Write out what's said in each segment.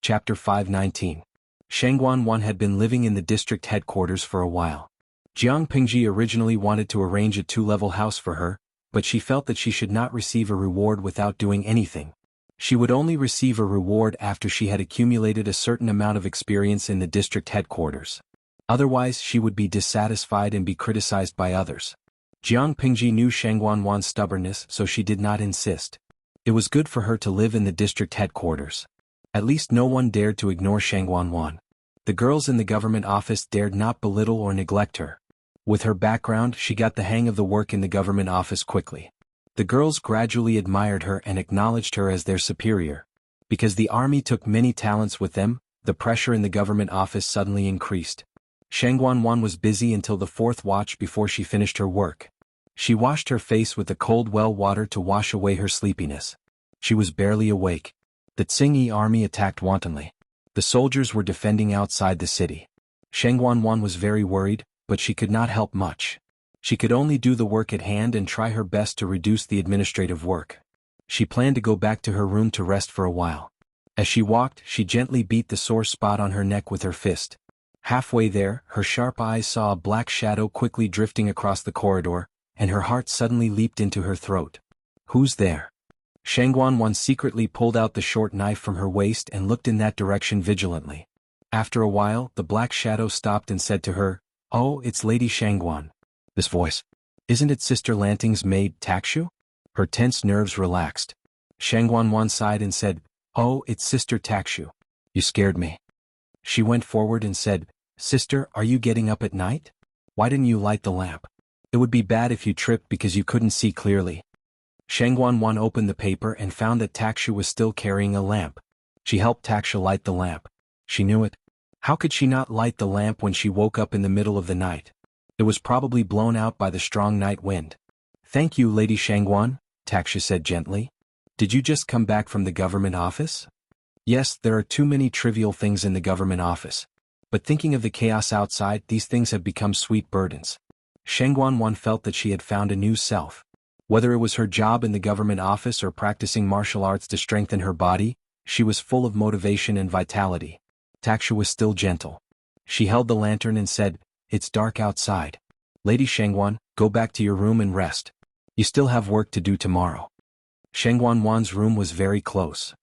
Chapter 519. Shangguan had been living in the district headquarters for a while. Jiang Pingji originally wanted to arrange a two-level house for her, but she felt that she should not receive a reward without doing anything. She would only receive a reward after she had accumulated a certain amount of experience in the district headquarters. Otherwise she would be dissatisfied and be criticized by others. Jiang Pingji knew Shangguan's stubbornness, so she did not insist. It was good for her to live in the district headquarters. At least no one dared to ignore Shangguan. The girls in the government office dared not belittle or neglect her. With her background, she got the hang of the work in the government office quickly. The girls gradually admired her and acknowledged her as their superior. Because the army took many talents with them, the pressure in the government office suddenly increased. Shangguan was busy until the fourth watch before she finished her work. She washed her face with the cold well water to wash away her sleepiness. She was barely awake. The Tsingyi army attacked wantonly. The soldiers were defending outside the city. Shangguan was very worried, but she could not help much. She could only do the work at hand and try her best to reduce the administrative work. She planned to go back to her room to rest for a while. As she walked, she gently beat the sore spot on her neck with her fist. Halfway there, her sharp eyes saw a black shadow quickly drifting across the corridor, and her heart suddenly leaped into her throat. "Who's there?" Shangguan secretly pulled out the short knife from her waist and looked in that direction vigilantly. After a while, the black shadow stopped and said to her, "Oh, it's Lady Shangguan." This voice. Isn't it Sister Lanting's maid, Takshu? Her tense nerves relaxed. Shangguan sighed and said, "Oh, it's Sister Takshu. You scared me." She went forward and said, "Sister, are you getting up at night? Why didn't you light the lamp? It would be bad if you tripped because you couldn't see clearly." Shangguan opened the paper and found that Takshu was still carrying a lamp. She helped Takshu light the lamp. She knew it. How could she not light the lamp when she woke up in the middle of the night? It was probably blown out by the strong night wind. "Thank you, Lady Shangguan," Takshu said gently. "Did you just come back from the government office?" "Yes, there are too many trivial things in the government office. But thinking of the chaos outside, these things have become sweet burdens." Shangguan felt that she had found a new self. Whether it was her job in the government office or practicing martial arts to strengthen her body, she was full of motivation and vitality. Takshu was still gentle. She held the lantern and said, "It's dark outside. Lady Shangguan, go back to your room and rest. You still have work to do tomorrow." Shangguan's room was very close.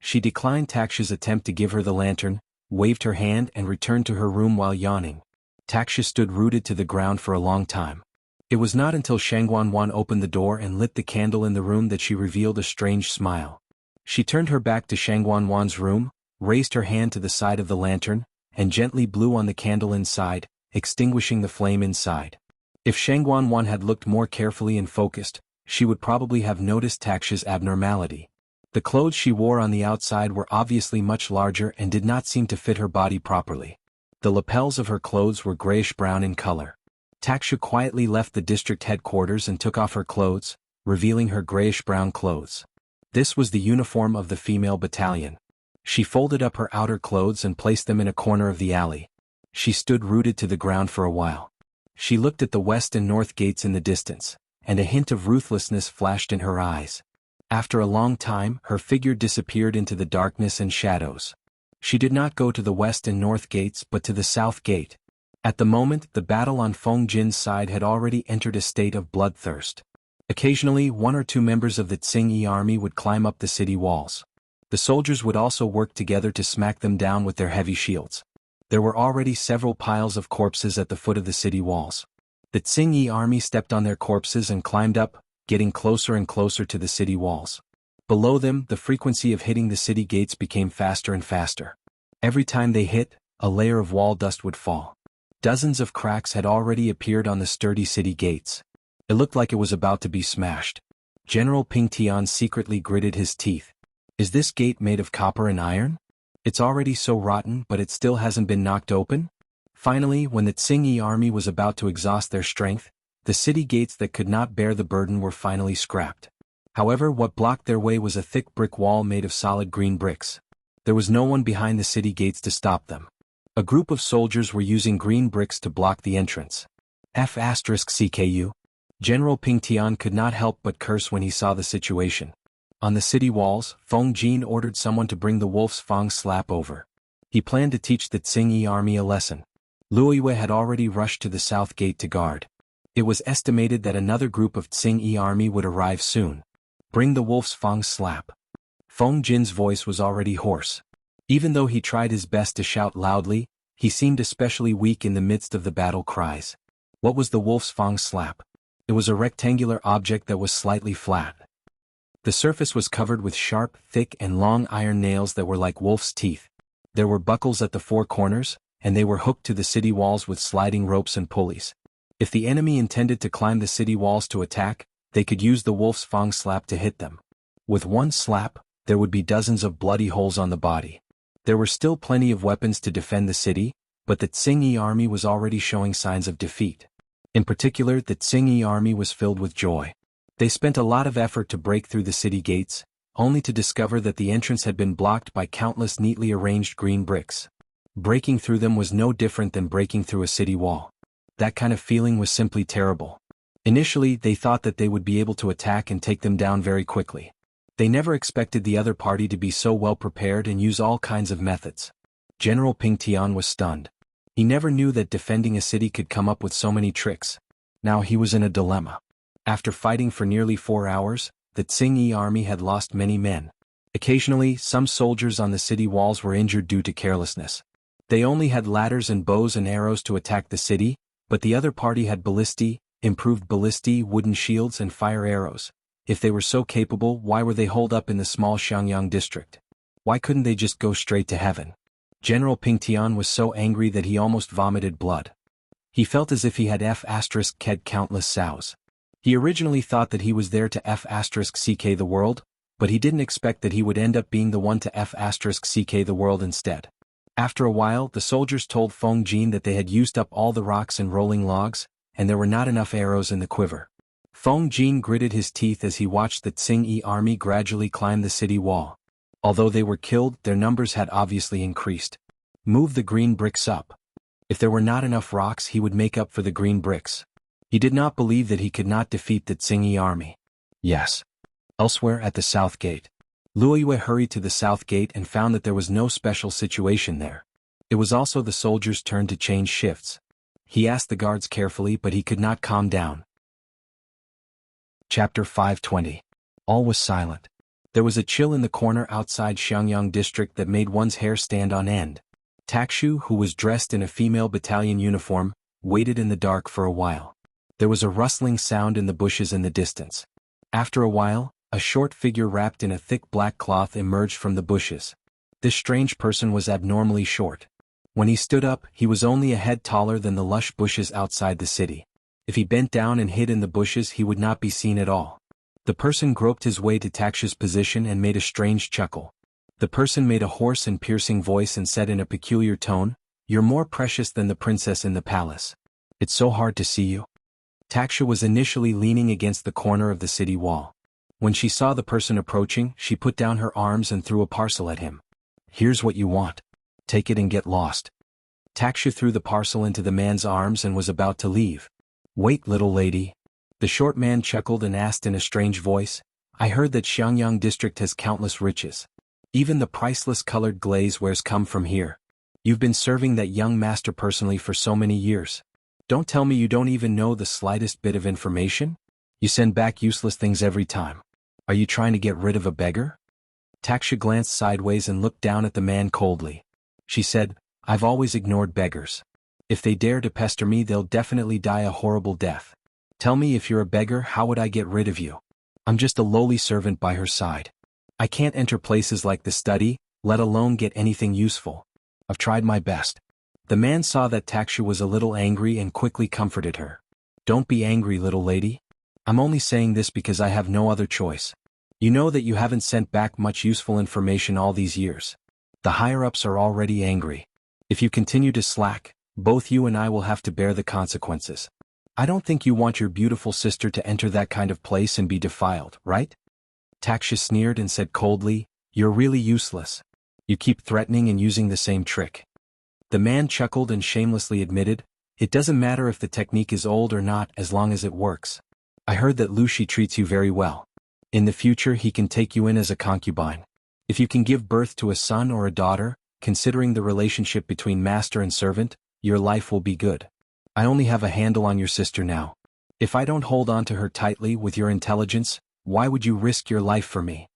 She declined Takshu's attempt to give her the lantern, waved her hand and returned to her room while yawning. Takshu stood rooted to the ground for a long time. It was not until Shangguan opened the door and lit the candle in the room that she revealed a strange smile. She turned her back to Shangguan's room, raised her hand to the side of the lantern, and gently blew on the candle inside, extinguishing the flame inside. If Shangguan had looked more carefully and focused, she would probably have noticed Takshu's abnormality. The clothes she wore on the outside were obviously much larger and did not seem to fit her body properly. The lapels of her clothes were grayish-brown in color. Takshu quietly left the district headquarters and took off her clothes, revealing her grayish-brown clothes. This was the uniform of the female battalion. She folded up her outer clothes and placed them in a corner of the alley. She stood rooted to the ground for a while. She looked at the west and north gates in the distance, and a hint of ruthlessness flashed in her eyes. After a long time, her figure disappeared into the darkness and shadows. She did not go to the west and north gates but to the south gate. At the moment, the battle on Feng Jin's side had already entered a state of bloodthirst. Occasionally, one or two members of the Tsingyi army would climb up the city walls. The soldiers would also work together to smack them down with their heavy shields. There were already several piles of corpses at the foot of the city walls. The Tsingyi army stepped on their corpses and climbed up, getting closer and closer to the city walls. Below them, the frequency of hitting the city gates became faster and faster. Every time they hit, a layer of wall dust would fall. Dozens of cracks had already appeared on the sturdy city gates. It looked like it was about to be smashed. General Ping Tian secretly gritted his teeth. "Is this gate made of copper and iron? It's already so rotten, but it still hasn't been knocked open?" Finally, when the Tsingyi army was about to exhaust their strength, the city gates that could not bear the burden were finally scrapped. However, what blocked their way was a thick brick wall made of solid green bricks. There was no one behind the city gates to stop them. A group of soldiers were using green bricks to block the entrance. F***CKU. General Ping Tian could not help but curse when he saw the situation. On the city walls, Feng Jin ordered someone to bring the wolf's fang slap over. He planned to teach the Tsingyi army a lesson. Luo Yue had already rushed to the south gate to guard. It was estimated that another group of Tsingyi army would arrive soon. Bring the wolf's fang slap. Feng Jin's voice was already hoarse. Even though he tried his best to shout loudly, he seemed especially weak in the midst of the battle cries. What was the wolf's fang slap? It was a rectangular object that was slightly flat. The surface was covered with sharp, thick and long iron nails that were like wolf's teeth. There were buckles at the four corners, and they were hooked to the city walls with sliding ropes and pulleys. If the enemy intended to climb the city walls to attack, they could use the wolf's fang slap to hit them. With one slap, there would be dozens of bloody holes on the body. There were still plenty of weapons to defend the city, but the Tsingyi army was already showing signs of defeat. In particular, the Tsingyi army was filled with joy. They spent a lot of effort to break through the city gates, only to discover that the entrance had been blocked by countless neatly arranged green bricks. Breaking through them was no different than breaking through a city wall. That kind of feeling was simply terrible. Initially, they thought that they would be able to attack and take them down very quickly. They never expected the other party to be so well prepared and use all kinds of methods. General Ping Tian was stunned. He never knew that defending a city could come up with so many tricks. Now he was in a dilemma. After fighting for nearly 4 hours, the Tsingyi army had lost many men. Occasionally, some soldiers on the city walls were injured due to carelessness. They only had ladders and bows and arrows to attack the city, but the other party had ballistae, improved ballistae, wooden shields and fire arrows. If they were so capable, why were they holed up in the small Xiangyang district? Why couldn't they just go straight to heaven? General Ping Tian was so angry that he almost vomited blood. He felt as if he had F***ed countless sows. He originally thought that he was there to F***ck the world, but he didn't expect that he would end up being the one to F***ck the world instead. After a while, the soldiers told Feng Jin that they had used up all the rocks and rolling logs, and there were not enough arrows in the quiver. Feng Jin gritted his teeth as he watched the Tsingyi army gradually climb the city wall. Although they were killed, their numbers had obviously increased. Move the green bricks up. If there were not enough rocks, he would make up for the green bricks. He did not believe that he could not defeat the Tsingyi army. Yes. Elsewhere at the south gate. Luo Yue hurried to the south gate and found that there was no special situation there. It was also the soldiers' turn to change shifts. He asked the guards carefully, but he could not calm down. Chapter 520. All was silent. There was a chill in the corner outside Xiangyang district that made one's hair stand on end. Takshu, who was dressed in a female battalion uniform, waited in the dark for a while. There was a rustling sound in the bushes in the distance. After a while, a short figure wrapped in a thick black cloth emerged from the bushes. This strange person was abnormally short. When he stood up, he was only a head taller than the lush bushes outside the city. If he bent down and hid in the bushes, he would not be seen at all. The person groped his way to Takshu's position and made a strange chuckle. The person made a hoarse and piercing voice and said in a peculiar tone, "You're more precious than the princess in the palace. It's so hard to see you." Takshu was initially leaning against the corner of the city wall. When she saw the person approaching, she put down her arms and threw a parcel at him. "Here's what you want. Take it and get lost." Takshu threw the parcel into the man's arms and was about to leave. "Wait, little lady." The short man chuckled and asked in a strange voice, "I heard that Xiangyang district has countless riches. Even the priceless colored glazewares come from here. You've been serving that young master personally for so many years. Don't tell me you don't even know the slightest bit of information? You send back useless things every time. Are you trying to get rid of a beggar?" Taksha glanced sideways and looked down at the man coldly. She said, "I've always ignored beggars. If they dare to pester me, they'll definitely die a horrible death. Tell me, if you're a beggar, how would I get rid of you? I'm just a lowly servant by her side. I can't enter places like the study, let alone get anything useful. I've tried my best." The man saw that Taksha was a little angry and quickly comforted her. "Don't be angry, little lady. I'm only saying this because I have no other choice. You know that you haven't sent back much useful information all these years. The higher-ups are already angry. If you continue to slack, both you and I will have to bear the consequences. I don't think you want your beautiful sister to enter that kind of place and be defiled, right?" Taksha sneered and said coldly, "You're really useless. You keep threatening and using the same trick." The man chuckled and shamelessly admitted, "It doesn't matter if the technique is old or not as long as it works. I heard that Lucy treats you very well. In the future he can take you in as a concubine. If you can give birth to a son or a daughter, considering the relationship between master and servant, your life will be good. I only have a handle on your sister now. If I don't hold on to her tightly with your intelligence, why would you risk your life for me?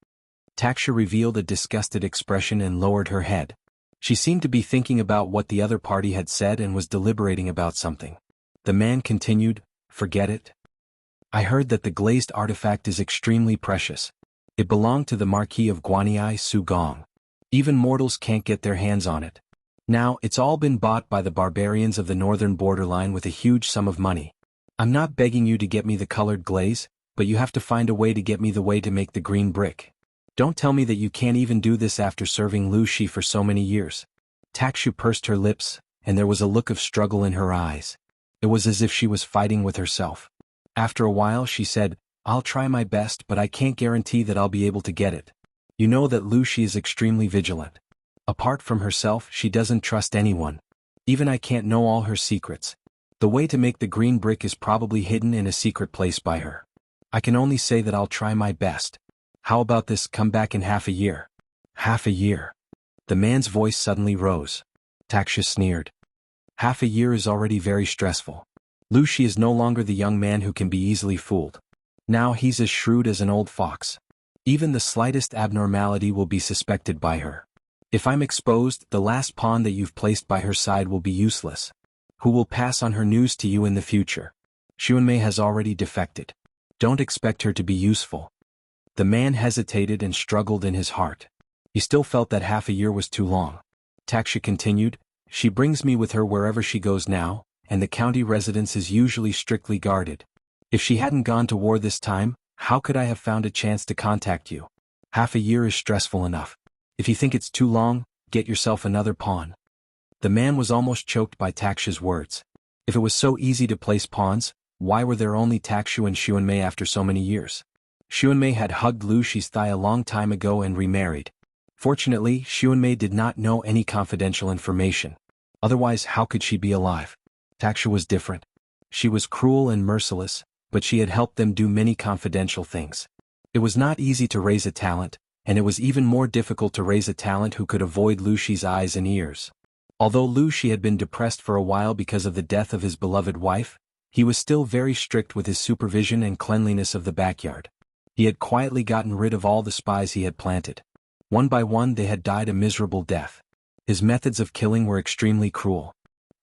Taksha revealed a disgusted expression and lowered her head. She seemed to be thinking about what the other party had said and was deliberating about something. The man continued, "Forget it. I heard that the glazed artifact is extremely precious. It belonged to the Marquis of Guanyi Su Gong. Even mortals can't get their hands on it. Now it's all been bought by the barbarians of the northern borderline with a huge sum of money. I'm not begging you to get me the colored glaze, but you have to find a way to get me the way to make the green brick. Don't tell me that you can't even do this after serving Lu Shi for so many years." Takshu pursed her lips, and there was a look of struggle in her eyes. It was as if she was fighting with herself. After a while she said, "I'll try my best, but I can't guarantee that I'll be able to get it. You know that Lu Shi is extremely vigilant. Apart from herself she doesn't trust anyone. Even I can't know all her secrets. The way to make the green brick is probably hidden in a secret place by her. I can only say that I'll try my best. How about this, come back in half a year?" "Half a year?" The man's voice suddenly rose. Taksha sneered. "Half a year is already very stressful. Lu Shi is no longer the young man who can be easily fooled. Now he's as shrewd as an old fox. Even the slightest abnormality will be suspected by her. If I'm exposed, the last pawn that you've placed by her side will be useless. Who will pass on her news to you in the future? Xuanmei has already defected. Don't expect her to be useful." The man hesitated and struggled in his heart. He still felt that half a year was too long. Taksha continued, "She brings me with her wherever she goes now, and the county residence is usually strictly guarded. If she hadn't gone to war this time, how could I have found a chance to contact you? Half a year is stressful enough. If you think it's too long, get yourself another pawn." The man was almost choked by Taksha's words. If it was so easy to place pawns, why were there only Takshu and Xuanmei after so many years? Xuanmei had hugged Lu Shi's thigh a long time ago and remarried. Fortunately, Xuanmei did not know any confidential information. Otherwise, how could she be alive? Taksha was different. She was cruel and merciless, but she had helped them do many confidential things. It was not easy to raise a talent, and it was even more difficult to raise a talent who could avoid Lu Shi's eyes and ears. Although Lu Shi had been depressed for a while because of the death of his beloved wife, he was still very strict with his supervision and cleanliness of the backyard. He had quietly gotten rid of all the spies he had planted. One by one they had died a miserable death. His methods of killing were extremely cruel.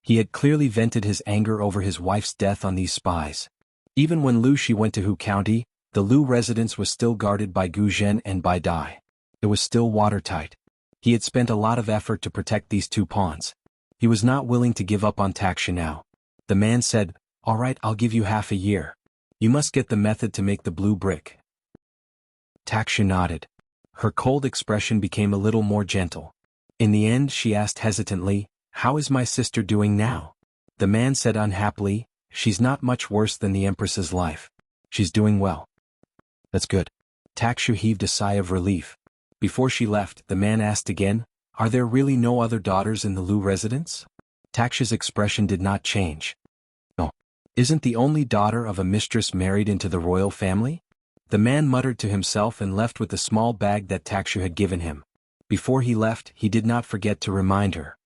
He had clearly vented his anger over his wife's death on these spies. Even when Lu Shi went to Hu County, the Lu residence was still guarded by Gu Zhen and Bai Dai. It was still watertight. He had spent a lot of effort to protect these two pawns. He was not willing to give up on Taksha now. The man said, "All right, I'll give you half a year. You must get the method to make the blue brick." Taksha nodded. Her cold expression became a little more gentle. In the end she asked hesitantly, "How is my sister doing now?" The man said unhappily, "She's not much worse than the Empress's life. She's doing well." "That's good." Taksha heaved a sigh of relief. Before she left, the man asked again, "Are there really no other daughters in the Lu residence?" Taksha's expression did not change. "No. Isn't the only daughter of a mistress married into the royal family?" The man muttered to himself and left with the small bag that Takshu had given him. Before he left, he did not forget to remind her.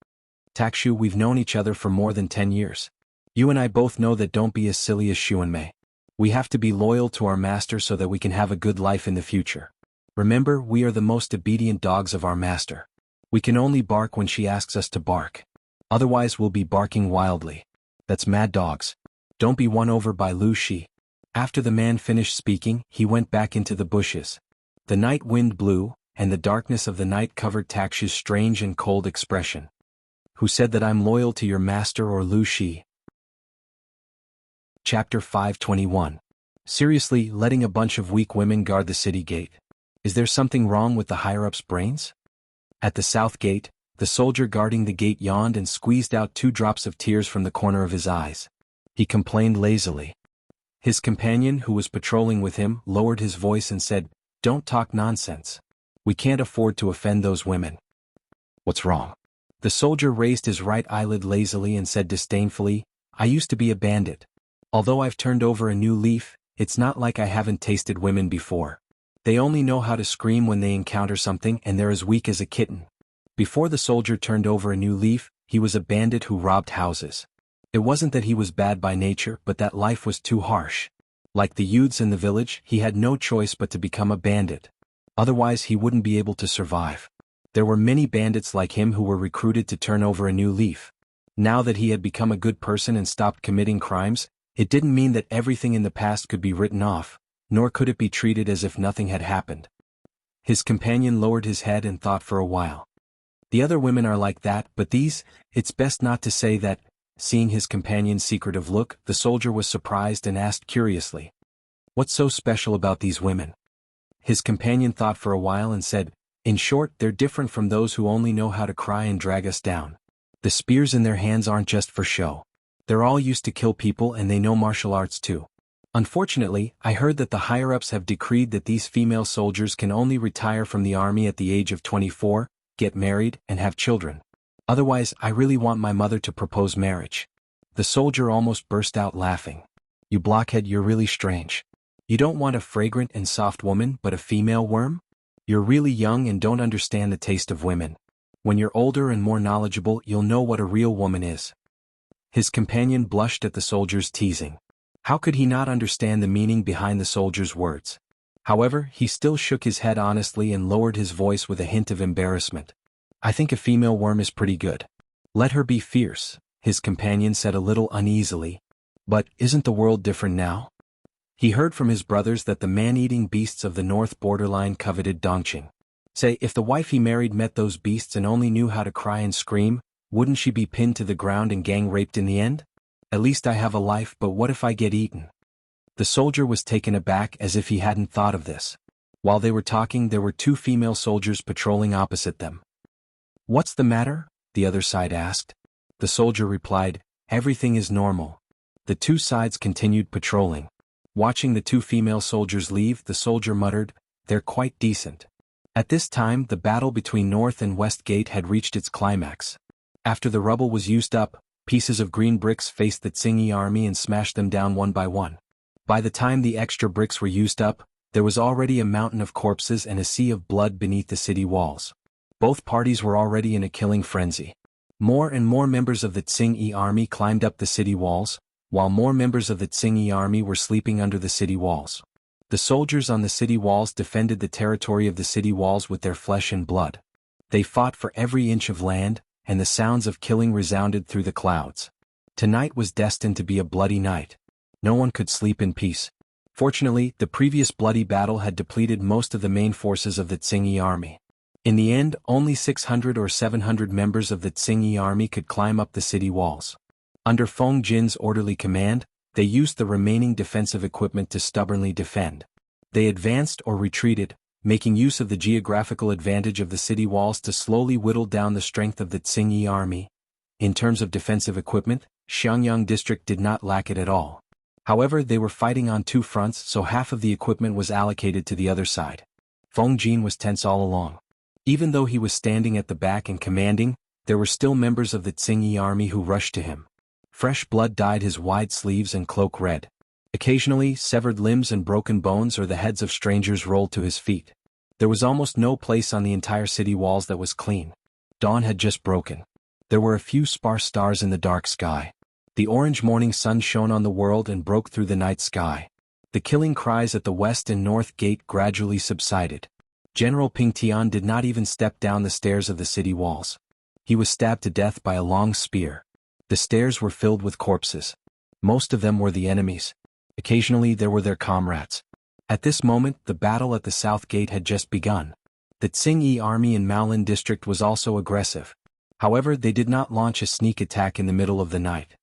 "Takshu, we've known each other for more than 10 years. You and I both know that don't be as silly as Xuanmei. We have to be loyal to our master so that we can have a good life in the future. Remember, we are the most obedient dogs of our master. We can only bark when she asks us to bark. Otherwise we'll be barking wildly. That's mad dogs. Don't be won over by Lu Shi." After the man finished speaking, he went back into the bushes. The night wind blew, and the darkness of the night covered Takshu's strange and cold expression. "Who said that I'm loyal to your master or Lu Shi?" Chapter 521. Seriously, letting a bunch of weak women guard the city gate. Is there something wrong with the higher-ups' brains? At the south gate, the soldier guarding the gate yawned and squeezed out 2 drops of tears from the corner of his eyes. He complained lazily. His companion, who was patrolling with him, lowered his voice and said, "Don't talk nonsense. We can't afford to offend those women." "What's wrong?" The soldier raised his right eyelid lazily and said disdainfully, "I used to be a bandit. Although I've turned over a new leaf, it's not like I haven't tasted women before. They only know how to scream when they encounter something, and they're as weak as a kitten. Before the soldier turned over a new leaf, he was a bandit who robbed houses. It wasn't that he was bad by nature, but that life was too harsh. Like the youths in the village, he had no choice but to become a bandit. Otherwise he wouldn't be able to survive. There were many bandits like him who were recruited to turn over a new leaf. Now that he had become a good person and stopped committing crimes, it didn't mean that everything in the past could be written off, nor could it be treated as if nothing had happened. His companion lowered his head and thought for a while. The other women are like that, but these, it's best not to say that. Seeing his companion's secretive look, the soldier was surprised and asked curiously, "What's so special about these women?" His companion thought for a while and said, "In short, they're different from those who only know how to cry and drag us down. The spears in their hands aren't just for show. They're all used to kill people, and they know martial arts too. Unfortunately, I heard that the higher-ups have decreed that these female soldiers can only retire from the army at the age of 24, get married, and have children. Otherwise, I really want my mother to propose marriage." The soldier almost burst out laughing. "You blockhead, you're really strange. You don't want a fragrant and soft woman but a female worm? You're really young and don't understand the taste of women. When you're older and more knowledgeable, you'll know what a real woman is." His companion blushed at the soldier's teasing. How could he not understand the meaning behind the soldier's words? However, he still shook his head honestly and lowered his voice with a hint of embarrassment. "I think a female worm is pretty good. Let her be fierce," his companion said a little uneasily. "But isn't the world different now?" He heard from his brothers that the man-eating beasts of the north borderline coveted Dongqing. Say, if the wife he married met those beasts and only knew how to cry and scream, wouldn't she be pinned to the ground and gang-raped in the end? At least I have a life, but what if I get eaten? The soldier was taken aback as if he hadn't thought of this. While they were talking, there were two female soldiers patrolling opposite them. "What's the matter?" the other side asked. The soldier replied, "Everything is normal." The two sides continued patrolling. Watching the two female soldiers leave, the soldier muttered, "They're quite decent." At this time, the battle between North and West Gate had reached its climax. After the rubble was used up, pieces of green bricks faced the Tsingyi army and smashed them down one by one. By the time the extra bricks were used up, there was already a mountain of corpses and a sea of blood beneath the city walls. Both parties were already in a killing frenzy. More and more members of the Tsingyi army climbed up the city walls, while more members of the Tsingyi army were sleeping under the city walls. The soldiers on the city walls defended the territory of the city walls with their flesh and blood. They fought for every inch of land, and the sounds of killing resounded through the clouds. Tonight was destined to be a bloody night. No one could sleep in peace. Fortunately, the previous bloody battle had depleted most of the main forces of the Tsingyi army. In the end, only 600 or 700 members of the Tsingyi army could climb up the city walls. Under Feng Jin's orderly command, they used the remaining defensive equipment to stubbornly defend. They advanced or retreated, making use of the geographical advantage of the city walls to slowly whittle down the strength of the Tsingyi army. In terms of defensive equipment, Xiangyang district did not lack it at all. However, they were fighting on two fronts, so half of the equipment was allocated to the other side. Feng Jin was tense all along. Even though he was standing at the back and commanding, there were still members of the Tsingyi army who rushed to him. Fresh blood dyed his wide sleeves and cloak red. Occasionally, severed limbs and broken bones or the heads of strangers rolled to his feet. There was almost no place on the entire city walls that was clean. Dawn had just broken. There were a few sparse stars in the dark sky. The orange morning sun shone on the world and broke through the night sky. The killing cries at the west and north gate gradually subsided. General Ping Tian did not even step down the stairs of the city walls. He was stabbed to death by a long spear. The stairs were filled with corpses. Most of them were the enemies. Occasionally there were their comrades. At this moment, the battle at the south gate had just begun. The Tsingyi army in Maolin district was also aggressive. However, they did not launch a sneak attack in the middle of the night.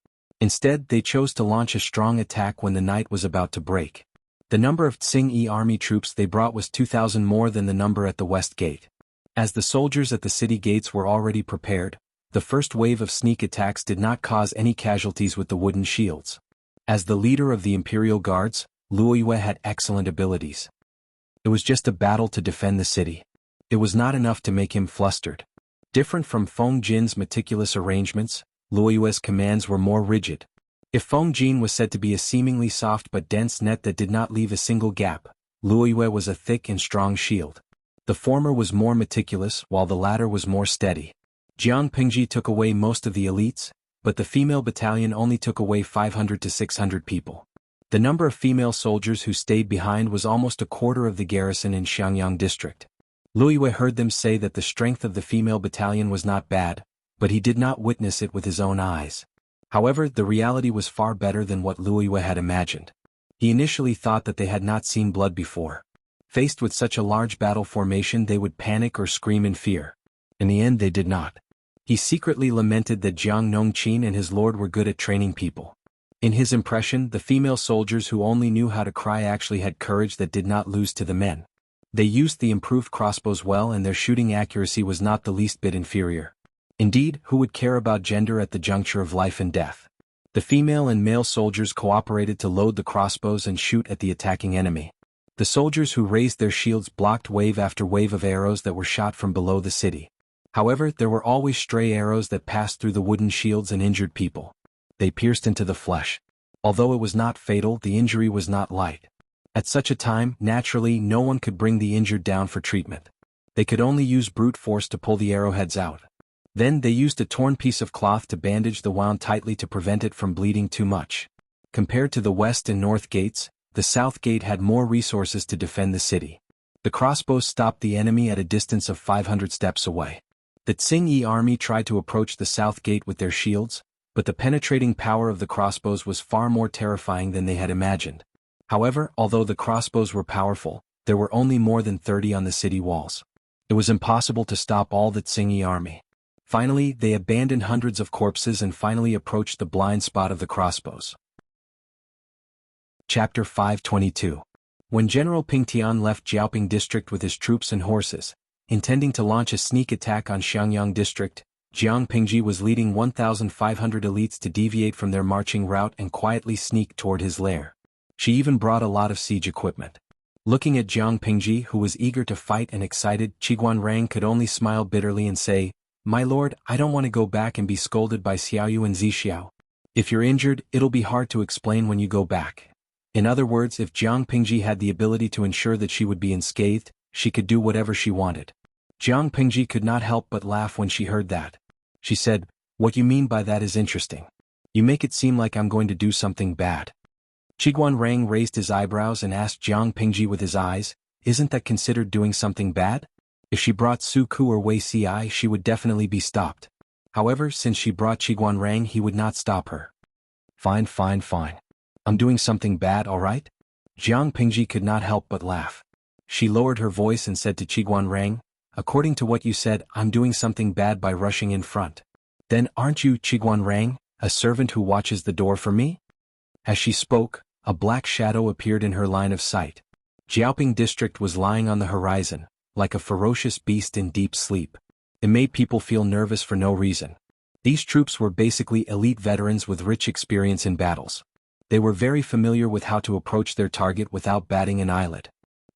Instead, they chose to launch a strong attack when the night was about to break. The number of Tsingyi army troops they brought was 2,000 more than the number at the west gate. As the soldiers at the city gates were already prepared, the first wave of sneak attacks did not cause any casualties with the wooden shields. As the leader of the Imperial Guards, Luo Yue had excellent abilities. It was just a battle to defend the city. It was not enough to make him flustered. Different from Feng Jin's meticulous arrangements, Luo Yue's commands were more rigid. If Feng Jin was said to be a seemingly soft but dense net that did not leave a single gap, Luoyue was a thick and strong shield. The former was more meticulous while the latter was more steady. Jiang Pingji took away most of the elites, but the female battalion only took away 500 to 600 people. The number of female soldiers who stayed behind was almost a quarter of the garrison in Xiangyang district. Luoyue heard them say that the strength of the female battalion was not bad, but he did not witness it with his own eyes. However, the reality was far better than what Luoyue had imagined. He initially thought that they had not seen blood before. Faced with such a large battle formation, they would panic or scream in fear. In the end, they did not. He secretly lamented that Jiang Nongqin and his lord were good at training people. In his impression, the female soldiers who only knew how to cry actually had courage that did not lose to the men. They used the improved crossbows well, and their shooting accuracy was not the least bit inferior. Indeed, who would care about gender at the juncture of life and death? The female and male soldiers cooperated to load the crossbows and shoot at the attacking enemy. The soldiers who raised their shields blocked wave after wave of arrows that were shot from below the city. However, there were always stray arrows that passed through the wooden shields and injured people. They pierced into the flesh. Although it was not fatal, the injury was not light. At such a time, naturally, no one could bring the injured down for treatment. They could only use brute force to pull the arrowheads out. Then they used a torn piece of cloth to bandage the wound tightly to prevent it from bleeding too much. Compared to the west and north gates, the south gate had more resources to defend the city. The crossbows stopped the enemy at a distance of 500 steps away. The Tsing-Yi army tried to approach the south gate with their shields, but the penetrating power of the crossbows was far more terrifying than they had imagined. However, although the crossbows were powerful, there were only more than 30 on the city walls. It was impossible to stop all the Tsing-Yi army. Finally, they abandoned hundreds of corpses and finally approached the blind spot of the crossbows. Chapter 522. When General Ping Tian left Jiaoping district with his troops and horses, intending to launch a sneak attack on Xiangyang district, Jiang Pingji was leading 1,500 elites to deviate from their marching route and quietly sneak toward his lair. She even brought a lot of siege equipment. Looking at Jiang Pingji, who was eager to fight and excited, Qiguan Rang could only smile bitterly and say, "My lord, I don't want to go back and be scolded by Xiaoyu and Zixiao. If you're injured, it'll be hard to explain when you go back." In other words, if Jiang Pingji had the ability to ensure that she would be unscathed, she could do whatever she wanted. Jiang Pingji could not help but laugh when she heard that. She said, "What you mean by that is interesting. You make it seem like I'm going to do something bad." Qiguan Rang raised his eyebrows and asked Jiang Pingji with his eyes, "Isn't that considered doing something bad? If she brought Su Ku or Wei Ci, she would definitely be stopped. However, since she brought Qiguan Rang, he would not stop her." Fine. I'm doing something bad, all right?" Jiang Pingji could not help but laugh. She lowered her voice and said to Qiguan Rang, "According to what you said, I'm doing something bad by rushing in front. Then aren't you, Qiguan Rang, a servant who watches the door for me?" As she spoke, a black shadow appeared in her line of sight. Jiaoping district was lying on the horizon, like a ferocious beast in deep sleep. It made people feel nervous for no reason. These troops were basically elite veterans with rich experience in battles. They were very familiar with how to approach their target without batting an eyelid.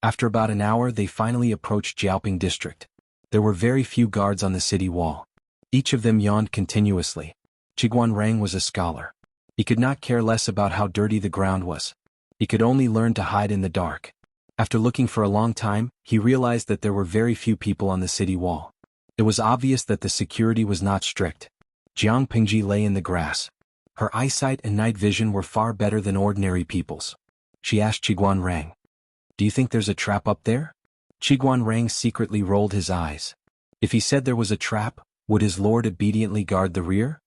After about an hour, they finally approached Jiaoping district. There were very few guards on the city wall. Each of them yawned continuously. Qiguan Rang was a scholar. He could not care less about how dirty the ground was. He could only learn to hide in the dark. After looking for a long time, he realized that there were very few people on the city wall. It was obvious that the security was not strict. Jiang Pingji lay in the grass. Her eyesight and night vision were far better than ordinary people's. She asked Qiguan Rang, "Do you think there's a trap up there?" Qiguan Rang secretly rolled his eyes. If he said there was a trap, would his lord obediently guard the rear?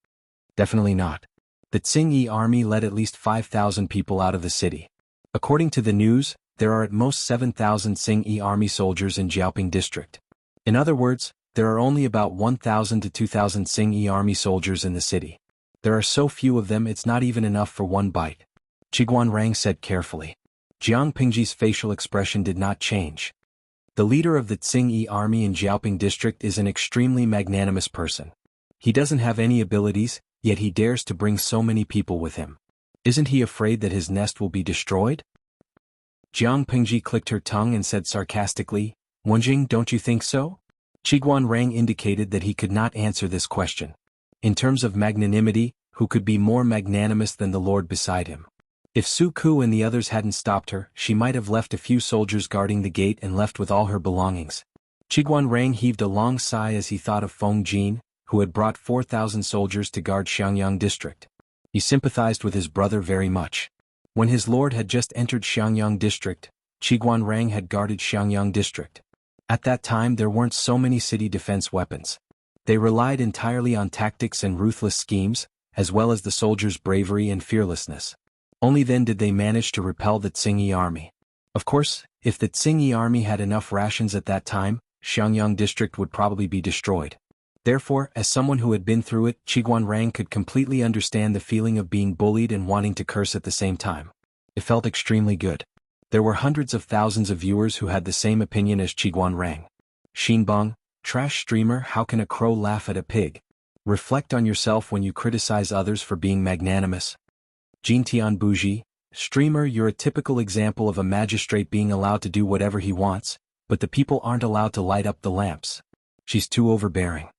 Definitely not. The Tsing-Yi army led at least 5,000 people out of the city. According to the news, there are at most 7,000 Tsing-Yi army soldiers in Jiaoping district. In other words, there are only about 1,000 to 2,000 Tsing-Yi army soldiers in the city. There are so few of them it's not even enough for one bite. Qiguan Rang said carefully. Jiang Pingji's facial expression did not change. The leader of the Tsing-Yi army in Jiaoping district is an extremely magnanimous person. He doesn't have any abilities, yet he dares to bring so many people with him. Isn't he afraid that his nest will be destroyed? Jiang Pingji clicked her tongue and said sarcastically, "Wenjing, don't you think so?" Qiguan Rang indicated that he could not answer this question. In terms of magnanimity, who could be more magnanimous than the lord beside him? If Su Ku and the others hadn't stopped her, she might have left a few soldiers guarding the gate and left with all her belongings. Qiguan Rang heaved a long sigh as he thought of Feng Jin, who had brought 4,000 soldiers to guard Xiangyang district. He sympathized with his brother very much. When his lord had just entered Xiangyang district, Qiguan Rang had guarded Xiangyang district. At that time there weren't so many city defense weapons. They relied entirely on tactics and ruthless schemes, as well as the soldiers' bravery and fearlessness. Only then did they manage to repel the Tsingyi army. Of course, if the Tsingyi army had enough rations at that time, Xiangyang district would probably be destroyed. Therefore, as someone who had been through it, Qiguan Rang could completely understand the feeling of being bullied and wanting to curse at the same time. It felt extremely good. There were hundreds of thousands of viewers who had the same opinion as Qiguan Rang. Xinbang, trash streamer, how can a crow laugh at a pig? Reflect on yourself when you criticize others for being magnanimous. Jintian Buji, streamer, you're a typical example of a magistrate being allowed to do whatever he wants, but the people aren't allowed to light up the lamps. She's too overbearing.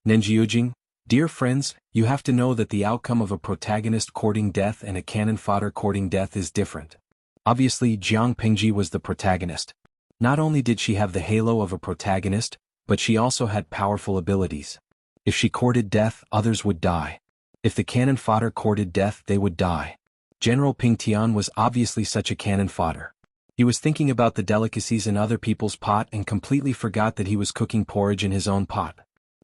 Nenjiujing, dear friends, you have to know that the outcome of a protagonist courting death and a cannon fodder courting death is different. Obviously, Jiang Pingji was the protagonist. Not only did she have the halo of a protagonist, but she also had powerful abilities. If she courted death, others would die. If the cannon fodder courted death, they would die. General Ping Tian was obviously such a cannon fodder. He was thinking about the delicacies in other people's pot and completely forgot that he was cooking porridge in his own pot.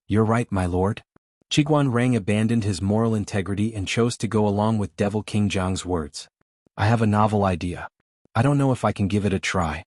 You're right, my lord. Qiguan Rang abandoned his moral integrity and chose to go along with Devil King Jiang's words. I have a novel idea. I don't know if I can give it a try.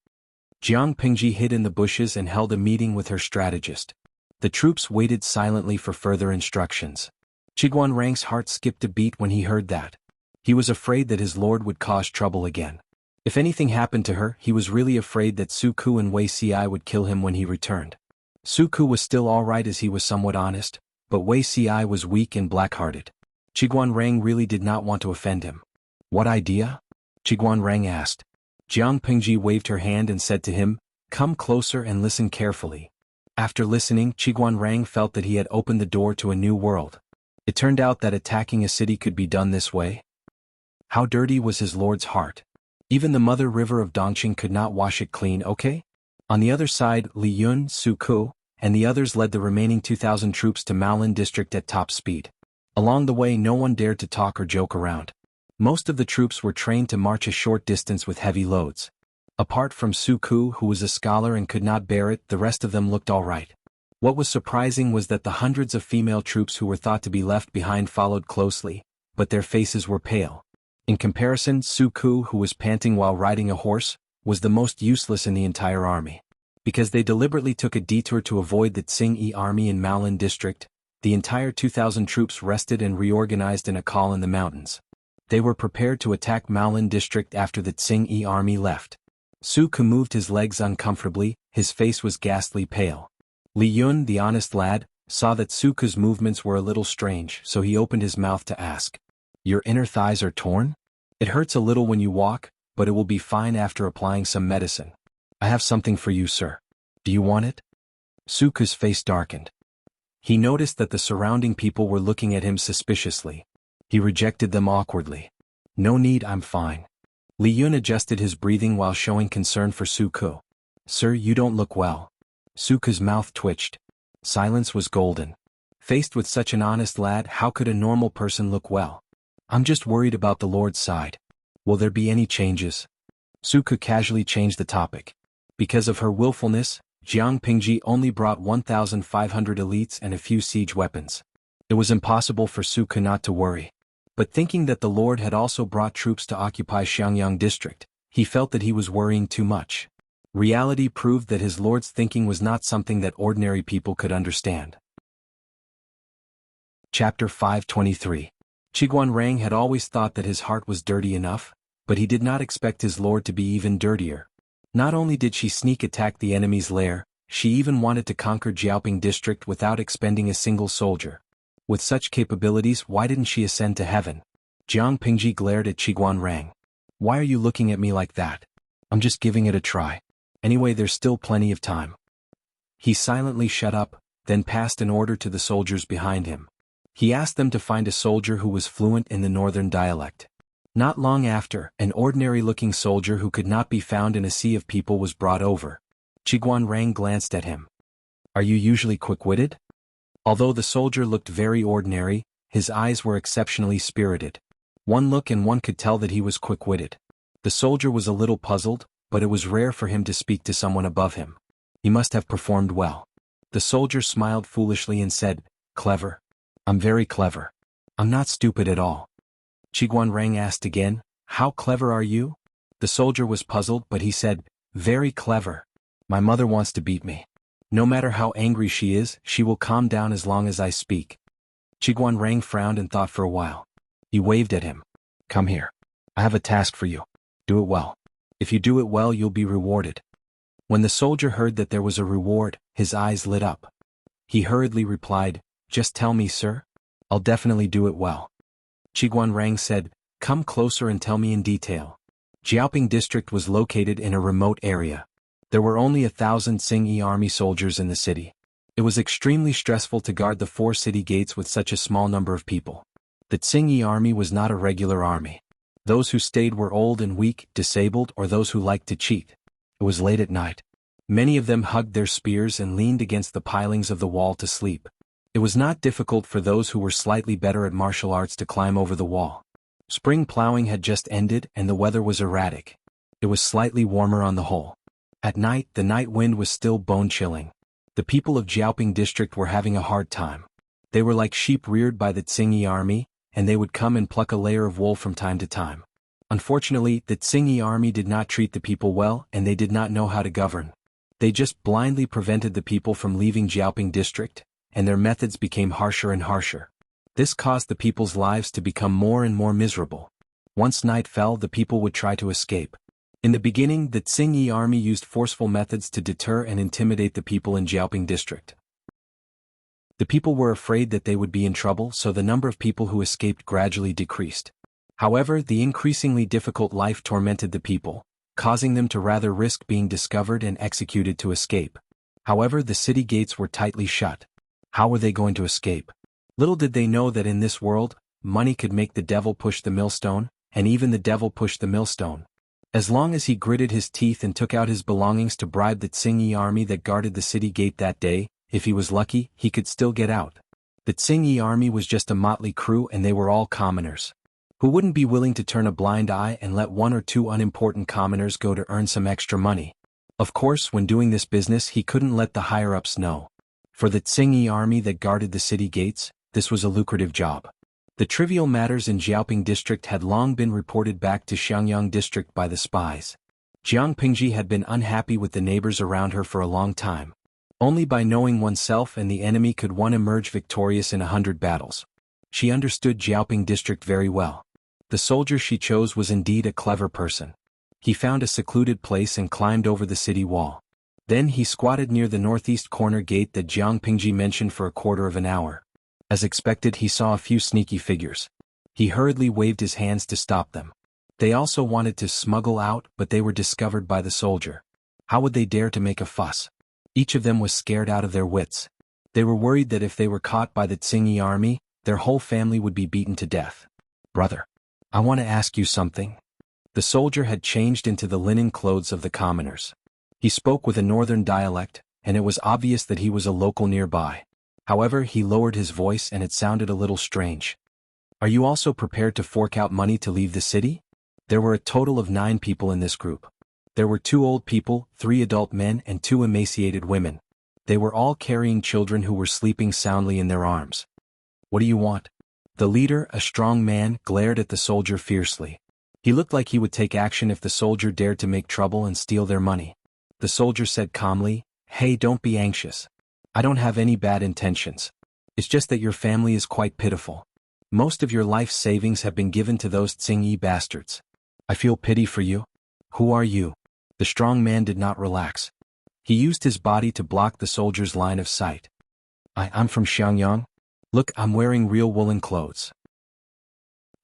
Jiang Pingji hid in the bushes and held a meeting with her strategist. The troops waited silently for further instructions. Qiguan Rang's heart skipped a beat when he heard that. He was afraid that his lord would cause trouble again. If anything happened to her, he was really afraid that Su Ku and Wei Ci would kill him when he returned. Su Ku was still alright as he was somewhat honest, but Wei Ci was weak and black-hearted. Qiguan Rang really did not want to offend him. What idea? Qiguan Rang asked. Jiang Pingji waved her hand and said to him, come closer and listen carefully. After listening, Qiguan Rang felt that he had opened the door to a new world. It turned out that attacking a city could be done this way. How dirty was his lord's heart? Even the mother river of Dongqing could not wash it clean, okay? On the other side, Li Yun, Su Ku, and the others led the remaining 2,000 troops to Maolin district at top speed. Along the way no one dared to talk or joke around. Most of the troops were trained to march a short distance with heavy loads. Apart from Su Ku, who was a scholar and could not bear it, the rest of them looked all right. What was surprising was that the hundreds of female troops who were thought to be left behind followed closely, but their faces were pale. In comparison, Su Ku, who was panting while riding a horse, was the most useless in the entire army. Because they deliberately took a detour to avoid the Tsingyi army in Maolin district, the entire 2,000 troops rested and reorganized in a call in the mountains. They were prepared to attack Maolin district after the Tsingyi army left. Su Ku moved his legs uncomfortably, his face was ghastly pale. Li Yun, the honest lad, saw that Su Ku's movements were a little strange, so he opened his mouth to ask. Your inner thighs are torn? It hurts a little when you walk, but it will be fine after applying some medicine. I have something for you, sir. Do you want it? Su Ku's face darkened. He noticed that the surrounding people were looking at him suspiciously. He rejected them awkwardly. No need, I'm fine. Li Yun adjusted his breathing while showing concern for Su Ku. Sir, you don't look well. Su Ku's mouth twitched. Silence was golden. Faced with such an honest lad, how could a normal person look well? I'm just worried about the Lord's side. Will there be any changes? Su Ku casually changed the topic. Because of her willfulness, Jiang Pingji only brought 1,500 elites and a few siege weapons. It was impossible for Su Ku not to worry. But thinking that the Lord had also brought troops to occupy Xiangyang district, he felt that he was worrying too much. Reality proved that his Lord's thinking was not something that ordinary people could understand. Chapter 523. Qiguan Rang had always thought that his heart was dirty enough, but he did not expect his lord to be even dirtier. Not only did she sneak attack the enemy's lair, she even wanted to conquer Jiaoping district without expending a single soldier. With such capabilities, why didn't she ascend to heaven? Jiang Pingji glared at Qiguan Rang. Why are you looking at me like that? I'm just giving it a try. Anyway, there's still plenty of time. He silently shut up, then passed an order to the soldiers behind him. He asked them to find a soldier who was fluent in the northern dialect. Not long after, an ordinary-looking soldier who could not be found in a sea of people was brought over. Chiguan Rang glanced at him. Are you usually quick-witted? Although the soldier looked very ordinary, his eyes were exceptionally spirited. One look and one could tell that he was quick-witted. The soldier was a little puzzled, but it was rare for him to speak to someone above him. He must have performed well. The soldier smiled foolishly and said, "Clever. I'm very clever. I'm not stupid at all." Chiguan Rang asked again, "How clever are you?" The soldier was puzzled, but he said, "Very clever. My mother wants to beat me. No matter how angry she is, she will calm down as long as I speak." Chiguan Rang frowned and thought for a while. He waved at him. "Come here. I have a task for you. Do it well. If you do it well, you'll be rewarded." When the soldier heard that there was a reward, his eyes lit up. He hurriedly replied, "Just tell me, sir. I'll definitely do it well." Chiguan Rang said, "Come closer and tell me in detail." Jiaoping district was located in a remote area. There were only 1,000 Tsingyi army soldiers in the city. It was extremely stressful to guard the 4 city gates with such a small number of people. The Tsingyi army was not a regular army. Those who stayed were old and weak, disabled, or those who liked to cheat. It was late at night. Many of them hugged their spears and leaned against the pilings of the wall to sleep. It was not difficult for those who were slightly better at martial arts to climb over the wall. Spring plowing had just ended and the weather was erratic. It was slightly warmer on the whole. At night, the night wind was still bone-chilling. The people of Jiaoping district were having a hard time. They were like sheep reared by the Tsingyi army, and they would come and pluck a layer of wool from time to time. Unfortunately, the Tsingyi army did not treat the people well and they did not know how to govern. They just blindly prevented the people from leaving Jiaoping district, and their methods became harsher and harsher. This caused the people's lives to become more and more miserable. Once night fell, the people would try to escape. In the beginning, the Tsingyi army used forceful methods to deter and intimidate the people in Jiaoping district. The people were afraid that they would be in trouble, so the number of people who escaped gradually decreased. However, the increasingly difficult life tormented the people, causing them to rather risk being discovered and executed to escape. However, the city gates were tightly shut. How were they going to escape? Little did they know that in this world, money could make the devil push the millstone, and even the devil push the millstone. As long as he gritted his teeth and took out his belongings to bribe the Tsingyi army that guarded the city gate that day, if he was lucky, he could still get out. The Tsingyi army was just a motley crew and they were all commoners. Who wouldn't be willing to turn a blind eye and let 1 or 2 unimportant commoners go to earn some extra money? Of course, when doing this business he couldn't let the higher-ups know. For the Tsingyi army that guarded the city gates, this was a lucrative job. The trivial matters in Jiaoping district had long been reported back to Xiangyang district by the spies. Jiang Pingji had been unhappy with the neighbors around her for a long time. Only by knowing oneself and the enemy could one emerge victorious in 100 battles. She understood Jiaoping district very well. The soldier she chose was indeed a clever person. He found a secluded place and climbed over the city wall. Then he squatted near the northeast corner gate that Jiang Pingji mentioned for a quarter of an hour. As expected, he saw a few sneaky figures. He hurriedly waved his hands to stop them. They also wanted to smuggle out, but they were discovered by the soldier. How would they dare to make a fuss? Each of them was scared out of their wits. They were worried that if they were caught by the Tsingyi army, their whole family would be beaten to death. "Brother, I want to ask you something." The soldier had changed into the linen clothes of the commoners. He spoke with a northern dialect, and it was obvious that he was a local nearby. However, he lowered his voice and it sounded a little strange. "Are you also prepared to fork out money to leave the city?" There were a total of 9 people in this group. There were 2 old people, 3 adult men and 2 emaciated women. They were all carrying children who were sleeping soundly in their arms. "What do you want?" The leader, a strong man, glared at the soldier fiercely. He looked like he would take action if the soldier dared to make trouble and steal their money. The soldier said calmly, "Hey, don't be anxious. I don't have any bad intentions. It's just that your family is quite pitiful. Most of your life savings have been given to those Tsingyi bastards. I feel pity for you." "Who are you?" The strong man did not relax. He used his body to block the soldier's line of sight. I'm from Xiangyang. Look, I'm wearing real woolen clothes."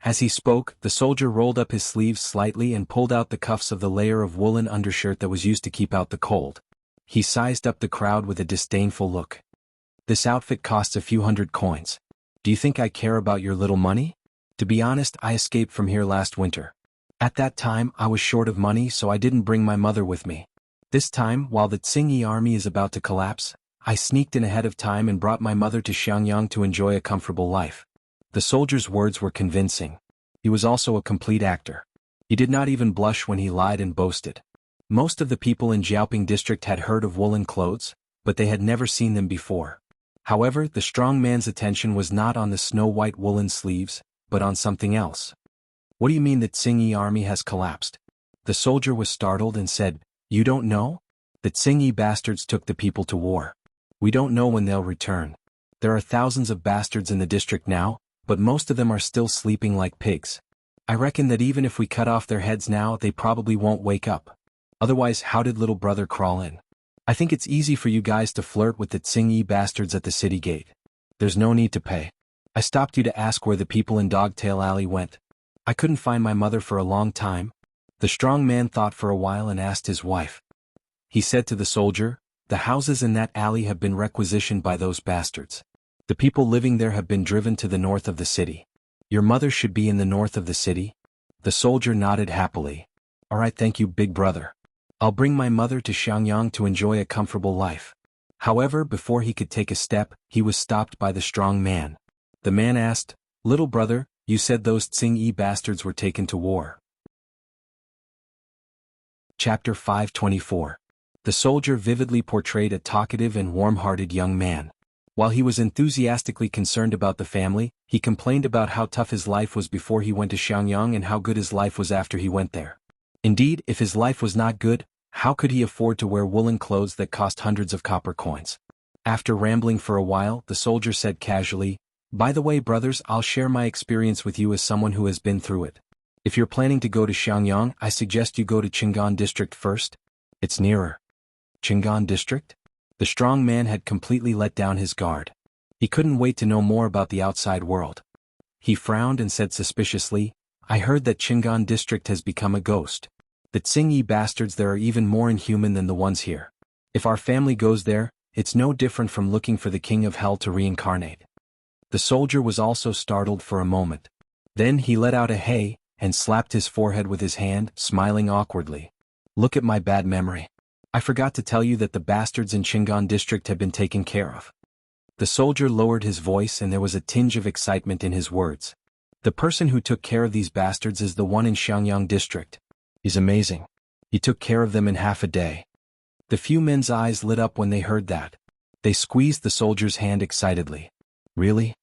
As he spoke, the soldier rolled up his sleeves slightly and pulled out the cuffs of the layer of woolen undershirt that was used to keep out the cold. He sized up the crowd with a disdainful look. "This outfit costs a few hundred coins. Do you think I care about your little money?" To be honest, I escaped from here last winter. At that time, I was short of money, so I didn't bring my mother with me. This time, while the Tsingyi army is about to collapse, I sneaked in ahead of time and brought my mother to Xiangyang to enjoy a comfortable life. The soldier's words were convincing. He was also a complete actor. He did not even blush when he lied and boasted. Most of the people in Jiaoping district had heard of woolen clothes, but they had never seen them before. However, the strong man's attention was not on the snow-white woolen sleeves, but on something else. What do you mean the Tsingyi army has collapsed? The soldier was startled and said, "You don't know? The Tsingyi bastards took the people to war. We don't know when they'll return. There are thousands of bastards in the district now, but most of them are still sleeping like pigs. I reckon that even if we cut off their heads now, they probably won't wake up. Otherwise, how did little brother crawl in? I think it's easy for you guys to flirt with the Tsingyi bastards at the city gate. There's no need to pay. I stopped you to ask where the people in Dogtail Alley went. I couldn't find my mother for a long time." The strong man thought for a while and asked his wife. He said to the soldier, "The houses in that alley have been requisitioned by those bastards. The people living there have been driven to the north of the city. Your mother should be in the north of the city?" The soldier nodded happily. "All right, thank you, big brother. I'll bring my mother to Xiangyang to enjoy a comfortable life." However, before he could take a step, he was stopped by the strong man. The man asked, "Little brother, you said those Tsingyi bastards were taken to war." Chapter 524. The soldier vividly portrayed a talkative and warm-hearted young man. While he was enthusiastically concerned about the family, he complained about how tough his life was before he went to Xiangyang and how good his life was after he went there. Indeed, if his life was not good, how could he afford to wear woolen clothes that cost hundreds of copper coins? After rambling for a while, the soldier said casually, "By the way, brothers, I'll share my experience with you as someone who has been through it. If you're planning to go to Xiangyang, I suggest you go to Qingan district first. It's nearer." Qingan district? The strong man had completely let down his guard. He couldn't wait to know more about the outside world. He frowned and said suspiciously, "I heard that Qingan district has become a ghost. The Tsingyi bastards there are even more inhuman than the ones here. If our family goes there, it's no different from looking for the king of hell to reincarnate." The soldier was also startled for a moment. Then he let out a hey, and slapped his forehead with his hand, smiling awkwardly. "Look at my bad memory. I forgot to tell you that the bastards in Qingan district have been taken care of." The soldier lowered his voice and there was a tinge of excitement in his words. "The person who took care of these bastards is the one in Xiangyang district. He's amazing. He took care of them in half a day." The few men's eyes lit up when they heard that. They squeezed the soldier's hand excitedly. "Really?"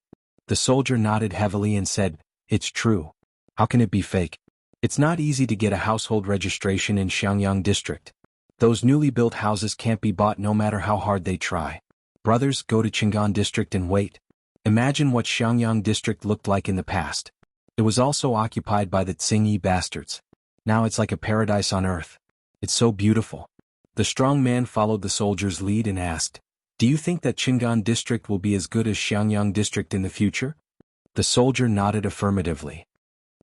The soldier nodded heavily and said, "It's true. How can it be fake? It's not easy to get a household registration in Xiangyang district. Those newly built houses can't be bought no matter how hard they try. Brothers, go to Qingan district and wait. Imagine what Xiangyang district looked like in the past. It was also occupied by the Tsingyi bastards. Now it's like a paradise on earth. It's so beautiful." The strong man followed the soldier's lead and asked, "Do you think that Qingan district will be as good as Xiangyang district in the future?" The soldier nodded affirmatively.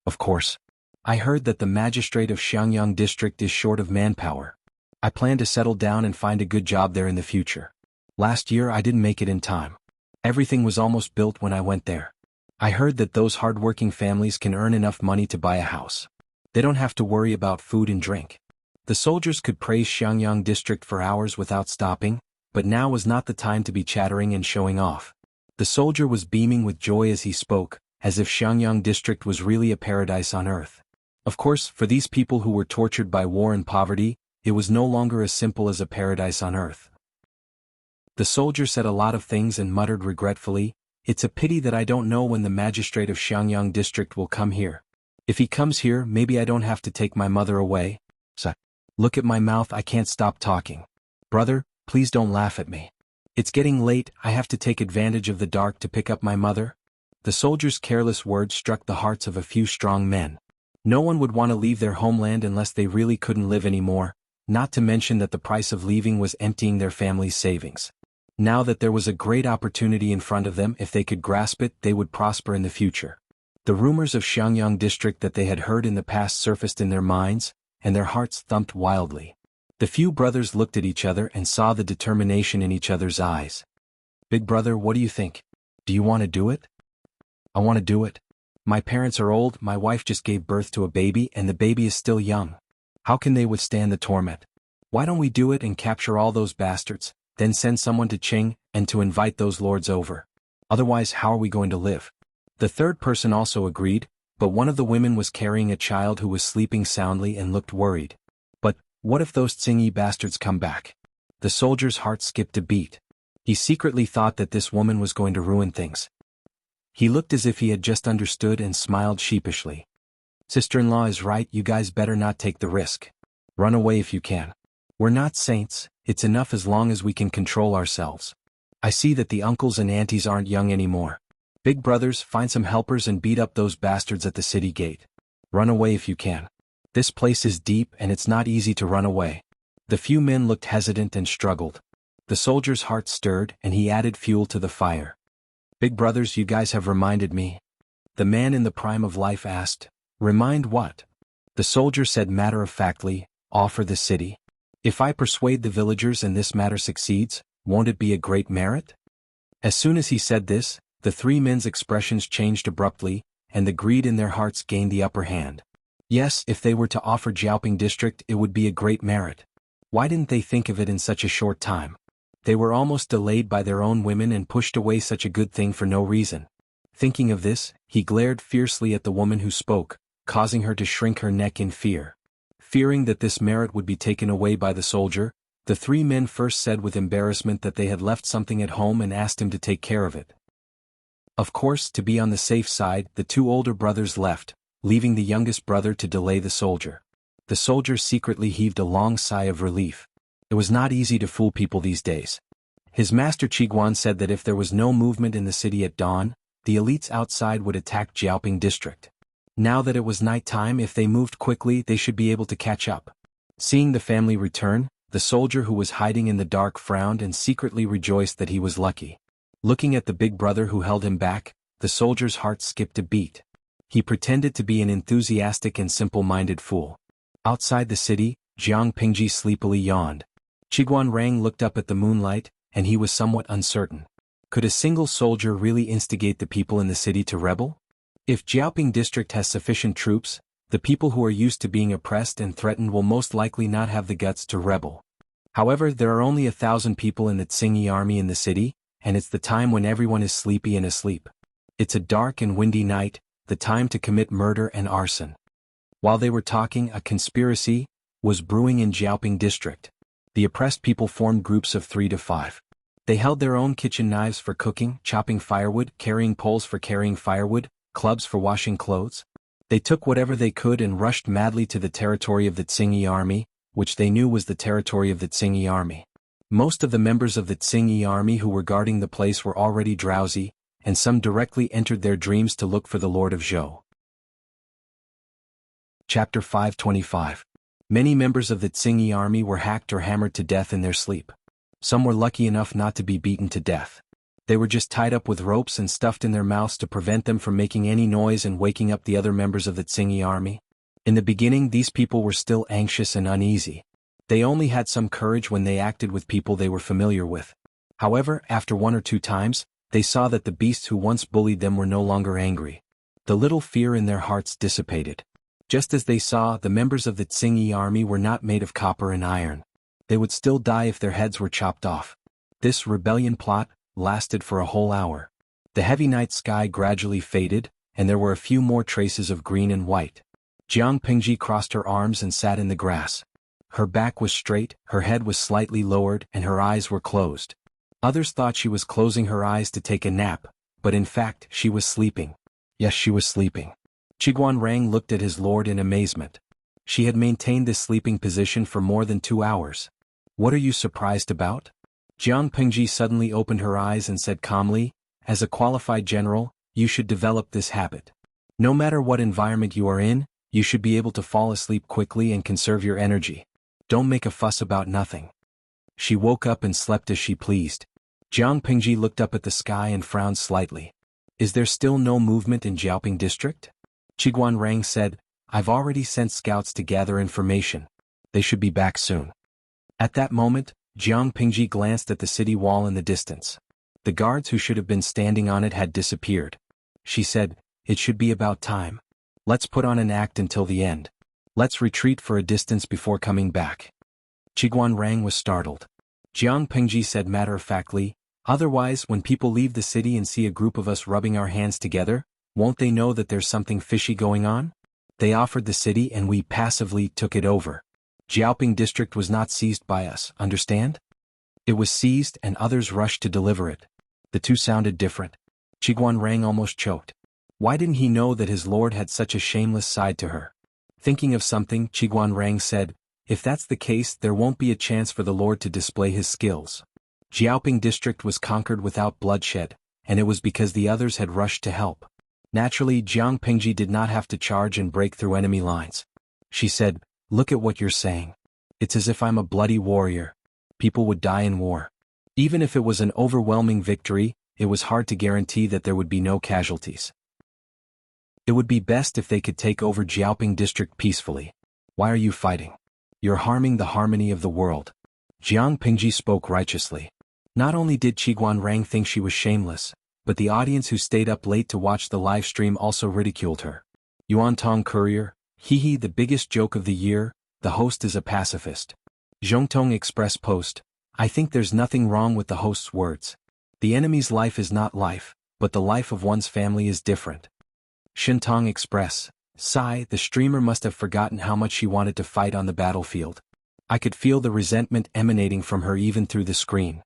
"Of course. I heard that the magistrate of Xiangyang district is short of manpower. I plan to settle down and find a good job there in the future. Last year I didn't make it in time. Everything was almost built when I went there. I heard that those hard-working families can earn enough money to buy a house. They don't have to worry about food and drink." The soldiers could praise Xiangyang district for hours without stopping, but now was not the time to be chattering and showing off. The soldier was beaming with joy as he spoke, as if Xiangyang district was really a paradise on earth. Of course, for these people who were tortured by war and poverty, it was no longer as simple as a paradise on earth. The soldier said a lot of things and muttered regretfully, "It's a pity that I don't know when the magistrate of Xiangyang district will come here. If he comes here, maybe I don't have to take my mother away." Look at my mouth, I can't stop talking. "Brother, please don't laugh at me. It's getting late, I have to take advantage of the dark to pick up my mother." The soldier's careless words struck the hearts of a few strong men. No one would want to leave their homeland unless they really couldn't live anymore, not to mention that the price of leaving was emptying their family's savings. Now that there was a great opportunity in front of them, if they could grasp it, they would prosper in the future. The rumors of Xiangyang district that they had heard in the past surfaced in their minds, and their hearts thumped wildly. The few brothers looked at each other and saw the determination in each other's eyes. "Big brother, what do you think? Do you want to do it?" "I want to do it. My parents are old, my wife just gave birth to a baby and the baby is still young. How can they withstand the torment? Why don't we do it and capture all those bastards, then send someone to Qing and to invite those lords over? Otherwise how are we going to live? The third person also agreed, but one of the women was carrying a child who was sleeping soundly and looked worried. But, what if those Tsingy bastards come back? The soldier's heart skipped a beat. He secretly thought that this woman was going to ruin things. He looked as if he had just understood and smiled sheepishly. Sister-in-law is right, you guys better not take the risk. Run away if you can. We're not saints, it's enough as long as we can control ourselves. I see that the uncles and aunties aren't young anymore. Big brothers, find some helpers and beat up those bastards at the city gate. Run away if you can. This place is deep and it's not easy to run away. The few men looked hesitant and struggled. The soldier's heart stirred and he added fuel to the fire. Big brothers, you guys have reminded me. The man in the prime of life asked, remind what? The soldier said matter-of-factly, offer the city. If I persuade the villagers and this matter succeeds, won't it be a great merit? As soon as he said this, the three men's expressions changed abruptly, and the greed in their hearts gained the upper hand. Yes, if they were to offer Jiaoping district it would be a great merit. Why didn't they think of it in such a short time? They were almost delayed by their own women and pushed away such a good thing for no reason. Thinking of this, he glared fiercely at the woman who spoke, causing her to shrink her neck in fear. Fearing that this merit would be taken away by the soldier, the three men first said with embarrassment that they had left something at home and asked him to take care of it. Of course, to be on the safe side, the two older brothers left, leaving the youngest brother to delay the soldier. The soldier secretly heaved a long sigh of relief. It was not easy to fool people these days. His master Qiguan said that if there was no movement in the city at dawn, the elites outside would attack Jiaoping district. Now that it was night time, if they moved quickly they should be able to catch up. Seeing the family return, the soldier who was hiding in the dark frowned and secretly rejoiced that he was lucky. Looking at the big brother who held him back, the soldier's heart skipped a beat. He pretended to be an enthusiastic and simple-minded fool. Outside the city, Jiang Pingji sleepily yawned. Qiguan Rang looked up at the moonlight, and he was somewhat uncertain. Could a single soldier really instigate the people in the city to rebel? If Jiaoping district has sufficient troops, the people who are used to being oppressed and threatened will most likely not have the guts to rebel. However, there are only 1,000 people in the Tsingy army in the city, and it's the time when everyone is sleepy and asleep. It's a dark and windy night, the time to commit murder and arson. While they were talking, a conspiracy was brewing in Jiaoping district. The oppressed people formed groups of 3 to 5. They held their own kitchen knives for cooking, chopping firewood, carrying poles for carrying firewood, clubs for washing clothes. They took whatever they could and rushed madly to the territory of the Tsingy army, which they knew was the territory of the Tsingy army. Most of the members of the Tsingy army who were guarding the place were already drowsy, and some directly entered their dreams to look for the Lord of Zhou. Chapter 525. Many members of the Tsingy army were hacked or hammered to death in their sleep. Some were lucky enough not to be beaten to death. They were just tied up with ropes and stuffed in their mouths to prevent them from making any noise and waking up the other members of the Tsingy army. In the beginning, these people were still anxious and uneasy. They only had some courage when they acted with people they were familiar with. However, after 1 or 2 times, they saw that the beasts who once bullied them were no longer angry. The little fear in their hearts dissipated. Just as they saw, the members of the Tsingy army were not made of copper and iron. They would still die if their heads were chopped off. This rebellion plot lasted for a whole hour. The heavy night sky gradually faded, and there were a few more traces of green and white. Jiang Pingji crossed her arms and sat in the grass. Her back was straight, her head was slightly lowered, and her eyes were closed. Others thought she was closing her eyes to take a nap, but in fact she was sleeping. Yes, she was sleeping. Qiguan Rang looked at his lord in amazement. She had maintained this sleeping position for more than 2 hours. What are you surprised about? Jiang Pingji suddenly opened her eyes and said calmly, as a qualified general, you should develop this habit. No matter what environment you are in, you should be able to fall asleep quickly and conserve your energy. Don't make a fuss about nothing. She woke up and slept as she pleased. Jiang Pingji looked up at the sky and frowned slightly. Is there still no movement in Jiaoping district? Qiguan Rang said, I've already sent scouts to gather information. They should be back soon. At that moment, Jiang Pingji glanced at the city wall in the distance. The guards who should have been standing on it had disappeared. She said, It should be about time. Let's put on an act until the end. Let's retreat for a distance before coming back. Qiguan Rang was startled. Jiang Pingji said matter-of-factly, otherwise when people leave the city and see a group of us rubbing our hands together, won't they know that there's something fishy going on? They offered the city and we passively took it over. Jiaoping district was not seized by us, understand? It was seized and others rushed to deliver it. The two sounded different. Qiguan Rang almost choked. Why didn't he know that his lord had such a shameless side to her? Thinking of something, Qiguan Rang said, if that's the case there won't be a chance for the lord to display his skills. Jiaoping district was conquered without bloodshed, and it was because the others had rushed to help. Naturally, Jiang Pingji did not have to charge and break through enemy lines. She said, look at what you're saying. It's as if I'm a bloody warrior. People would die in war. Even if it was an overwhelming victory, it was hard to guarantee that there would be no casualties. It would be best if they could take over Jiaoping district peacefully. Why are you fighting? You're harming the harmony of the world. Jiang Pingji spoke righteously. Not only did Qiguan Rang think she was shameless, but the audience who stayed up late to watch the live stream also ridiculed her. Yuantong Courier, hee the biggest joke of the year, the host is a pacifist. Zhongtong Express Post, I think there's nothing wrong with the host's words. The enemy's life is not life, but the life of one's family is different. Shintong Express, sigh, the streamer must have forgotten how much she wanted to fight on the battlefield. I could feel the resentment emanating from her even through the screen.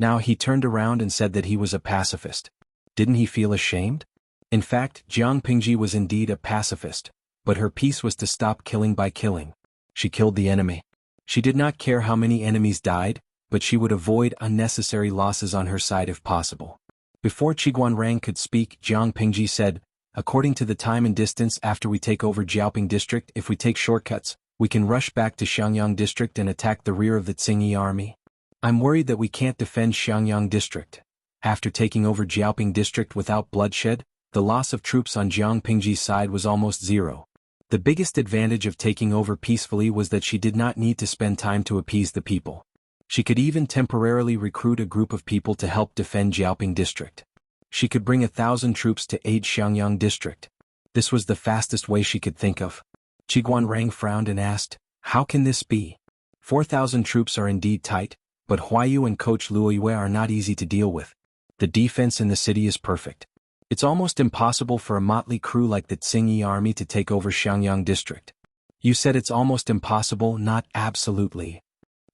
Now he turned around and said that he was a pacifist. Didn't he feel ashamed? In fact, Jiang Pingji was indeed a pacifist, but her peace was to stop killing by killing. She killed the enemy. She did not care how many enemies died, but she would avoid unnecessary losses on her side if possible. Before Qiguan Rang could speak, Jiang Pingji said, according to the time and distance after we take over Jiaoping district, if we take shortcuts, we can rush back to Xiangyang district and attack the rear of the Qingyi army. I'm worried that we can't defend Xiangyang district. After taking over Jiaoping district without bloodshed, the loss of troops on Jiang Pingji's side was almost zero. The biggest advantage of taking over peacefully was that she did not need to spend time to appease the people. She could even temporarily recruit a group of people to help defend Jiaoping district. She could bring 1,000 troops to aid Xiangyang district. This was the fastest way she could think of. Qiguan Rang frowned and asked, how can this be? 4,000 troops are indeed tight, but Huayu and Coach Luoyue are not easy to deal with. The defense in the city is perfect. It's almost impossible for a motley crew like the Qingyi army to take over Xiangyang district. You said it's almost impossible, not absolutely.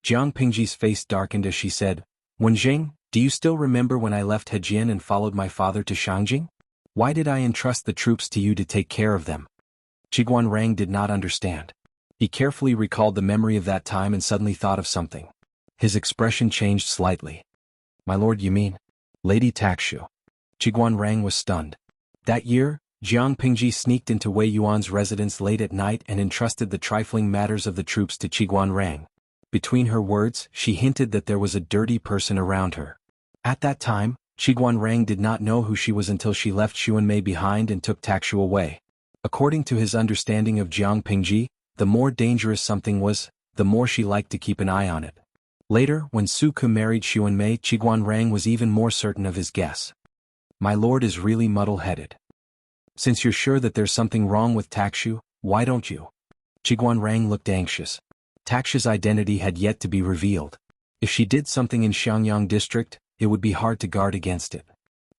Jiang Pingji's face darkened as she said, Wenjing, do you still remember when I left Hejian and followed my father to Shangjing? Why did I entrust the troops to you to take care of them? Qiguan Rang did not understand. He carefully recalled the memory of that time and suddenly thought of something. His expression changed slightly. My lord, you mean? Lady Takshu. Qiguan Rang was stunned. That year, Jiang Pingji sneaked into Wei Yuan's residence late at night and entrusted the trifling matters of the troops to Qiguan Rang. Between her words, she hinted that there was a dirty person around her. At that time, Qiguan Rang did not know who she was until she left Xuanmei behind and took Takshu away. According to his understanding of Jiang Pingji, the more dangerous something was, the more she liked to keep an eye on it. Later, when Su Ke married Xuanmei, Qiguan Rang was even more certain of his guess. My lord is really muddle-headed. Since you're sure that there's something wrong with Takshu, why don't you? Qiguan Rang looked anxious. Takshu's identity had yet to be revealed. If she did something in Xiangyang district, it would be hard to guard against it.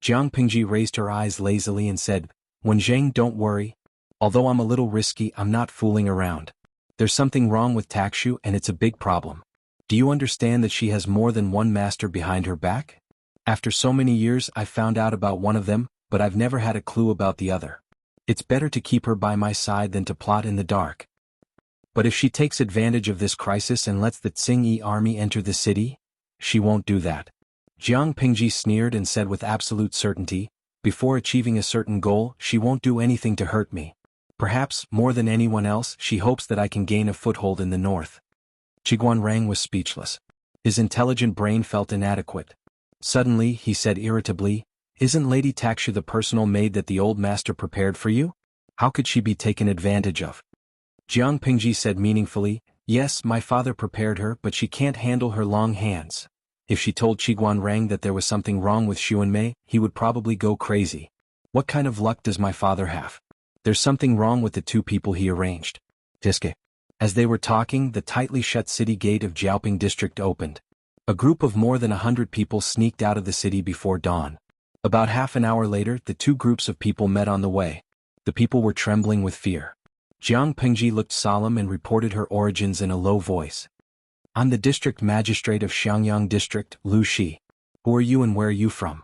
Jiang Pingji raised her eyes lazily and said, Wenjing, don't worry. Although I'm a little risky, I'm not fooling around. There's something wrong with Takshu and it's a big problem. Do you understand that she has more than one master behind her back? After so many years I've found out about one of them, but I've never had a clue about the other. It's better to keep her by my side than to plot in the dark. But if she takes advantage of this crisis and lets the Qingyi army enter the city, she won't do that. Jiang Pingji sneered and said with absolute certainty, before achieving a certain goal, she won't do anything to hurt me. Perhaps, more than anyone else, she hopes that I can gain a foothold in the north. Qiguan Rang was speechless. His intelligent brain felt inadequate. Suddenly, he said irritably, Isn't Lady Takshu the personal maid that the old master prepared for you? How could she be taken advantage of? Jiang Pingji said meaningfully, Yes, my father prepared her, but she can't handle her long hands. If she told Qiguan Rang that there was something wrong with Xuanmei, he would probably go crazy. What kind of luck does my father have? There's something wrong with the two people he arranged. Tiske. As they were talking, the tightly shut city gate of Jiaoping district opened. A group of more than 100 people sneaked out of the city before dawn. About half an hour later, the two groups of people met on the way. The people were trembling with fear. Jiang Pingji looked solemn and reported her origins in a low voice. I'm the district magistrate of Xiangyang district, Lu Shi. Who are you and where are you from?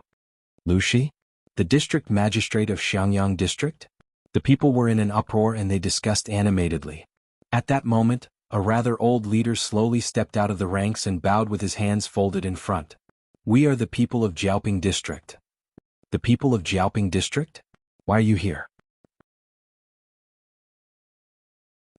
Lu Shi? The district magistrate of Xiangyang district? The people were in an uproar and they discussed animatedly. At that moment, a rather old leader slowly stepped out of the ranks and bowed with his hands folded in front. We are the people of Jiaoping district. The people of Jiaoping district? Why are you here?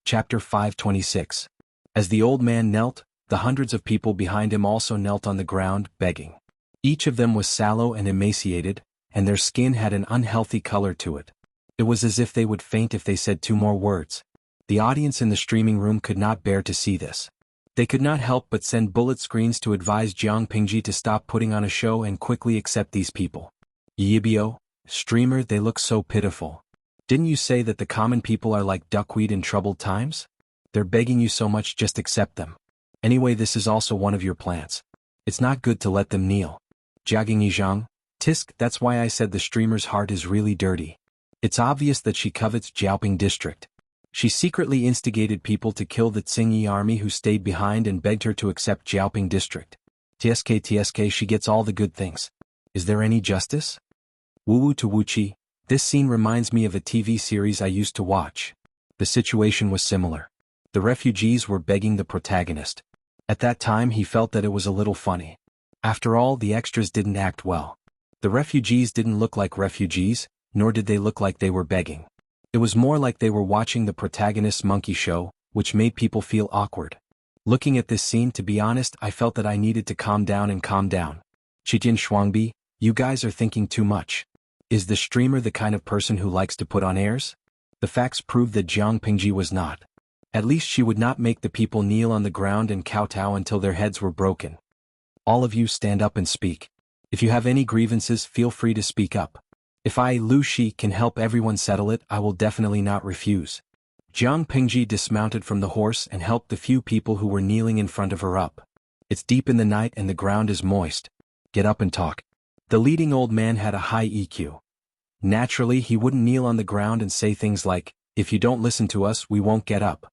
Chapter 526. As the old man knelt, the hundreds of people behind him also knelt on the ground, begging. Each of them was sallow and emaciated, and their skin had an unhealthy color to it. It was as if they would faint if they said two more words. The audience in the streaming room could not bear to see this. They could not help but send bullet screens to advise Jiang Pingji to stop putting on a show and quickly accept these people. Yibio, streamer, they look so pitiful. Didn't you say that the common people are like duckweed in troubled times? They're begging you so much, just accept them. Anyway, this is also one of your plants. It's not good to let them kneel. Jiaging Yizhang, Tisk, that's why I said the streamer's heart is really dirty. It's obvious that she covets Jiaoping district. She secretly instigated people to kill the Tsingyi army who stayed behind and begged her to accept Jiaoping district. TSK, she gets all the good things. Is there any justice? Wu to Wuchi, this scene reminds me of a TV series I used to watch. The situation was similar. The refugees were begging the protagonist. At that time he felt that it was a little funny. After all, the extras didn't act well. The refugees didn't look like refugees, nor did they look like they were begging. It was more like they were watching the protagonist's monkey show, which made people feel awkward. Looking at this scene, to be honest, I felt that I needed to calm down. Chijin Shuangbi, you guys are thinking too much. Is the streamer the kind of person who likes to put on airs? The facts prove that Jiang Pingji was not. At least she would not make the people kneel on the ground and kowtow until their heads were broken. All of you stand up and speak. If you have any grievances, feel free to speak up. If I, Lu Shi, can help everyone settle it, I will definitely not refuse. Jiang Pingji dismounted from the horse and helped the few people who were kneeling in front of her up. It's deep in the night and the ground is moist. Get up and talk. The leading old man had a high EQ. Naturally, he wouldn't kneel on the ground and say things like, if you don't listen to us, we won't get up.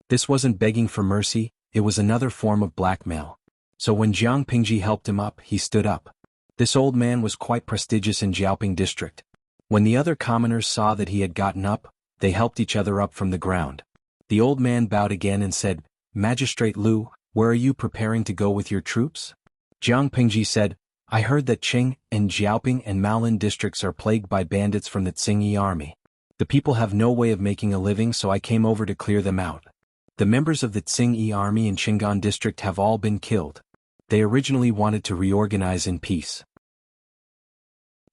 This wasn't begging for mercy, it was another form of blackmail. So when Jiang Pingji helped him up, he stood up. This old man was quite prestigious in Jiaoping district. When the other commoners saw that he had gotten up, they helped each other up from the ground. The old man bowed again and said, Magistrate Lu, where are you preparing to go with your troops? Jiang Pingji said, I heard that Qing and Jiaoping and Maolin districts are plagued by bandits from the Tsingyi army. The people have no way of making a living, so I came over to clear them out. The members of the Tsingyi army in Qinggan district have all been killed. They originally wanted to reorganize in peace.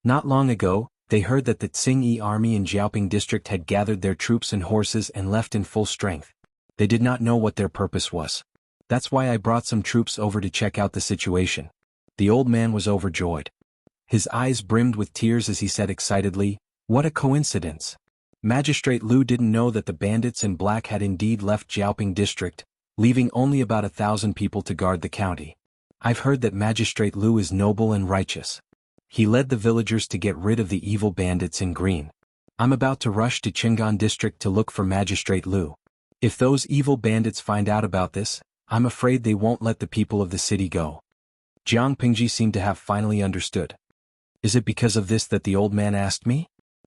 Not long ago, they heard that the Tsingyi army in Jiaoping district had gathered their troops and horses and left in full strength. They did not know what their purpose was. That's why I brought some troops over to check out the situation. The old man was overjoyed. His eyes brimmed with tears as he said excitedly, what a coincidence. Magistrate Lu didn't know that the bandits in black had indeed left Jiaoping district, leaving only about 1,000 people to guard the county. I've heard that Magistrate Lu is noble and righteous. He led the villagers to get rid of the evil bandits in green. I'm about to rush to Qinggan district to look for Magistrate Lu. If those evil bandits find out about this, I'm afraid they won't let the people of the city go. Jiang Pingji seemed to have finally understood. Is it because of this that the old man asked me?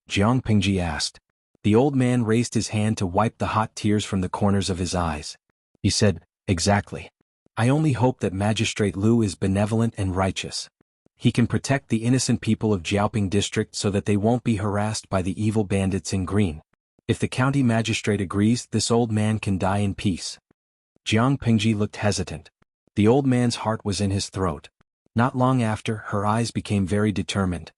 Jiang Pingji asked. The old man raised his hand to wipe the hot tears from the corners of his eyes. He said, exactly. I only hope that Magistrate Lu is benevolent and righteous. He can protect the innocent people of Jiaoping district so that they won't be harassed by the evil bandits in green. If the county magistrate agrees, this old man can die in peace. Jiang Pingji looked hesitant. The old man's heart was in his throat. Not long after, her eyes became very determined.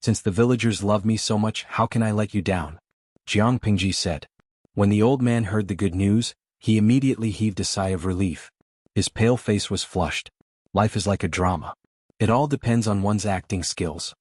Since the villagers love me so much, how can I let you down? Jiang Pingji said. When the old man heard the good news, he immediately heaved a sigh of relief. His pale face was flushed. Life is like a drama. It all depends on one's acting skills.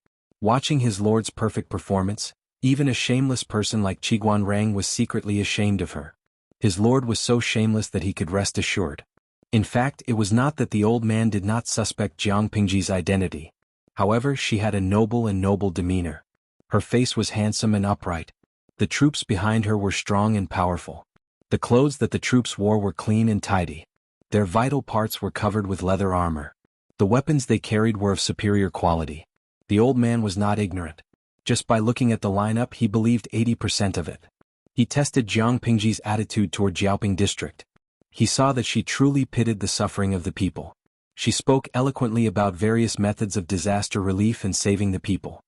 Watching his lord's perfect performance, even a shameless person like Qiguan Rang was secretly ashamed of her. His lord was so shameless that he could rest assured. In fact, it was not that the old man did not suspect Jiang Pingji's identity. However, she had a noble demeanor. Her face was handsome and upright. The troops behind her were strong and powerful. The clothes that the troops wore were clean and tidy. Their vital parts were covered with leather armor. The weapons they carried were of superior quality. The old man was not ignorant. Just by looking at the lineup he believed 80% of it. He tested Jiang Pingji's attitude toward Jiaoping district. He saw that she truly pitied the suffering of the people. She spoke eloquently about various methods of disaster relief and saving the people.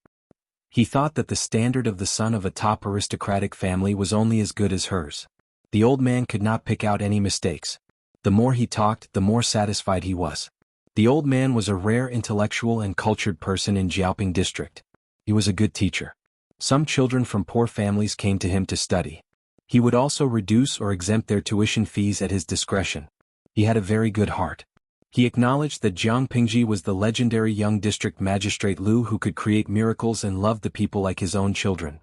He thought that the standard of the son of a top aristocratic family was only as good as hers. The old man could not pick out any mistakes. The more he talked, the more satisfied he was. The old man was a rare intellectual and cultured person in Jiaoping district. He was a good teacher. Some children from poor families came to him to study. He would also reduce or exempt their tuition fees at his discretion. He had a very good heart. He acknowledged that Jiang Pingji was the legendary young district magistrate Lu who could create miracles and loved the people like his own children.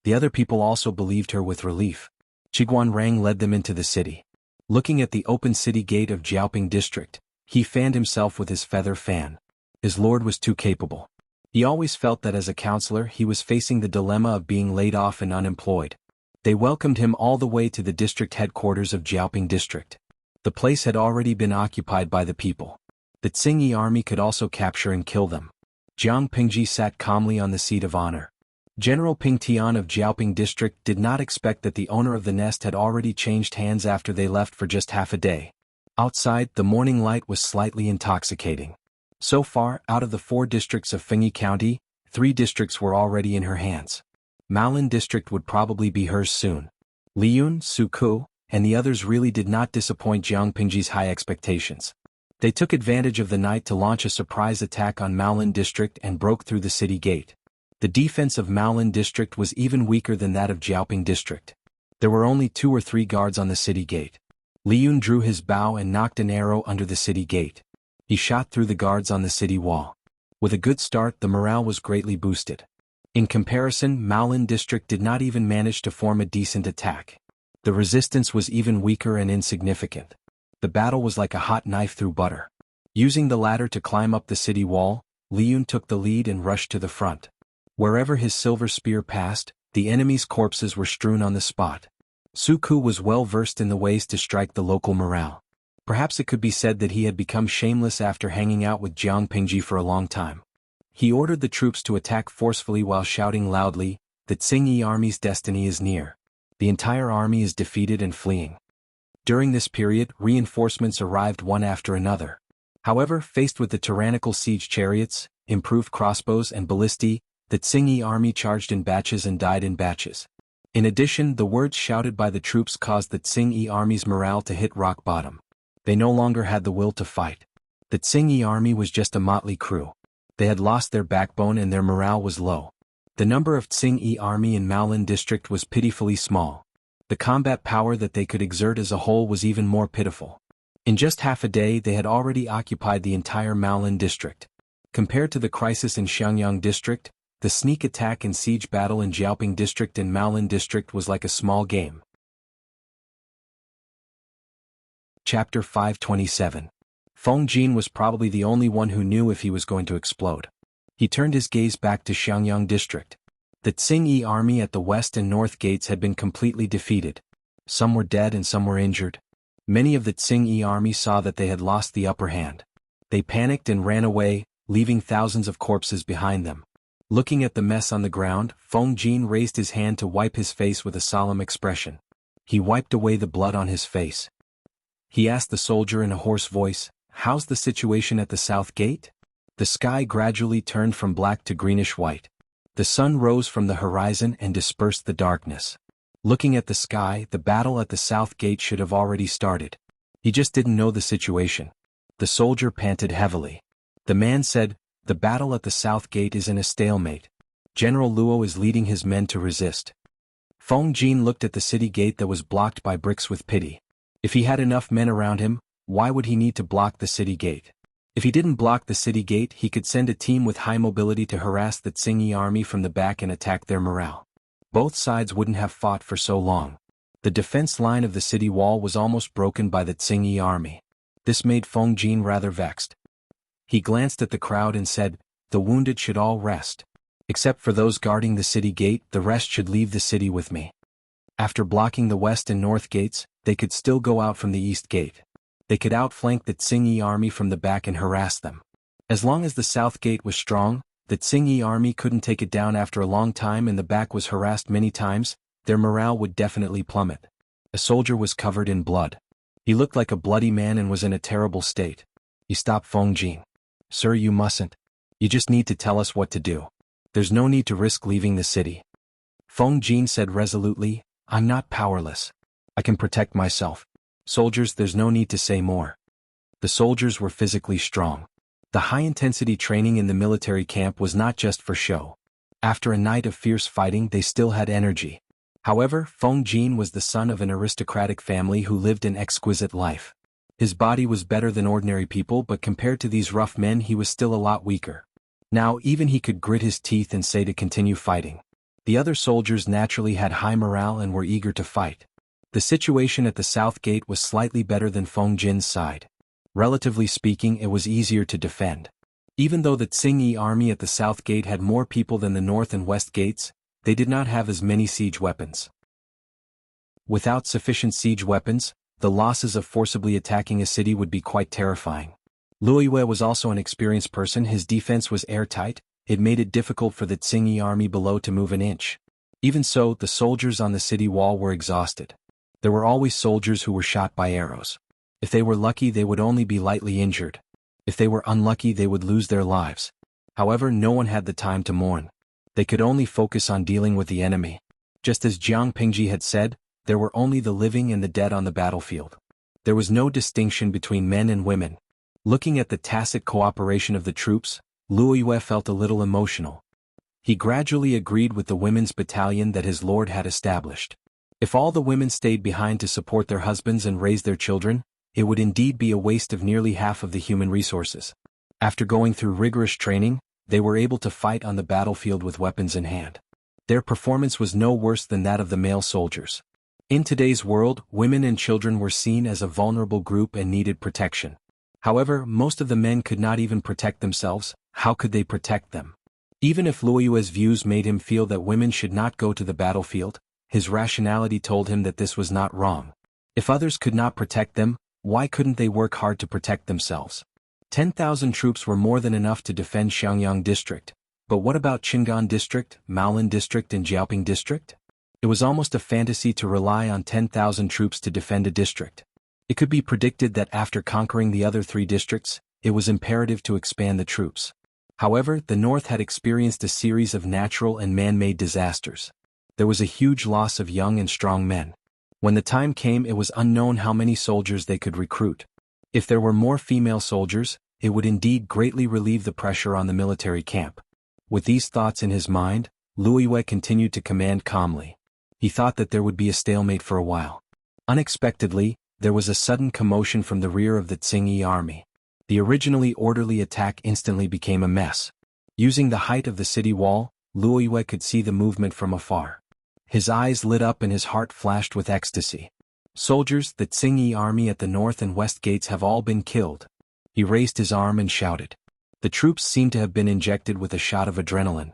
The other people also believed her with relief. Qiguan Rang led them into the city. Looking at the open city gate of Jiaoping district, he fanned himself with his feather fan. His lord was too capable. He always felt that as a counselor he was facing the dilemma of being laid off and unemployed. They welcomed him all the way to the district headquarters of Jiaoping district. The place had already been occupied by the people. The Tsingyi army could also capture and kill them. Jiang Pingji sat calmly on the seat of honor. General Ping Tian of Jiaoping district did not expect that the owner of the nest had already changed hands after they left for just half a day. Outside, the morning light was slightly intoxicating. So far, out of the 4 districts of Fengyi County, 3 districts were already in her hands. Maolin district would probably be hers soon. Liyun, Suku, and the others really did not disappoint Jiang Pingji's high expectations. They took advantage of the night to launch a surprise attack on Maolin district and broke through the city gate. The defense of Maolin district was even weaker than that of Jiaoping district. There were only 2 or 3 guards on the city gate. Liyun drew his bow and knocked an arrow under the city gate. He shot through the guards on the city wall. With a good start, the morale was greatly boosted. In comparison, Maolin district did not even manage to form a decent attack. The resistance was even weaker and insignificant. The battle was like a hot knife through butter. Using the ladder to climb up the city wall, Liyun took the lead and rushed to the front. Wherever his silver spear passed, the enemy's corpses were strewn on the spot. Suku was well versed in the ways to strike the local morale. Perhaps it could be said that he had become shameless after hanging out with Jiang Pingji for a long time. He ordered the troops to attack forcefully while shouting loudly, "The Tsingyi army's destiny is near. The entire army is defeated and fleeing." During this period, reinforcements arrived one after another. However, faced with the tyrannical siege chariots, improved crossbows and ballistae, the Tsingyi army charged in batches and died in batches. In addition, the words shouted by the troops caused the Tsingyi army's morale to hit rock bottom. They no longer had the will to fight. The Tsingyi army was just a motley crew. They had lost their backbone and their morale was low. The number of Tsingyi army in Maolin district was pitifully small. The combat power that they could exert as a whole was even more pitiful. In just half a day they had already occupied the entire Maolin district. Compared to the crisis in Xiangyang district, the sneak attack and siege battle in Jiaoping district and Maolin district was like a small game. Chapter 527. Feng Jin was probably the only one who knew if he was going to explode. He turned his gaze back to Xiangyang district. The Tsingyi army at the west and north gates had been completely defeated. Some were dead and some were injured. Many of the Tsingyi army saw that they had lost the upper hand. They panicked and ran away, leaving thousands of corpses behind them. Looking at the mess on the ground, Feng Jin raised his hand to wipe his face with a solemn expression. He wiped away the blood on his face. He asked the soldier in a hoarse voice, "How's the situation at the south gate?" The sky gradually turned from black to greenish-white. The sun rose from the horizon and dispersed the darkness. Looking at the sky, the battle at the south gate should have already started. He just didn't know the situation. The soldier panted heavily. The man said, "The battle at the south gate is in a stalemate. General Luo is leading his men to resist." Feng Jin looked at the city gate that was blocked by bricks with pity. If he had enough men around him, why would he need to block the city gate? If he didn't block the city gate, he could send a team with high mobility to harass the Tsingyi army from the back and attack their morale. Both sides wouldn't have fought for so long. The defense line of the city wall was almost broken by the Tsingyi army. This made Feng Jin rather vexed. He glanced at the crowd and said, "The wounded should all rest. Except for those guarding the city gate, the rest should leave the city with me." After blocking the west and north gates, they could still go out from the east gate. They could outflank the Tsingyi army from the back and harass them. As long as the south gate was strong, the Tsingyi army couldn't take it down after a long time, and the back was harassed many times, their morale would definitely plummet. A soldier was covered in blood. He looked like a bloody man and was in a terrible state. He stopped Feng Jin. "Sir, you mustn't. You just need to tell us what to do. There's no need to risk leaving the city." Feng Jin said resolutely, "I'm not powerless. I can protect myself. Soldiers, there's no need to say more." The soldiers were physically strong. The high-intensity training in the military camp was not just for show. After a night of fierce fighting, they still had energy. However, Feng Jin was the son of an aristocratic family who lived an exquisite life. His body was better than ordinary people, but compared to these rough men he was still a lot weaker. Now even he could grit his teeth and say to continue fighting. The other soldiers naturally had high morale and were eager to fight. The situation at the south gate was slightly better than Feng Jin's side. Relatively speaking, it was easier to defend. Even though the Tsingyi army at the south gate had more people than the north and west gates, they did not have as many siege weapons. Without sufficient siege weapons, the losses of forcibly attacking a city would be quite terrifying. Luiyue was also an experienced person. His defense was airtight. It made it difficult for the Tsingyi army below to move an inch. Even so, the soldiers on the city wall were exhausted. There were always soldiers who were shot by arrows. If they were lucky, they would only be lightly injured. If they were unlucky, they would lose their lives. However, no one had the time to mourn. They could only focus on dealing with the enemy. Just as Jiang Pingji had said, there were only the living and the dead on the battlefield. There was no distinction between men and women. Looking at the tacit cooperation of the troops, Luiyue felt a little emotional. He gradually agreed with the women's battalion that his lord had established. If all the women stayed behind to support their husbands and raise their children, it would indeed be a waste of nearly half of the human resources. After going through rigorous training, they were able to fight on the battlefield with weapons in hand. Their performance was no worse than that of the male soldiers. In today's world, women and children were seen as a vulnerable group and needed protection. However, most of the men could not even protect themselves. How could they protect them? Even if Luiyue's views made him feel that women should not go to the battlefield, his rationality told him that this was not wrong. If others could not protect them, why couldn't they work hard to protect themselves? 10,000 troops were more than enough to defend Xiangyang District, but what about Qingan District, Maolin District and Jiaoping District? It was almost a fantasy to rely on 10,000 troops to defend a district. It could be predicted that after conquering the other 3 districts, it was imperative to expand the troops. However, the north had experienced a series of natural and man-made disasters. There was a huge loss of young and strong men. When the time came, it was unknown how many soldiers they could recruit. If there were more female soldiers, it would indeed greatly relieve the pressure on the military camp. With these thoughts in his mind, Luiyue continued to command calmly. He thought that there would be a stalemate for a while. Unexpectedly, there was a sudden commotion from the rear of the Tsingyi army. The originally orderly attack instantly became a mess. Using the height of the city wall, Luiyue could see the movement from afar. His eyes lit up and his heart flashed with ecstasy. "Soldiers, the Tsingyi army at the north and west gates have all been killed." He raised his arm and shouted. The troops seemed to have been injected with a shot of adrenaline.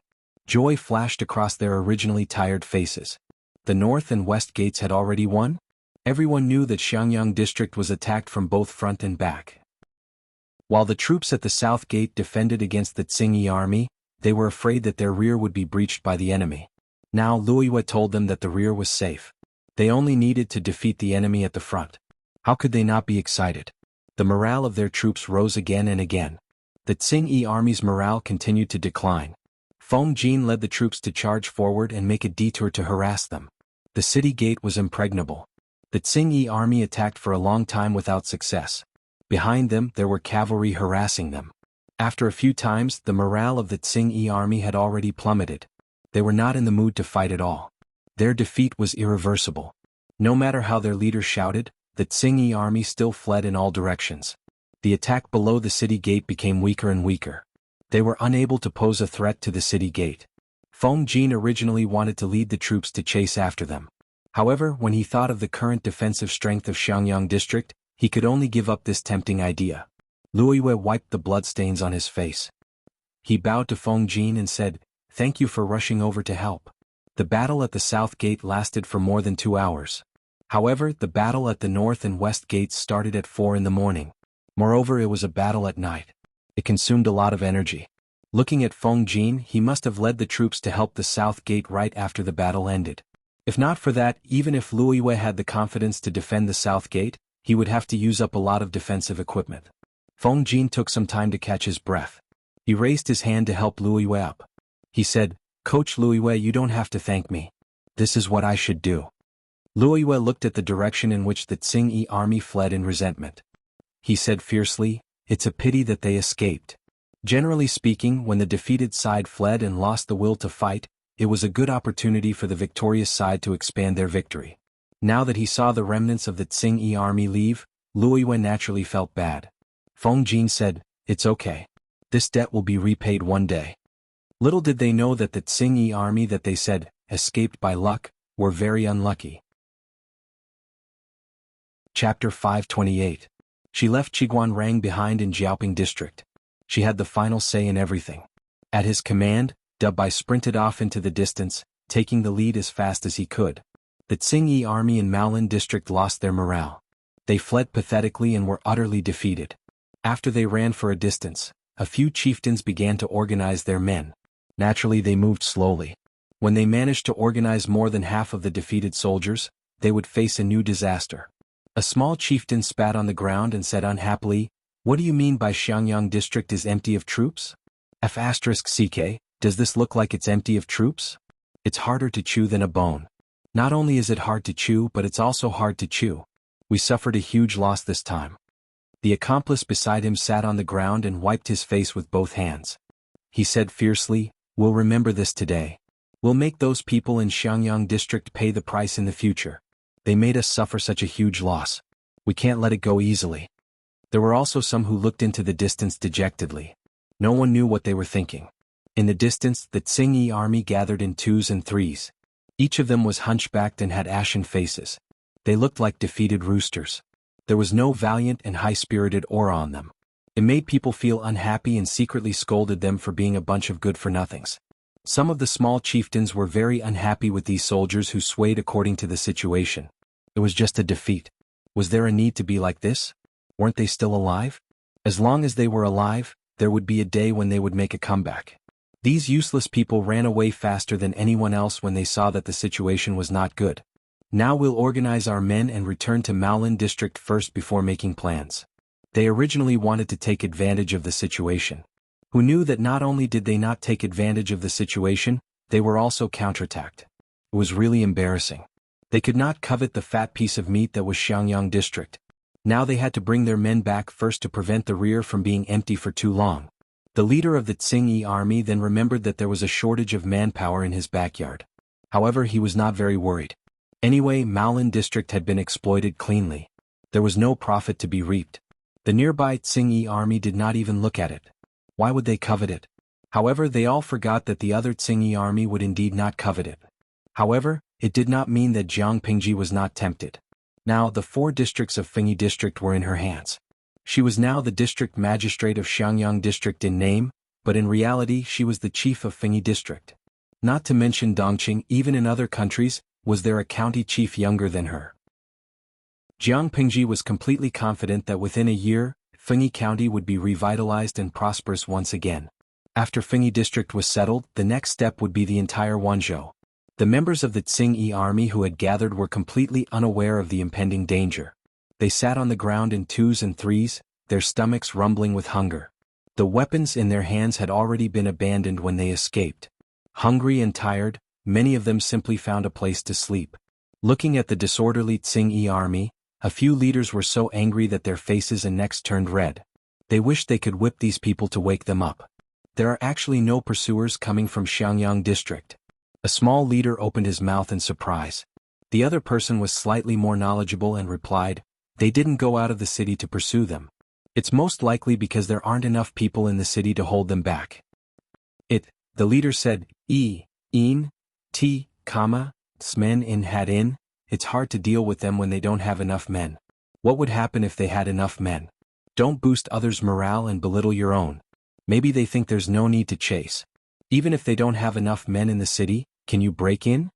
Joy flashed across their originally tired faces. The north and west gates had already won? Everyone knew that Xiangyang District was attacked from both front and back. While the troops at the south gate defended against the Tsingyi army, they were afraid that their rear would be breached by the enemy. Now Luiyue told them that the rear was safe. They only needed to defeat the enemy at the front. How could they not be excited? The morale of their troops rose again and again. The Tsingyi army's morale continued to decline. Feng Jin led the troops to charge forward and make a detour to harass them. The city gate was impregnable. The Tsingyi army attacked for a long time without success. Behind them, there were cavalry harassing them. After a few times, the morale of the Tsingyi army had already plummeted. They were not in the mood to fight at all. Their defeat was irreversible. No matter how their leaders shouted, the Tsingyi army still fled in all directions. The attack below the city gate became weaker and weaker. They were unable to pose a threat to the city gate. Feng Jin originally wanted to lead the troops to chase after them. However, when he thought of the current defensive strength of Xiangyang district, he could only give up this tempting idea. Luiyue wiped the bloodstains on his face. He bowed to Feng Jin and said, "Thank you for rushing over to help." The battle at the south gate lasted for more than 2 hours. However, the battle at the north and west gates started at 4 in the morning. Moreover, it was a battle at night. It consumed a lot of energy. Looking at Feng Jin, he must have led the troops to help the south gate right after the battle ended. If not for that, even if Luiyue had the confidence to defend the south gate, he would have to use up a lot of defensive equipment. Feng Jin took some time to catch his breath. He raised his hand to help Luiyue up. He said, "Coach Luiyue, you don't have to thank me. This is what I should do." Luiyue looked at the direction in which the Tsing-Yi army fled in resentment. He said fiercely, "It's a pity that they escaped." Generally speaking, when the defeated side fled and lost the will to fight, it was a good opportunity for the victorious side to expand their victory. Now that he saw the remnants of the Tsing-Yi army leave, Luiyue naturally felt bad. Feng Jin said, "It's okay. This debt will be repaid one day." Little did they know that the Tsing-Yi army that they said, escaped by luck, were very unlucky. Chapter 528. She left Qiguanrang behind in Jiaoping district. She had the final say in everything. At his command, Dubai sprinted off into the distance, taking the lead as fast as he could. The Tsing-Yi army in Maolin district lost their morale. They fled pathetically and were utterly defeated. After they ran for a distance, a few chieftains began to organize their men. Naturally, they moved slowly. When they managed to organize more than half of the defeated soldiers, they would face a new disaster. A small chieftain spat on the ground and said unhappily, "What do you mean by Xiangyang district is empty of troops? F***ck, does this look like it's empty of troops? It's harder to chew than a bone. Not only is it hard to chew, but it's also hard to chew. We suffered a huge loss this time." The accomplice beside him sat on the ground and wiped his face with both hands. He said fiercely, "We'll remember this today. We'll make those people in Xiangyang district pay the price in the future. They made us suffer such a huge loss. We can't let it go easily." There were also some who looked into the distance dejectedly. No one knew what they were thinking. In the distance, the Tsing-Yi army gathered in 2s and 3s. Each of them was hunchbacked and had ashen faces. They looked like defeated roosters. There was no valiant and high-spirited aura on them. It made people feel unhappy and secretly scolded them for being a bunch of good-for-nothings. Some of the small chieftains were very unhappy with these soldiers who swayed according to the situation. It was just a defeat. Was there a need to be like this? Weren't they still alive? As long as they were alive, there would be a day when they would make a comeback. These useless people ran away faster than anyone else when they saw that the situation was not good. "Now we'll organize our men and return to Maolin district first before making plans." They originally wanted to take advantage of the situation. Who knew that not only did they not take advantage of the situation, they were also counterattacked. It was really embarrassing. They could not covet the fat piece of meat that was Xiangyang district. Now they had to bring their men back first to prevent the rear from being empty for too long. The leader of the Tsing-Yi army then remembered that there was a shortage of manpower in his backyard. However, he was not very worried. Anyway, Maolin district had been exploited cleanly. There was no profit to be reaped. The nearby Tsing-Yi army did not even look at it. Why would they covet it? However, they all forgot that the other Tsing-Yi army would indeed not covet it. However, it did not mean that Jiang Pingji was not tempted. Now, the 4 districts of Fengyi district were in her hands. She was now the district magistrate of Xiangyang district in name, but in reality she was the chief of Fengyi district. Not to mention Dongqing, even in other countries, was there a county chief younger than her. Jiang Pingji was completely confident that within a year, Fengyi County would be revitalized and prosperous once again. After Fengyi district was settled, the next step would be the entire Wanzhou. The members of the Tsing-Yi army who had gathered were completely unaware of the impending danger. They sat on the ground in 2s and 3s, their stomachs rumbling with hunger. The weapons in their hands had already been abandoned when they escaped. Hungry and tired, many of them simply found a place to sleep. Looking at the disorderly Tsing-Yi army, a few leaders were so angry that their faces and necks turned red. They wished they could whip these people to wake them up. There are actually no pursuers coming from Xiangyang district. A small leader opened his mouth in surprise. The other person was slightly more knowledgeable and replied, "They didn't go out of the city to pursue them. It's most likely because there aren't enough people in the city to hold them back. The leader said, smen in had in, it's hard to deal with them when they don't have enough men. What would happen if they had enough men? Don't boost others' morale and belittle your own. Maybe they think there's no need to chase. Even if they don't have enough men in the city, can you break in?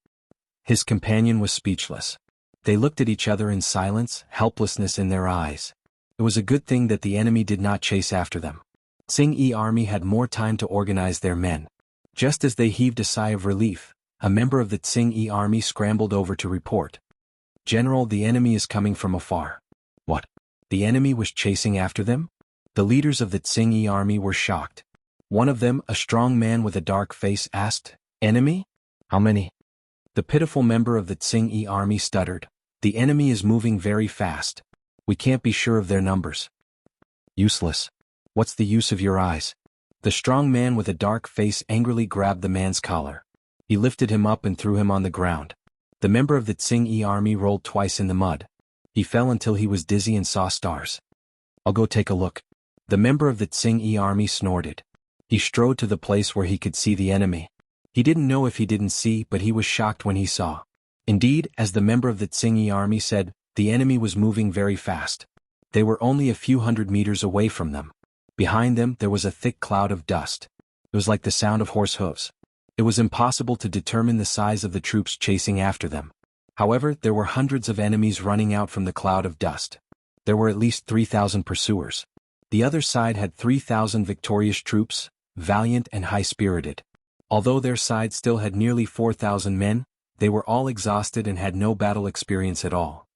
His companion was speechless. They looked at each other in silence, helplessness in their eyes. It was a good thing that the enemy did not chase after them. Tsing-Yi army had more time to organize their men. Just as they heaved a sigh of relief, a member of the Tsing-Yi army scrambled over to report. General, the enemy is coming from afar. What? The enemy was chasing after them? The leaders of the Tsing-Yi army were shocked. One of them, a strong man with a dark face, asked, "Enemy? How many?" The pitiful member of the Tsing-Yi army stuttered, "The enemy is moving very fast. We can't be sure of their numbers." Useless. What's the use of your eyes? The strong man with a dark face angrily grabbed the man's collar. He lifted him up and threw him on the ground. The member of the Tsing-Yi army rolled twice in the mud. He fell until he was dizzy and saw stars. "I'll go take a look." The member of the Tsing-Yi army snorted. He strode to the place where he could see the enemy. He didn't know if he didn't see, but he was shocked when he saw. Indeed, as the member of the Tsing-Yi army said, the enemy was moving very fast. They were only a few hundred meters away from them. Behind them there was a thick cloud of dust. It was like the sound of horse hooves. It was impossible to determine the size of the troops chasing after them. However, there were hundreds of enemies running out from the cloud of dust. There were at least 3,000 pursuers. The other side had 3,000 victorious troops, valiant and high-spirited. Although their side still had nearly 4,000 men, they were all exhausted and had no battle experience at all.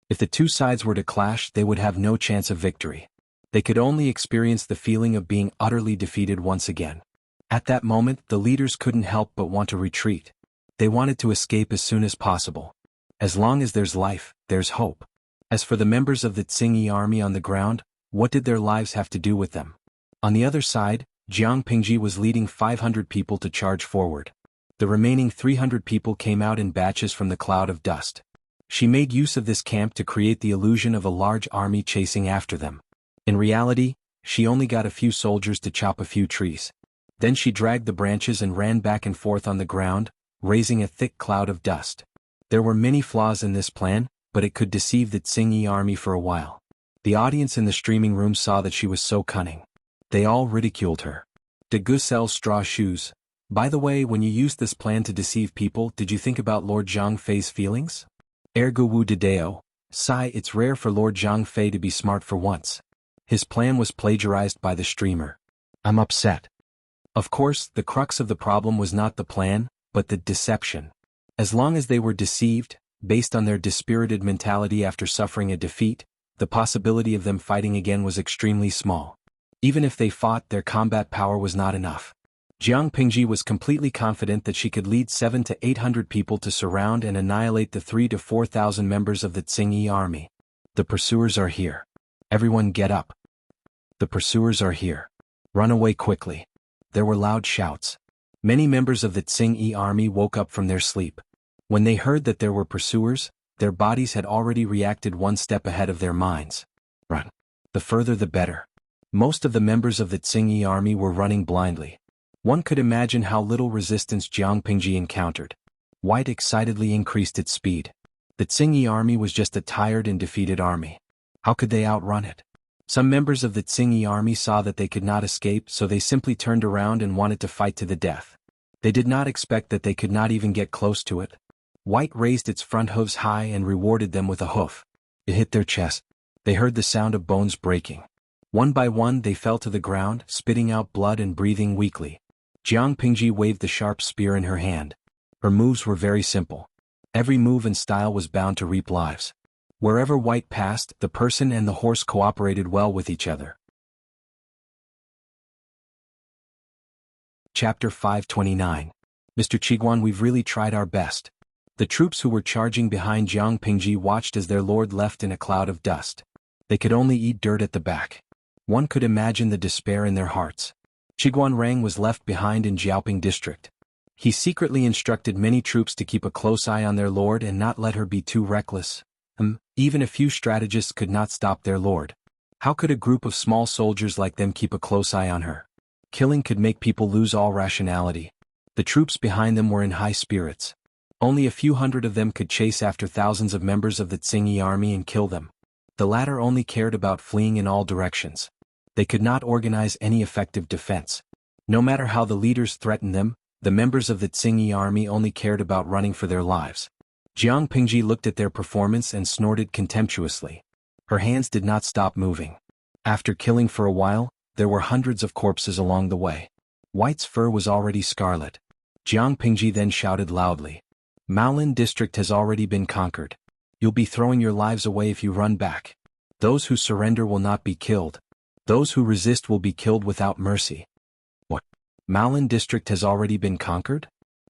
If the two sides were to clash, they would have no chance of victory. They could only experience the feeling of being utterly defeated once again. At that moment, the leaders couldn't help but want to retreat. They wanted to escape as soon as possible. As long as there's life, there's hope. As for the members of the Tsing-Yi army on the ground, what did their lives have to do with them? On the other side, Jiang Pingji was leading 500 people to charge forward. The remaining 300 people came out in batches from the cloud of dust. She made use of this camp to create the illusion of a large army chasing after them. In reality, she only got a few soldiers to chop a few trees. Then she dragged the branches and ran back and forth on the ground, raising a thick cloud of dust. There were many flaws in this plan, but it could deceive the Tsing-Yi army for a while. The audience in the streaming room saw that she was so cunning. They all ridiculed her. De Gu sells straw shoes. By the way, when you used this plan to deceive people, did you think about Lord Zhang Fei's feelings? Ergo wu dideo. Sigh, it's rare for Lord Zhang Fei to be smart for once. His plan was plagiarized by the streamer. I'm upset. Of course, the crux of the problem was not the plan, but the deception. As long as they were deceived, based on their dispirited mentality after suffering a defeat, the possibility of them fighting again was extremely small. Even if they fought, their combat power was not enough. Jiang Pingji was completely confident that she could lead 700 to 800 people to surround and annihilate the 3,000 to 4,000 members of the Tsing-Yi army. The pursuers are here. Everyone get up. The pursuers are here. Run away quickly. There were loud shouts. Many members of the Tsing-Yi army woke up from their sleep. When they heard that there were pursuers, their bodies had already reacted one step ahead of their minds. Run. The further the better. Most of the members of the Tsing-Yi army were running blindly. One could imagine how little resistance Jiang Pingji encountered. White excitedly increased its speed. The Tsing-Yi army was just a tired and defeated army. How could they outrun it? Some members of the Tsing-Yi army saw that they could not escape, so they simply turned around and wanted to fight to the death. They did not expect that they could not even get close to it. White raised its front hooves high and rewarded them with a hoof. It hit their chest. They heard the sound of bones breaking. One by one they fell to the ground, spitting out blood and breathing weakly. Jiang Pingji waved the sharp spear in her hand. Her moves were very simple. Every move and style was bound to reap lives. Wherever White passed, the person and the horse cooperated well with each other. Chapter 529. Mr. Qiguan, we've really tried our best. The troops who were charging behind Jiang Pingji watched as their lord left in a cloud of dust. They could only eat dirt at the back. One could imagine the despair in their hearts. Qiguan Rang was left behind in Jiaoping district. He secretly instructed many troops to keep a close eye on their lord and not let her be too reckless. Even a few strategists could not stop their lord. How could a group of small soldiers like them keep a close eye on her? Killing could make people lose all rationality. The troops behind them were in high spirits. Only a few hundred of them could chase after thousands of members of the Tsingyi army and kill them. The latter only cared about fleeing in all directions. They could not organize any effective defense. No matter how the leaders threatened them, the members of the Tsingyi army only cared about running for their lives. Jiang Pingji looked at their performance and snorted contemptuously. Her hands did not stop moving. After killing for a while, there were hundreds of corpses along the way. White's fur was already scarlet. Jiang Pingji then shouted loudly. Maolin district has already been conquered. You'll be throwing your lives away if you run back. Those who surrender will not be killed. Those who resist will be killed without mercy. What? Maolin district has already been conquered?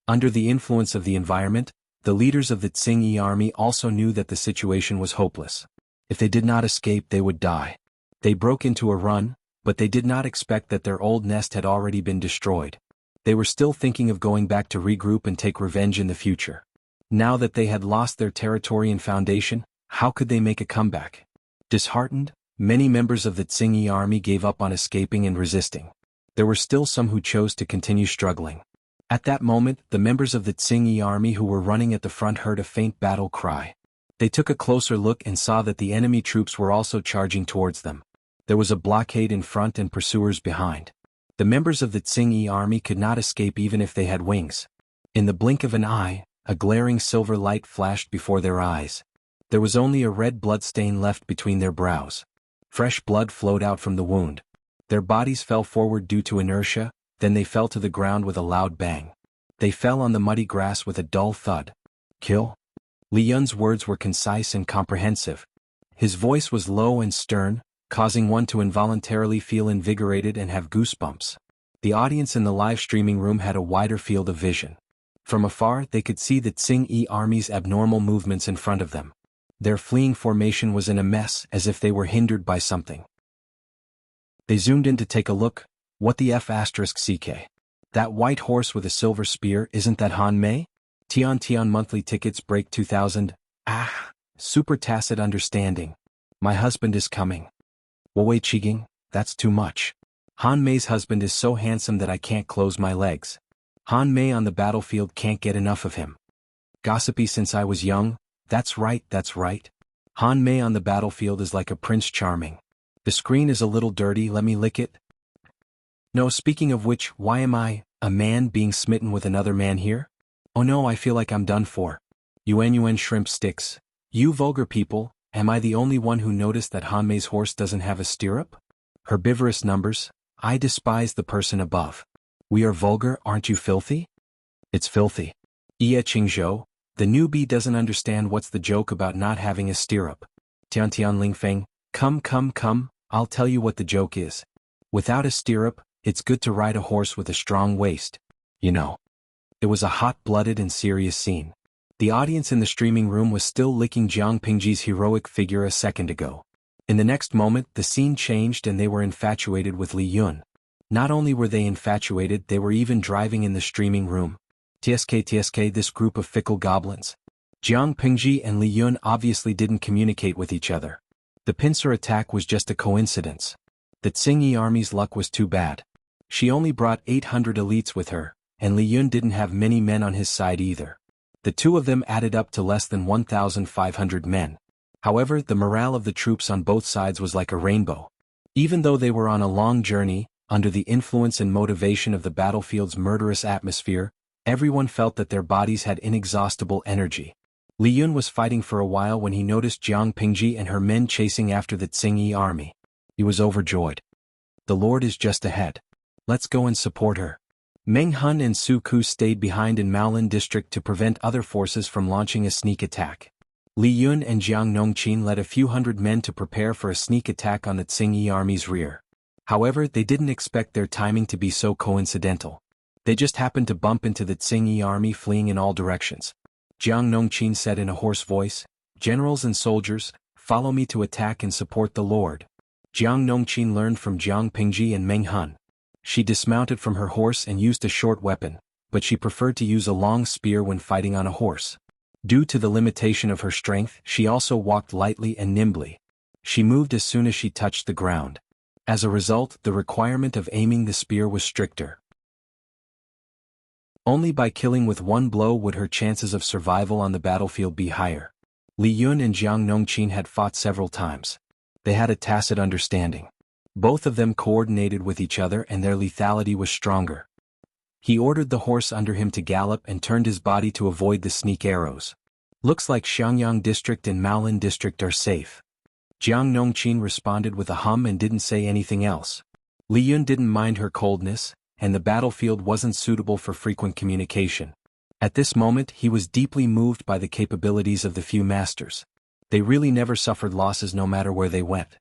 Under the influence of the environment, the leaders of the Tsingyi army also knew that the situation was hopeless. If they did not escape, they would die. They broke into a run, but they did not expect that their old nest had already been destroyed. They were still thinking of going back to regroup and take revenge in the future. Now that they had lost their territory and foundation, how could they make a comeback? Disheartened, many members of the Tsingyi army gave up on escaping and resisting. There were still some who chose to continue struggling. At that moment, the members of the Tsingyi army who were running at the front heard a faint battle cry. They took a closer look and saw that the enemy troops were also charging towards them. There was a blockade in front and pursuers behind. The members of the Tsingyi army could not escape even if they had wings. In the blink of an eye, a glaring silver light flashed before their eyes. There was only a red blood stain left between their brows. Fresh blood flowed out from the wound. Their bodies fell forward due to inertia, then they fell to the ground with a loud bang. They fell on the muddy grass with a dull thud. Kill? Li Yun's words were concise and comprehensive. His voice was low and stern, causing one to involuntarily feel invigorated and have goosebumps. The audience in the live streaming room had a wider field of vision. From afar, they could see the Tsingyi army's abnormal movements in front of them. Their fleeing formation was in a mess, as if they were hindered by something. They zoomed in to take a look. What the F***CK? That white horse with a silver spear, isn't that Han Mei? Tian monthly tickets break 2000. Super tacit understanding. My husband is coming. Wei Qiging, that's too much. Han Mei's husband is so handsome that I can't close my legs. Han Mei on the battlefield can't get enough of him. Gossipy since I was young, that's right. Han Mei on the battlefield is like a Prince Charming. The screen is a little dirty, let me lick it. No, speaking of which, why am I, a man, being smitten with another man here? Oh no, I feel like I'm done for. Yuan shrimp sticks. You vulgar people, am I the only one who noticed that Han Mei's horse doesn't have a stirrup? Herbivorous numbers, I despise the person above. We are vulgar, aren't you filthy? It's filthy. Ye Qingzhou, the newbie doesn't understand what's the joke about not having a stirrup. Tian Lingfeng, come, I'll tell you what the joke is. Without a stirrup, it's good to ride a horse with a strong waist. You know. It was a hot-blooded and serious scene. The audience in the streaming room was still licking Jiang Pingji's heroic figure a second ago. In the next moment, the scene changed and they were infatuated with Li Yun. Not only were they infatuated, they were even driving in the streaming room. TSK, this group of fickle goblins. Jiang Pingji and Li Yun obviously didn't communicate with each other. The pincer attack was just a coincidence. The Tsingyi army's luck was too bad. She only brought 800 elites with her, and Li Yun didn't have many men on his side either. The two of them added up to less than 1,500 men. However, the morale of the troops on both sides was like a rainbow. Even though they were on a long journey, under the influence and motivation of the battlefield's murderous atmosphere, everyone felt that their bodies had inexhaustible energy. Li Yun was fighting for a while when he noticed Jiang Pingji and her men chasing after the Tsingyi army. He was overjoyed. The Lord is just ahead. Let's go and support her. Meng Hun and Su Ku stayed behind in Maolin district to prevent other forces from launching a sneak attack. Li Yun and Jiang Nongqin led a few hundred men to prepare for a sneak attack on the Tsingyi army's rear. However, they didn't expect their timing to be so coincidental. They just happened to bump into the Tsingyi army fleeing in all directions. Jiang Nongqin said in a hoarse voice, "Generals and soldiers, follow me to attack and support the Lord." Jiang Nongqin learned from Jiang Pingji and Meng Hun. She dismounted from her horse and used a short weapon, but she preferred to use a long spear when fighting on a horse. Due to the limitation of her strength, she also walked lightly and nimbly. She moved as soon as she touched the ground. As a result, the requirement of aiming the spear was stricter. Only by killing with one blow would her chances of survival on the battlefield be higher. Li Yun and Jiang Nongqin had fought several times. They had a tacit understanding. Both of them coordinated with each other and their lethality was stronger. He ordered the horse under him to gallop and turned his body to avoid the sneak arrows. Looks like Xiangyang District and Maolin District are safe. Jiang Nongqin responded with a hum and didn't say anything else. Li Yun didn't mind her coldness, and the battlefield wasn't suitable for frequent communication. At this moment he was deeply moved by the capabilities of the few masters. They really never suffered losses no matter where they went.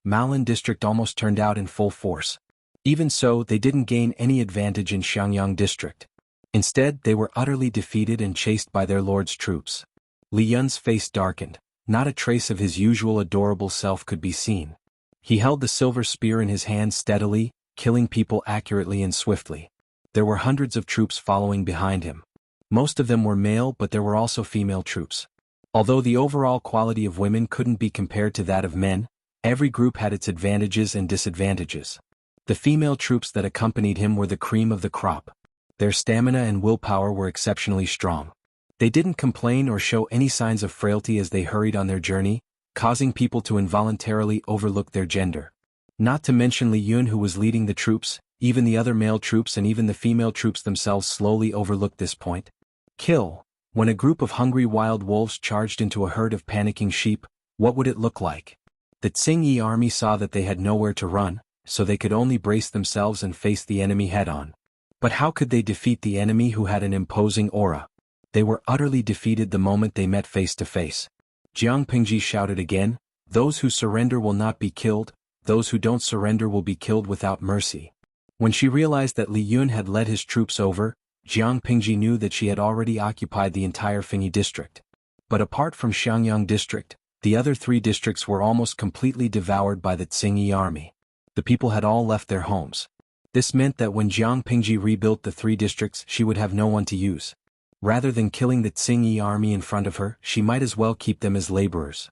Maolin District almost turned out in full force. Even so, they didn't gain any advantage in Xiangyang District. Instead, they were utterly defeated and chased by their lord's troops. Li Yun's face darkened. Not a trace of his usual adorable self could be seen. He held the silver spear in his hand steadily, killing people accurately and swiftly. There were hundreds of troops following behind him. Most of them were male, but there were also female troops. Although the overall quality of women couldn't be compared to that of men, every group had its advantages and disadvantages. The female troops that accompanied him were the cream of the crop. Their stamina and willpower were exceptionally strong. They didn't complain or show any signs of frailty as they hurried on their journey, causing people to involuntarily overlook their gender. Not to mention Li Yun, who was leading the troops, even the other male troops and even the female troops themselves slowly overlooked this point. Kill. When a group of hungry wild wolves charged into a herd of panicking sheep, what would it look like? The Tsing-Yi army saw that they had nowhere to run, so they could only brace themselves and face the enemy head-on. But how could they defeat the enemy who had an imposing aura? They were utterly defeated the moment they met face to face. Jiang Pingji shouted again, "Those who surrender will not be killed, those who don't surrender will be killed without mercy." When she realized that Li Yun had led his troops over, Jiang Pingji knew that she had already occupied the entire Fengyi district. But apart from Xiangyang district, the other three districts were almost completely devoured by the Tsing-Yi army. The people had all left their homes. This meant that when Jiang Pingji rebuilt the three districts, she would have no one to use. Rather than killing the Tsing-Yi army in front of her, she might as well keep them as laborers.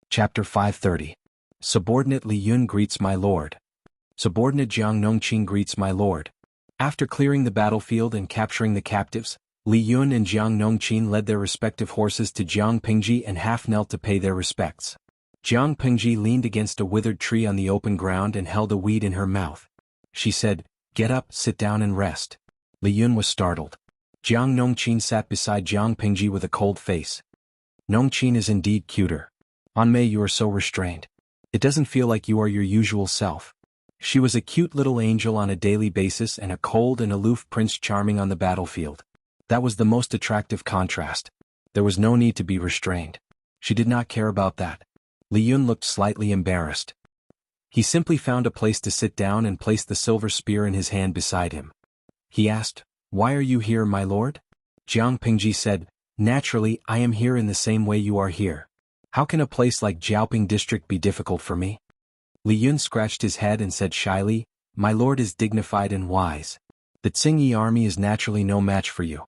Chapter 530. Subordinate Li Yun greets my lord. Subordinate Jiang Nongqin greets my lord. After clearing the battlefield and capturing the captives, Li Yun and Jiang Nongqin led their respective horses to Jiang Pingji and half-knelt to pay their respects. Jiang Pingji leaned against a withered tree on the open ground and held a weed in her mouth. She said, "Get up, sit down and rest." Li Yun was startled. Jiang Nongqin sat beside Jiang Pingji with a cold face. "Nongqin is indeed cuter. On Mei, you are so restrained. It doesn't feel like you are your usual self." She was a cute little angel on a daily basis and a cold and aloof Prince Charming on the battlefield. That was the most attractive contrast. There was no need to be restrained. She did not care about that. Li Yun looked slightly embarrassed. He simply found a place to sit down and placed the silver spear in his hand beside him. He asked, "Why are you here, my lord?" Jiang Pingji said, "Naturally, I am here in the same way you are here. How can a place like Jiaoping district be difficult for me?" Li Yun scratched his head and said shyly, "My lord is dignified and wise. The Tsing-Yi army is naturally no match for you."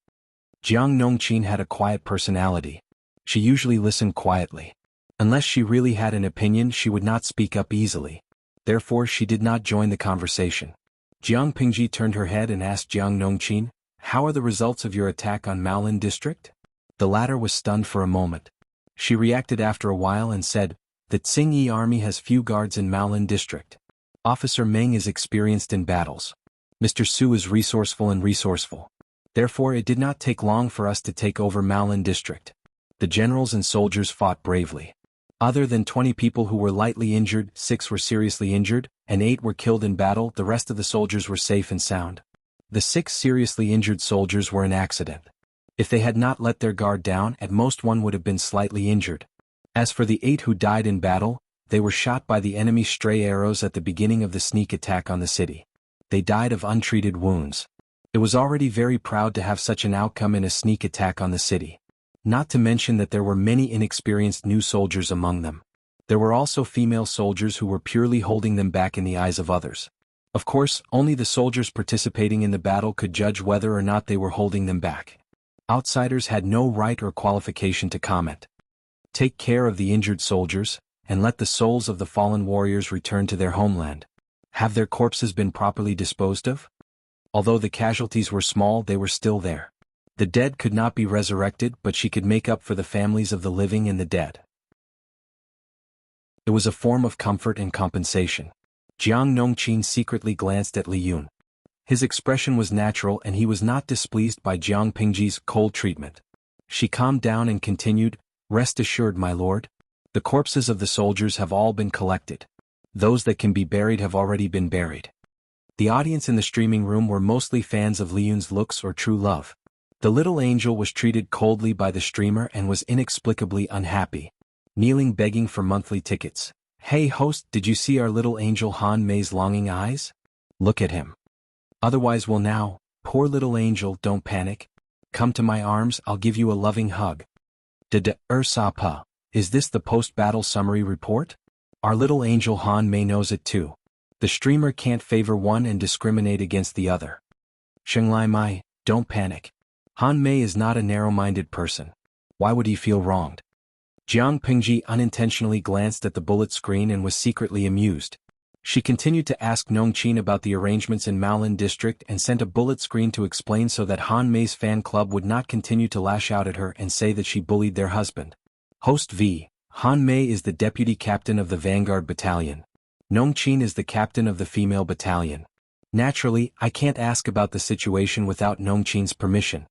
Jiang Nongqin had a quiet personality. She usually listened quietly. Unless she really had an opinion, she would not speak up easily. Therefore, she did not join the conversation. Jiang Pingji turned her head and asked Jiang Nongqin, "How are the results of your attack on Maolin district?" The latter was stunned for a moment. She reacted after a while and said, "The Tsing-Yi army has few guards in Maolin district. Officer Meng is experienced in battles. Mr. Su is resourceful. Therefore it did not take long for us to take over Maolin district. The generals and soldiers fought bravely. Other than 20 people who were lightly injured, 6 were seriously injured, and 8 were killed in battle. The rest of the soldiers were safe and sound. The 6 seriously injured soldiers were an accident. If they had not let their guard down, at most one would have been slightly injured. As for the 8 who died in battle, they were shot by the enemy's stray arrows at the beginning of the sneak attack on the city. They died of untreated wounds. It was already very proud to have such an outcome in a sneak attack on the city. Not to mention that there were many inexperienced new soldiers among them. There were also female soldiers who were purely holding them back in the eyes of others. Of course, only the soldiers participating in the battle could judge whether or not they were holding them back. Outsiders had no right or qualification to comment. Take care of the injured soldiers, and let the souls of the fallen warriors return to their homeland. Have their corpses been properly disposed of? Although the casualties were small, they were still there. The dead could not be resurrected, but she could make up for the families of the living and the dead. It was a form of comfort and compensation. Jiang Nongqin secretly glanced at Li Yun. His expression was natural and he was not displeased by Jiang Pingji's cold treatment. She calmed down and continued, "Rest assured, my lord. The corpses of the soldiers have all been collected. Those that can be buried have already been buried." The audience in the streaming room were mostly fans of Li Yun's looks or true love. The little angel was treated coldly by the streamer and was inexplicably unhappy. Kneeling begging for monthly tickets. "Hey host, did you see our little angel Han Mei's longing eyes? Look at him. Otherwise we'll now, poor little angel, don't panic. Come to my arms, I'll give you a loving hug." Sa-pa. Is this the post-battle summary report? Our little angel Han Mei knows it too. The streamer can't favor one and discriminate against the other. Shenglai Mai, don't panic. Han Mei is not a narrow-minded person. Why would he feel wronged? Jiang Pingji unintentionally glanced at the bullet screen and was secretly amused. She continued to ask Nongqin about the arrangements in Maolin district and sent a bullet screen to explain so that Han Mei's fan club would not continue to lash out at her and say that she bullied their husband. Host V. Han Mei is the deputy captain of the Vanguard Battalion. Nongqin is the captain of the female battalion. Naturally, I can't ask about the situation without Nongqin's permission.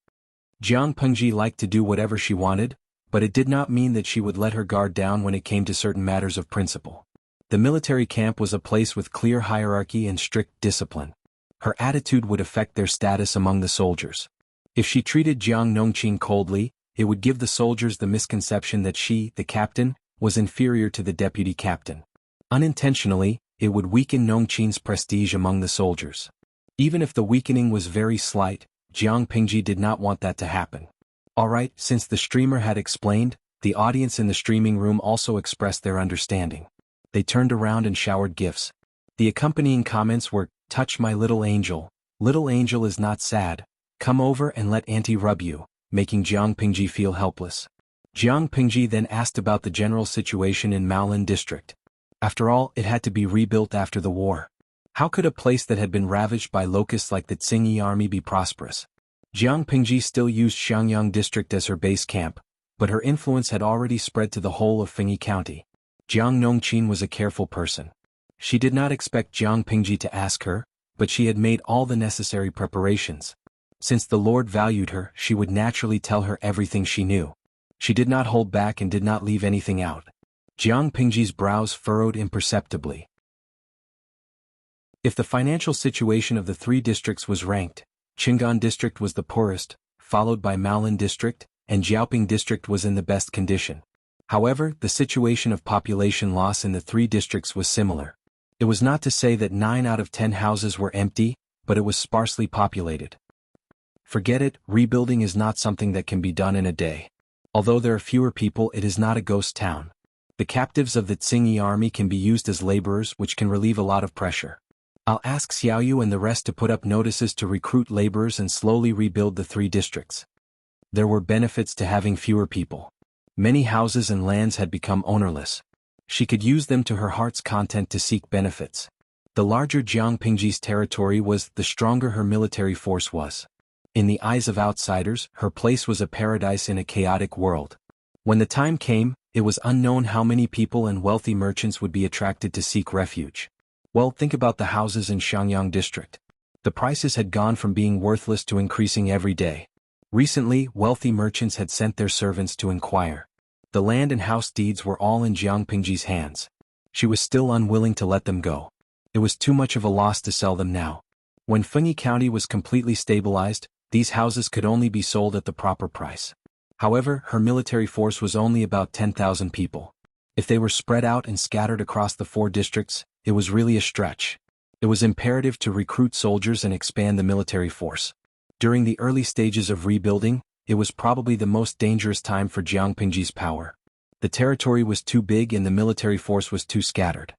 Jiang Pengji liked to do whatever she wanted, but it did not mean that she would let her guard down when it came to certain matters of principle. The military camp was a place with clear hierarchy and strict discipline. Her attitude would affect their status among the soldiers. If she treated Jiang Nongqin coldly, it would give the soldiers the misconception that she, the captain, was inferior to the deputy captain. Unintentionally, it would weaken Nongqin's prestige among the soldiers. Even if the weakening was very slight, Jiang Pingji did not want that to happen. Alright, since the streamer had explained, the audience in the streaming room also expressed their understanding. They turned around and showered gifts. The accompanying comments were, "Touch my little angel is not sad, come over and let auntie rub you," making Jiang Pingji feel helpless. Jiang Pingji then asked about the general situation in Maolin district. After all, it had to be rebuilt after the war. How could a place that had been ravaged by locusts like the Tsingyi army be prosperous? Jiang Pingji still used Xiangyang district as her base camp, but her influence had already spread to the whole of Fengyi County. Jiang Nongqin was a careful person. She did not expect Jiang Pingji to ask her, but she had made all the necessary preparations. Since the Lord valued her, she would naturally tell her everything she knew. She did not hold back and did not leave anything out. Jiang Pingji's brows furrowed imperceptibly. If the financial situation of the three districts was ranked, Qingan district was the poorest, followed by Maolin district, and Jiaoping district was in the best condition. However, the situation of population loss in the three districts was similar. It was not to say that 9 out of 10 houses were empty, but it was sparsely populated. Forget it, rebuilding is not something that can be done in a day. Although there are fewer people, it is not a ghost town. The captives of the Tsingyi army can be used as laborers, which can relieve a lot of pressure. I'll ask Xiaoyu and the rest to put up notices to recruit laborers and slowly rebuild the three districts. There were benefits to having fewer people. Many houses and lands had become ownerless. She could use them to her heart's content to seek benefits. The larger Jiang Pingji's territory was, the stronger her military force was. In the eyes of outsiders, her place was a paradise in a chaotic world. When the time came, it was unknown how many people and wealthy merchants would be attracted to seek refuge. Well, think about the houses in Xiangyang district. The prices had gone from being worthless to increasing every day. Recently, wealthy merchants had sent their servants to inquire. The land and house deeds were all in Jiang Pingji's hands. She was still unwilling to let them go. It was too much of a loss to sell them now. When Fengyi County was completely stabilized, these houses could only be sold at the proper price. However, her military force was only about 10,000 people. If they were spread out and scattered across the 4 districts, it was really a stretch. It was imperative to recruit soldiers and expand the military force. During the early stages of rebuilding, it was probably the most dangerous time for Jiang Pingji's power. The territory was too big and the military force was too scattered.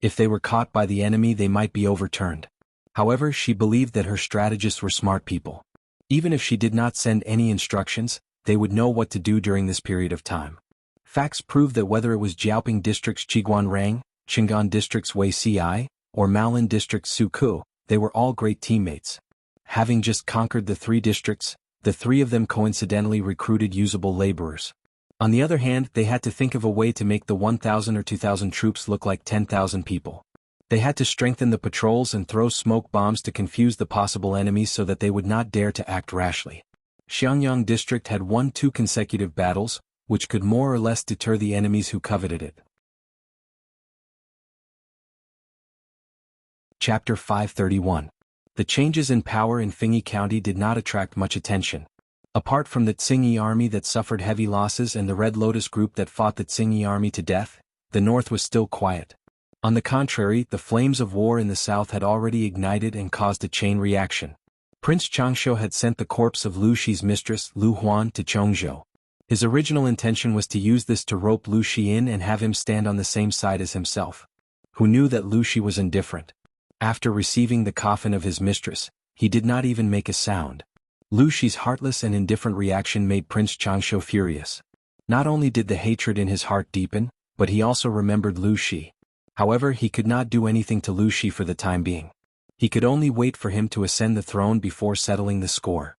If they were caught by the enemy, they might be overturned. However, she believed that her strategists were smart people. Even if she did not send any instructions, they would know what to do during this period of time. Facts prove that whether it was Jiaoping District's Qiguanrang, Qingan District's Wei Ci, or Maolin District's Su Ku, they were all great teammates. Having just conquered the 3 districts, the 3 of them coincidentally recruited usable laborers. On the other hand, they had to think of a way to make the 1,000 or 2,000 troops look like 10,000 people. They had to strengthen the patrols and throw smoke bombs to confuse the possible enemies so that they would not dare to act rashly. Xiangyang District had won 2 consecutive battles, which could more or less deter the enemies who coveted it. Chapter 531. The changes in power in Fengyi County did not attract much attention. Apart from the Tsingyi army that suffered heavy losses and the Red Lotus group that fought the Tsingyi army to death, the north was still quiet. On the contrary, the flames of war in the south had already ignited and caused a chain reaction. Prince Changshu had sent the corpse of Lu Shi's mistress, Lu Huan, to Chongzhou. His original intention was to use this to rope Lu Shi in and have him stand on the same side as himself. Who knew that Lu Shi was indifferent? After receiving the coffin of his mistress, he did not even make a sound. Lu Shi's heartless and indifferent reaction made Prince Changshu furious. Not only did the hatred in his heart deepen, but he also remembered Lu Shi. However, he could not do anything to Lu Shi for the time being. He could only wait for him to ascend the throne before settling the score.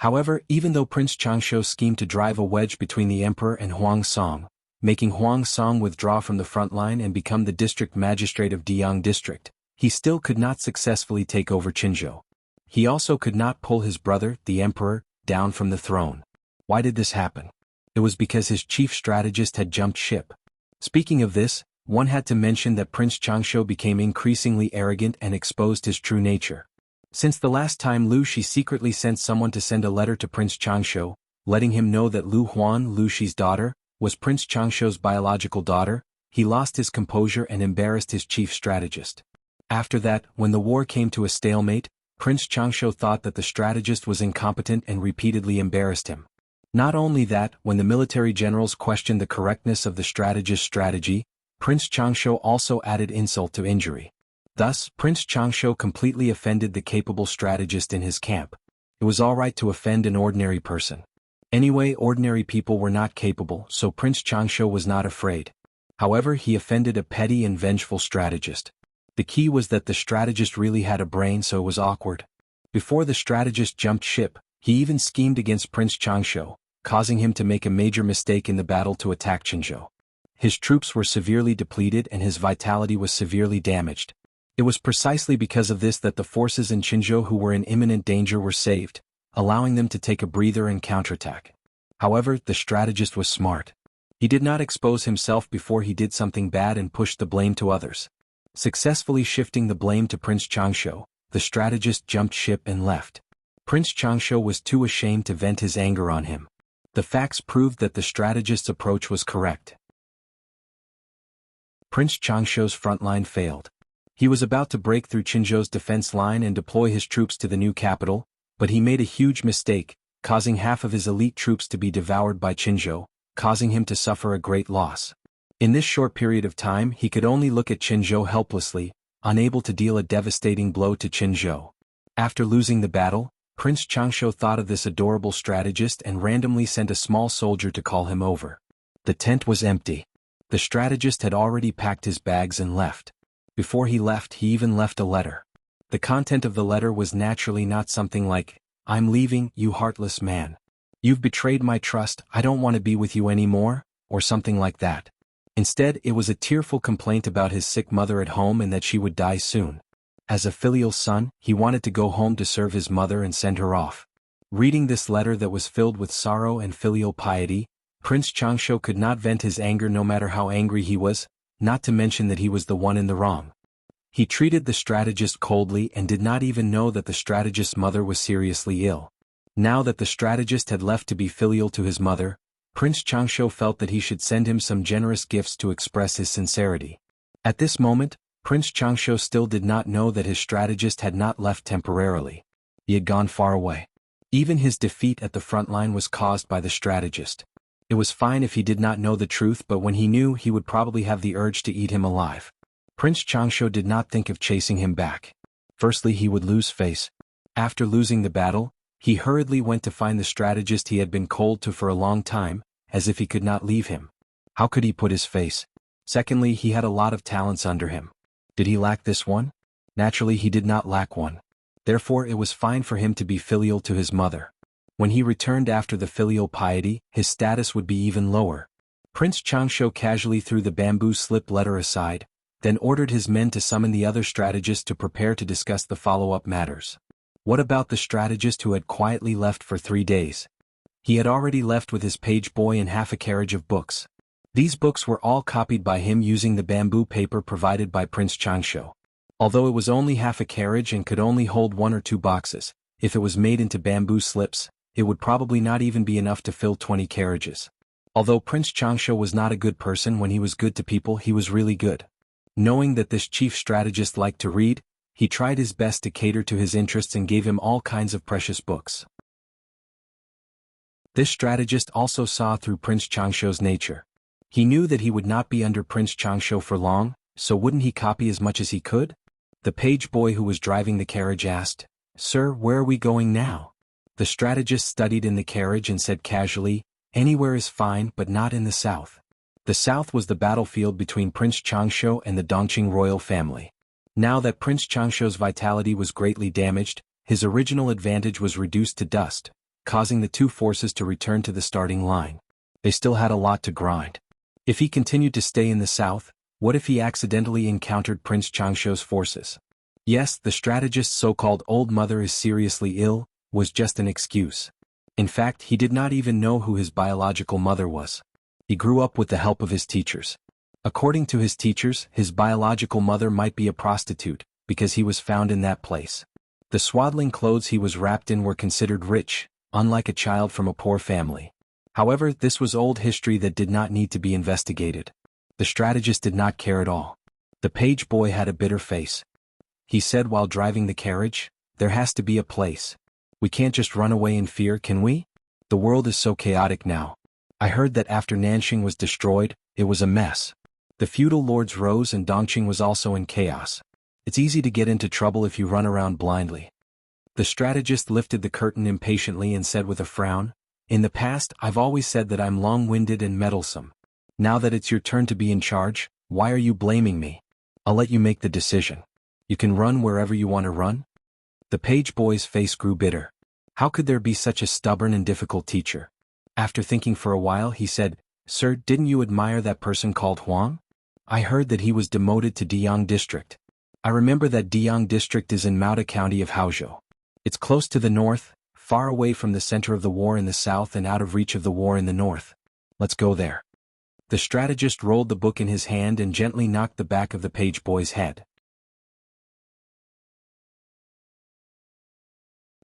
However, even though Prince Changshu schemed to drive a wedge between the emperor and Huang Song, making Huang Song withdraw from the front line and become the district magistrate of Diyang District, he still could not successfully take over Qinzhou. He also could not pull his brother, the emperor, down from the throne. Why did this happen? It was because his chief strategist had jumped ship. Speaking of this, one had to mention that Prince Changshu became increasingly arrogant and exposed his true nature. Since the last time Lu Shi secretly sent someone to send a letter to Prince Changshu, letting him know that Lu Huan, Lu Shi's daughter, was Prince Changshu's biological daughter, he lost his composure and embarrassed his chief strategist. After that, when the war came to a stalemate, Prince Changshu thought that the strategist was incompetent and repeatedly embarrassed him. Not only that, when the military generals questioned the correctness of the strategist's strategy, Prince Changshu also added insult to injury. Thus, Prince Changshu completely offended the capable strategist in his camp. It was alright to offend an ordinary person. Anyway, ordinary people were not capable, so Prince Changshu was not afraid. However, he offended a petty and vengeful strategist. The key was that the strategist really had a brain, so it was awkward. Before the strategist jumped ship, he even schemed against Prince Changshu, causing him to make a major mistake in the battle to attack Qinzhou. His troops were severely depleted and his vitality was severely damaged. It was precisely because of this that the forces in Qinzhou who were in imminent danger were saved, allowing them to take a breather and counterattack. However, the strategist was smart. He did not expose himself before he did something bad and pushed the blame to others. Successfully shifting the blame to Prince Changshu, the strategist jumped ship and left. Prince Changshu was too ashamed to vent his anger on him. The facts proved that the strategist's approach was correct. Prince Changshu's front line failed. He was about to break through Qinzhou's defense line and deploy his troops to the new capital, but he made a huge mistake, causing half of his elite troops to be devoured by Qinzhou, causing him to suffer a great loss. In this short period of time, he could only look at Qinzhou helplessly, unable to deal a devastating blow to Qinzhou. After losing the battle, Prince Changshu thought of this adorable strategist and randomly sent a small soldier to call him over. The tent was empty. The strategist had already packed his bags and left. Before he left, he even left a letter. The content of the letter was naturally not something like, "I'm leaving, you heartless man. You've betrayed my trust, I don't want to be with you anymore," or something like that. Instead, it was a tearful complaint about his sick mother at home and that she would die soon. As a filial son, he wanted to go home to serve his mother and send her off. Reading this letter that was filled with sorrow and filial piety, Prince Changshu could not vent his anger no matter how angry he was, not to mention that he was the one in the wrong. He treated the strategist coldly and did not even know that the strategist's mother was seriously ill. Now that the strategist had left to be filial to his mother, Prince Changshu felt that he should send him some generous gifts to express his sincerity. At this moment, Prince Changshu still did not know that his strategist had not left temporarily. He had gone far away. Even his defeat at the front line was caused by the strategist. It was fine if he did not know the truth, but when he knew, he would probably have the urge to eat him alive. Prince Changshu did not think of chasing him back. Firstly, he would lose face. After losing the battle, he hurriedly went to find the strategist he had been cold to for a long time, as if he could not leave him. How could he put his face? Secondly, he had a lot of talents under him. Did he lack this one? Naturally, he did not lack one. Therefore, it was fine for him to be filial to his mother. When he returned after the filial piety, his status would be even lower. Prince Changsho casually threw the bamboo slip letter aside, then ordered his men to summon the other strategist to prepare to discuss the follow-up matters. What about the strategist who had quietly left for 3 days? He had already left with his page boy and half a carriage of books. These books were all copied by him using the bamboo paper provided by Prince Changsho. Although it was only half a carriage and could only hold 1 or 2 boxes, if it was made into bamboo slips, it would probably not even be enough to fill 20 carriages. Although Prince Changsho was not a good person, when he was good to people he was really good. Knowing that this chief strategist liked to read, he tried his best to cater to his interests and gave him all kinds of precious books. This strategist also saw through Prince Changsho's nature. He knew that he would not be under Prince Changsho for long, so wouldn't he copy as much as he could? The page boy who was driving the carriage asked, "Sir, where are we going now?" The strategist studied in the carriage and said casually, "Anywhere is fine, but not in the south." The south was the battlefield between Prince Changsho and the Dongqing royal family. Now that Prince Changsho's vitality was greatly damaged, his original advantage was reduced to dust, causing the two forces to return to the starting line. They still had a lot to grind. If he continued to stay in the south, what if he accidentally encountered Prince Changsho's forces? Yes, the strategist's so-called old mother is seriously ill, was just an excuse. In fact, he did not even know who his biological mother was. He grew up with the help of his teachers. According to his teachers, his biological mother might be a prostitute, because he was found in that place. The swaddling clothes he was wrapped in were considered rich, unlike a child from a poor family. However, this was old history that did not need to be investigated. The strategist did not care at all. The page boy had a bitter face. He said while driving the carriage, "There has to be a place. We can't just run away in fear, can we? The world is so chaotic now. I heard that after Nanxing was destroyed, it was a mess. The feudal lords rose and Dongqing was also in chaos. It's easy to get into trouble if you run around blindly." The strategist lifted the curtain impatiently and said with a frown, "In the past, I've always said that I'm long-winded and meddlesome. Now that it's your turn to be in charge, why are you blaming me? I'll let you make the decision. You can run wherever you want to run." The page boy's face grew bitter. How could there be such a stubborn and difficult teacher? After thinking for a while, he said, "Sir, didn't you admire that person called Huang? I heard that he was demoted to Deyang District. I remember that Deyang District is in Maota County of Haozhou. It's close to the north, far away from the center of the war in the south and out of reach of the war in the north. Let's go there." The strategist rolled the book in his hand and gently knocked the back of the page boy's head.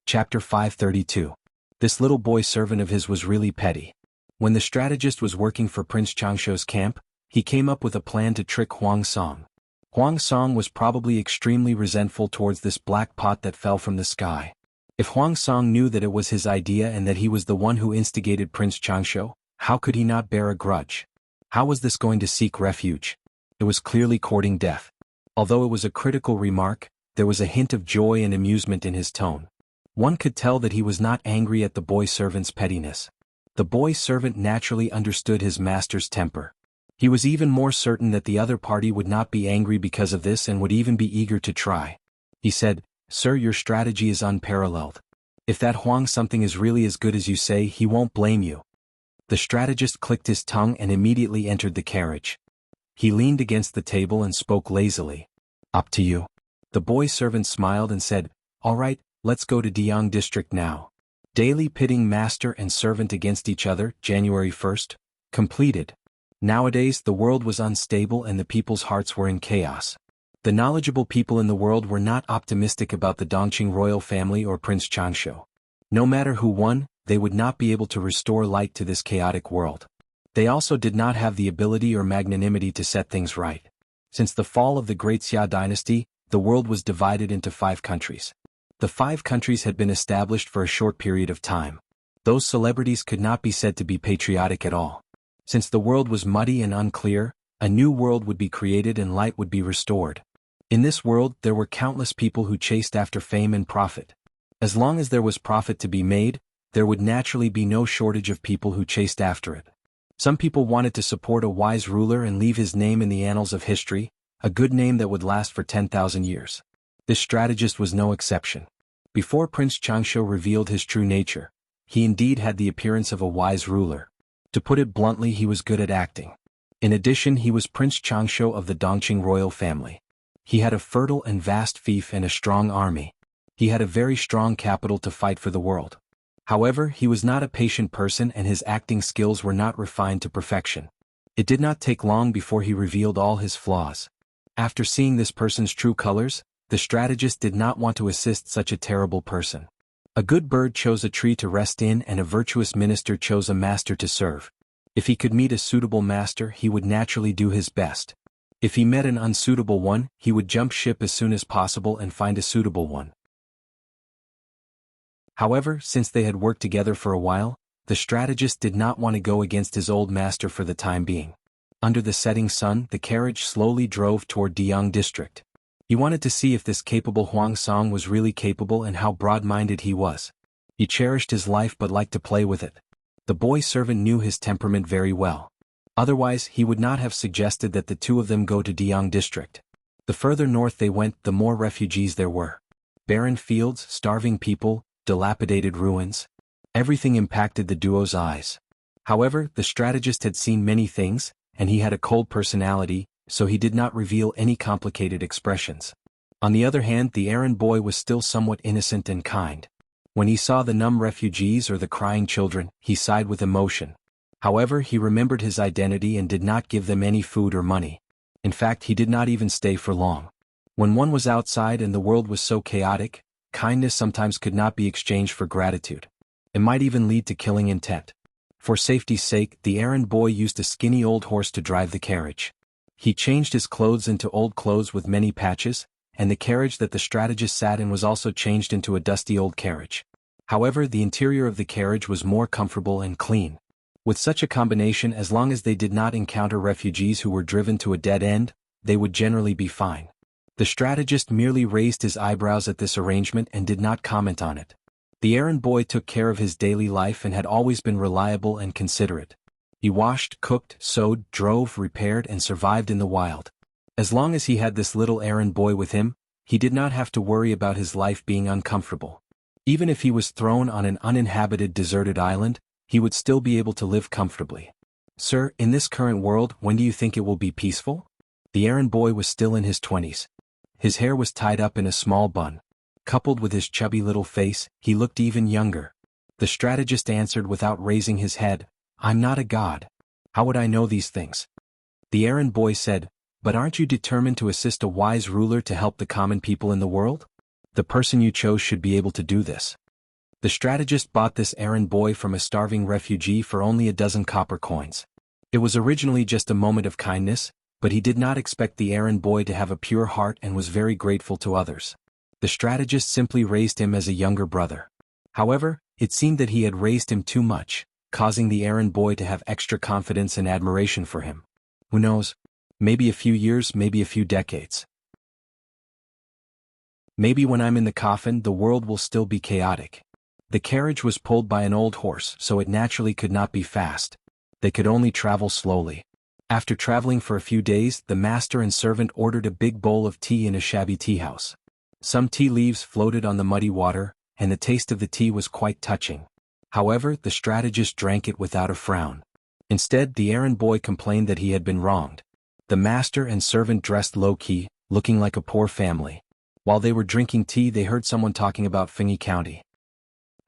Chapter 532. This little boy servant of his was really petty. When the strategist was working for Prince Changsho's camp, he came up with a plan to trick Huang Song. Huang Song was probably extremely resentful towards this black pot that fell from the sky. If Huang Song knew that it was his idea and that he was the one who instigated Prince Changsho, how could he not bear a grudge? How was this going to seek refuge? It was clearly courting death. Although it was a critical remark, there was a hint of joy and amusement in his tone. One could tell that he was not angry at the boy servant's pettiness. The boy servant naturally understood his master's temper. He was even more certain that the other party would not be angry because of this and would even be eager to try. He said, "Sir, your strategy is unparalleled. If that Huang something is really as good as you say, he won't blame you." The strategist clicked his tongue and immediately entered the carriage. He leaned against the table and spoke lazily. "Up to you." The boy servant smiled and said, "All right, let's go to Deyang District now." Daily pitting master and servant against each other, January 1st, completed. Nowadays the world was unstable and the people's hearts were in chaos. The knowledgeable people in the world were not optimistic about the Dongqing royal family or Prince Changsho. No matter who won, they would not be able to restore light to this chaotic world. They also did not have the ability or magnanimity to set things right. Since the fall of the Great Xia dynasty, the world was divided into 5 countries. The 5 countries had been established for a short period of time. Those celebrities could not be said to be patriotic at all. Since the world was muddy and unclear, a new world would be created and light would be restored. In this world, there were countless people who chased after fame and profit. As long as there was profit to be made, there would naturally be no shortage of people who chased after it. Some people wanted to support a wise ruler and leave his name in the annals of history, a good name that would last for 10,000 years. This strategist was no exception. Before Prince Changshu revealed his true nature, he indeed had the appearance of a wise ruler. To put it bluntly, he was good at acting. In addition, he was Prince Changshu of the Dongqing royal family. He had a fertile and vast fief and a strong army. He had a very strong capital to fight for the world. However, he was not a patient person and his acting skills were not refined to perfection. It did not take long before he revealed all his flaws. After seeing this person's true colors, the strategist did not want to assist such a terrible person. A good bird chose a tree to rest in and a virtuous minister chose a master to serve. If he could meet a suitable master, he would naturally do his best. If he met an unsuitable one, he would jump ship as soon as possible and find a suitable one. However, since they had worked together for a while, the strategist did not want to go against his old master for the time being. Under the setting sun, the carriage slowly drove toward Deyang district. He wanted to see if this capable Huang Song was really capable and how broad-minded he was. He cherished his life but liked to play with it. The boy servant knew his temperament very well. Otherwise, he would not have suggested that the two of them go to Deyang district. The further north they went, the more refugees there were. Barren fields, starving people, dilapidated ruins. Everything impacted the duo's eyes. However, the strategist had seen many things, and he had a cold personality, so he did not reveal any complicated expressions. On the other hand, the errand boy was still somewhat innocent and kind. When he saw the numb refugees or the crying children, he sighed with emotion. However, he remembered his identity and did not give them any food or money. In fact, he did not even stay for long. When one was outside and the world was so chaotic, kindness sometimes could not be exchanged for gratitude. It might even lead to killing intent. For safety's sake, the errand boy used a skinny old horse to drive the carriage. He changed his clothes into old clothes with many patches, and the carriage that the strategist sat in was also changed into a dusty old carriage. However, the interior of the carriage was more comfortable and clean. With such a combination, as long as they did not encounter refugees who were driven to a dead end, they would generally be fine. The strategist merely raised his eyebrows at this arrangement and did not comment on it. The errand boy took care of his daily life and had always been reliable and considerate. He washed, cooked, sewed, drove, repaired, and survived in the wild. As long as he had this little errand boy with him, he did not have to worry about his life being uncomfortable. Even if he was thrown on an uninhabited deserted island, he would still be able to live comfortably. Sir, in this current world, when do you think it will be peaceful? The errand boy was still in his 20s. His hair was tied up in a small bun. Coupled with his chubby little face, he looked even younger. The strategist answered without raising his head, "I'm not a god. How would I know these things?" The errand boy said, "But aren't you determined to assist a wise ruler to help the common people in the world? The person you chose should be able to do this." The strategist bought this errand boy from a starving refugee for only a dozen copper coins. It was originally just a moment of kindness, but he did not expect the errand boy to have a pure heart and was very grateful to others. The strategist simply raised him as a younger brother. However, it seemed that he had raised him too much, causing the errand boy to have extra confidence and admiration for him. Who knows? Maybe a few years, maybe a few decades. Maybe when I'm in the coffin, the world will still be chaotic. The carriage was pulled by an old horse, so it naturally could not be fast. They could only travel slowly. After traveling for a few days, the master and servant ordered a big bowl of tea in a shabby tea house. Some tea leaves floated on the muddy water, and the taste of the tea was quite touching. However, the strategist drank it without a frown. Instead, the errand boy complained that he had been wronged. The master and servant dressed low-key, looking like a poor family. While they were drinking tea, they heard someone talking about Fengyi County.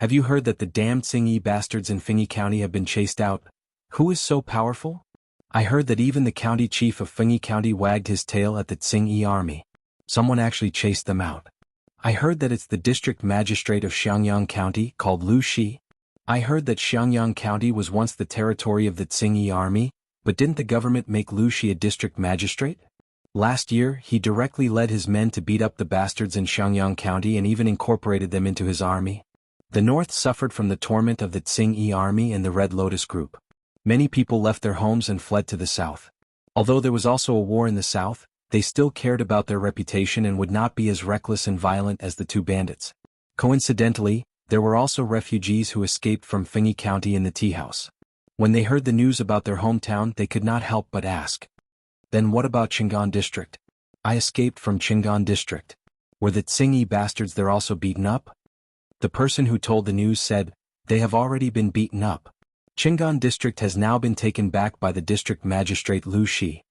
"Have you heard that the damned Tsingyi bastards in Fengyi County have been chased out? Who is so powerful? I heard that even the county chief of Fengyi County wagged his tail at the Tsingyi army. Someone actually chased them out. I heard that it's the district magistrate of Xiangyang County, called Lu Shi. I heard that Xiangyang County was once the territory of the Tsingyi army, but didn't the government make Lu Shi a district magistrate? Last year, he directly led his men to beat up the bastards in Xiangyang County and even incorporated them into his army. The north suffered from the torment of the Tsingyi army and the Red Lotus group. Many people left their homes and fled to the south. Although there was also a war in the south, they still cared about their reputation and would not be as reckless and violent as the two bandits. Coincidentally, there were also refugees who escaped from Fengyi County in the tea house. When they heard the news about their hometown, they could not help but ask. Then what about Qingan district? I escaped from Qingan district. Were the Tsingy bastards there also beaten up? The person who told the news said, they have already been beaten up. Qingan district has now been taken back by the district magistrate Lu Shi.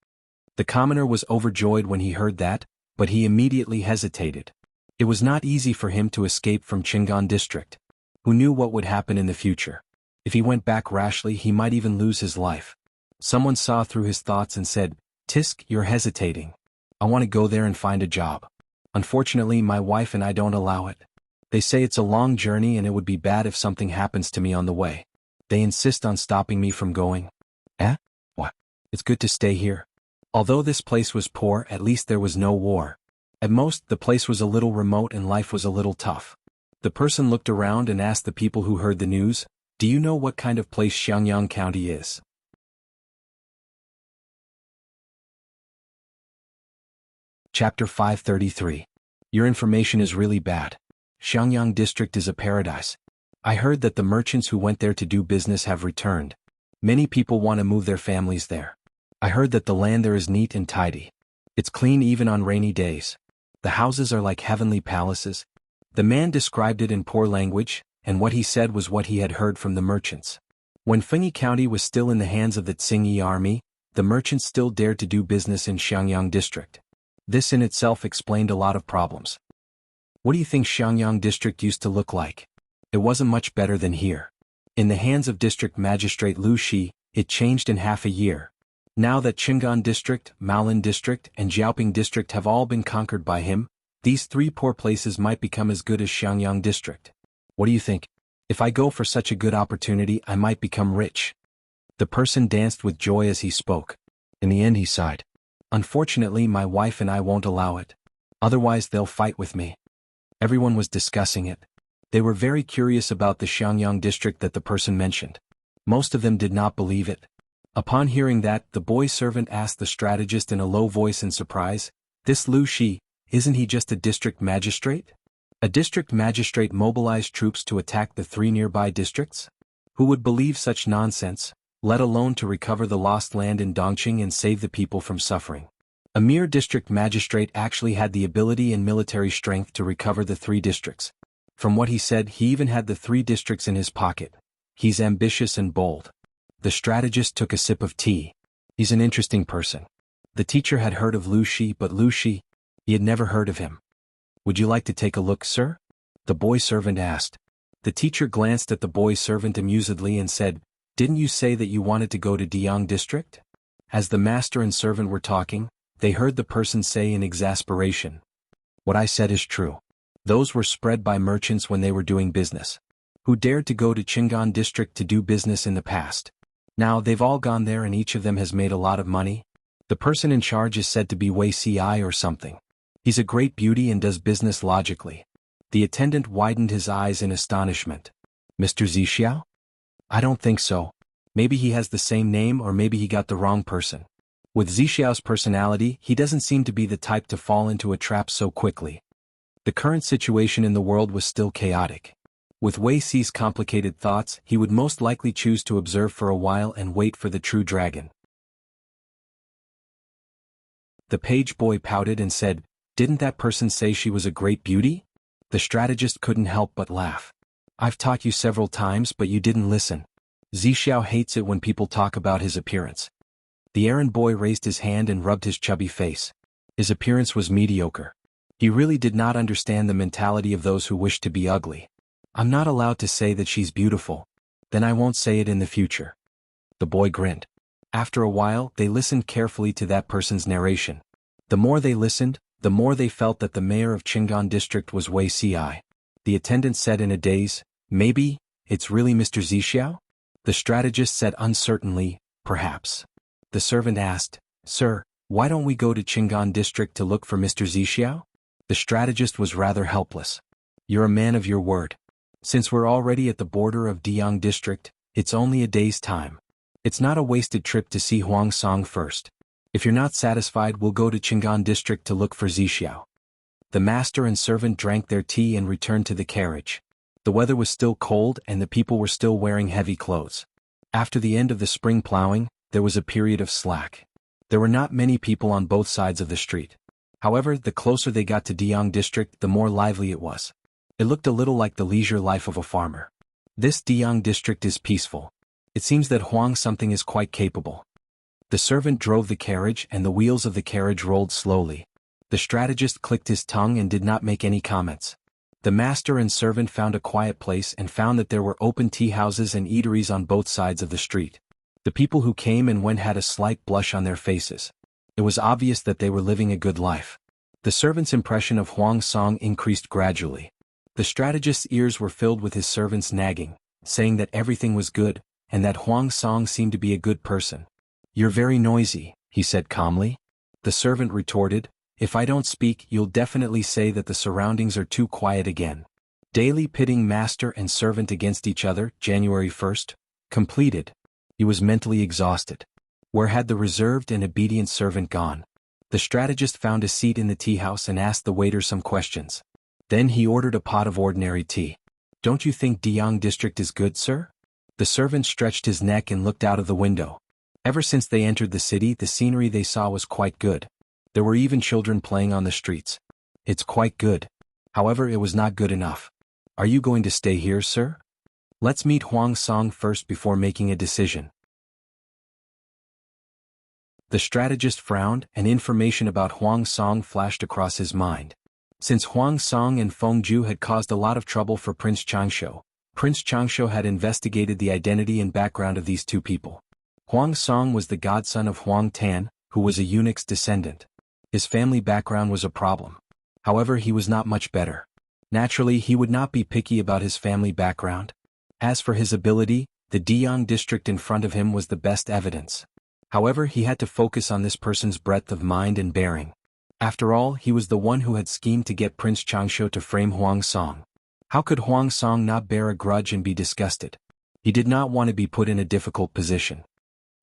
The commoner was overjoyed when he heard that, but he immediately hesitated. It was not easy for him to escape from Qingan district. Who knew what would happen in the future? If he went back rashly, he might even lose his life. Someone saw through his thoughts and said, Tisk, you're hesitating. I want to go there and find a job. Unfortunately, my wife and I don't allow it. They say it's a long journey and it would be bad if something happens to me on the way. They insist on stopping me from going. Eh? What? It's good to stay here. Although this place was poor, at least there was no war. At most, the place was a little remote and life was a little tough. The person looked around and asked the people who heard the news, do you know what kind of place Xiangyang County is? Chapter 533. Your information is really bad. Xiangyang district is a paradise. I heard that the merchants who went there to do business have returned. Many people want to move their families there. I heard that the land there is neat and tidy. It's clean even on rainy days. The houses are like heavenly palaces. The man described it in poor language, and what he said was what he had heard from the merchants. When Fengyi County was still in the hands of the Tsingyi army, the merchants still dared to do business in Xiangyang district. This in itself explained a lot of problems. What do you think Xiangyang district used to look like? It wasn't much better than here. In the hands of district magistrate Lu Shi, it changed in half a year. Now that Qingan district, Maolin district, and Jiaoping district have all been conquered by him, these three poor places might become as good as Xiangyang district. What do you think? If I go for such a good opportunity, I might become rich. The person danced with joy as he spoke. In the end he sighed. Unfortunately, my wife and I won't allow it. Otherwise they'll fight with me. Everyone was discussing it. They were very curious about the Xiangyang district that the person mentioned. Most of them did not believe it. Upon hearing that, the boy servant asked the strategist in a low voice in surprise, this Lu Shi, isn't he just a district magistrate? A district magistrate mobilized troops to attack the three nearby districts? Who would believe such nonsense, let alone to recover the lost land in Dongqing and save the people from suffering? A mere district magistrate actually had the ability and military strength to recover the three districts. From what he said, he even had the three districts in his pocket. He's ambitious and bold. The strategist took a sip of tea. He's an interesting person. The teacher had heard of Lu Shi, but Lu Shi, he had never heard of him. Would you like to take a look, sir? The boy servant asked. The teacher glanced at the boy servant amusedly and said, didn't you say that you wanted to go to Diang district? As the master and servant were talking, they heard the person say in exasperation, what I said is true. Those were spread by merchants when they were doing business. Who dared to go to Qingan district to do business in the past. Now they've all gone there and each of them has made a lot of money. The person in charge is said to be Wei Ci or something. He's a great beauty and does business logically. The attendant widened his eyes in astonishment. Mr. Zixiao? I don't think so. Maybe he has the same name or maybe he got the wrong person. With Zixiao's personality, he doesn't seem to be the type to fall into a trap so quickly. The current situation in the world was still chaotic. With Wei Ci's complicated thoughts, he would most likely choose to observe for a while and wait for the true dragon. The page boy pouted and said, didn't that person say she was a great beauty? The strategist couldn't help but laugh. I've taught you several times but you didn't listen. Zixiao hates it when people talk about his appearance. The errand boy raised his hand and rubbed his chubby face. His appearance was mediocre. He really did not understand the mentality of those who wish to be ugly. I'm not allowed to say that she's beautiful. Then I won't say it in the future. The boy grinned. After a while, they listened carefully to that person's narration. The more they listened, the more they felt that the mayor of Qingan district was Wei Ci. The attendant said in a daze, maybe, it's really Mr. Zixiao? The strategist said uncertainly, perhaps. The servant asked, sir, why don't we go to Qingan district to look for Mr. Zixiao? The strategist was rather helpless. You're a man of your word. Since we're already at the border of Diang district, it's only a day's time. It's not a wasted trip to see Huang Song first. If you're not satisfied, we'll go to Qingan district to look for Zixiao. The master and servant drank their tea and returned to the carriage. The weather was still cold and the people were still wearing heavy clothes. After the end of the spring plowing, there was a period of slack. There were not many people on both sides of the street. However, the closer they got to Diang district, the more lively it was. It looked a little like the leisure life of a farmer. This Diang district is peaceful. It seems that Huang something is quite capable. The servant drove the carriage and the wheels of the carriage rolled slowly. The strategist clicked his tongue and did not make any comments. The master and servant found a quiet place and found that there were open tea houses and eateries on both sides of the street. The people who came and went had a slight blush on their faces. It was obvious that they were living a good life. The servant's impression of Huang Song increased gradually. The strategist's ears were filled with his servant's nagging, saying that everything was good, and that Huang Song seemed to be a good person. "You're very noisy," he said calmly. The servant retorted, "If I don't speak, you'll definitely say that the surroundings are too quiet again." Daily pitting master and servant against each other, January 1st, completed. He was mentally exhausted. Where had the reserved and obedient servant gone? The strategist found a seat in the tea house and asked the waiter some questions. Then he ordered a pot of ordinary tea. "Don't you think Diang district is good, sir?" The servant stretched his neck and looked out of the window. Ever since they entered the city, the scenery they saw was quite good. There were even children playing on the streets. "It's quite good. However, it was not good enough. Are you going to stay here, sir? Let's meet Huang Song first before making a decision." The strategist frowned, and information about Huang Song flashed across his mind. Since Huang Song and Feng Ju had caused a lot of trouble for Prince Changshu, Prince Changshu had investigated the identity and background of these two people. Huang Song was the godson of Huang Tan, who was a eunuch's descendant. His family background was a problem. However, he was not much better. Naturally, he would not be picky about his family background. As for his ability, the Diang district in front of him was the best evidence. However, he had to focus on this person's breadth of mind and bearing. After all, he was the one who had schemed to get Prince Changshu to frame Huang Song. How could Huang Song not bear a grudge and be disgusted? He did not want to be put in a difficult position.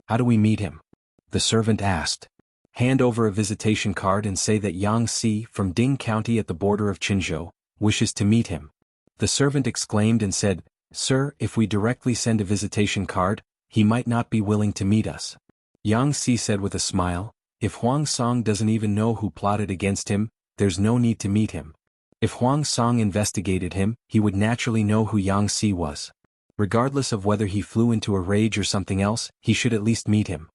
"How do we meet him?" the servant asked. "Hand over a visitation card and say that Yang Si from Ding County at the border of Qinzhou wishes to meet him." The servant exclaimed and said, "Sir, if we directly send a visitation card, he might not be willing to meet us." Yang Si said with a smile, "If Huang Song doesn't even know who plotted against him, there's no need to meet him. If Huang Song investigated him, he would naturally know who Yang Si was. Regardless of whether he flew into a rage or something else, he should at least meet him."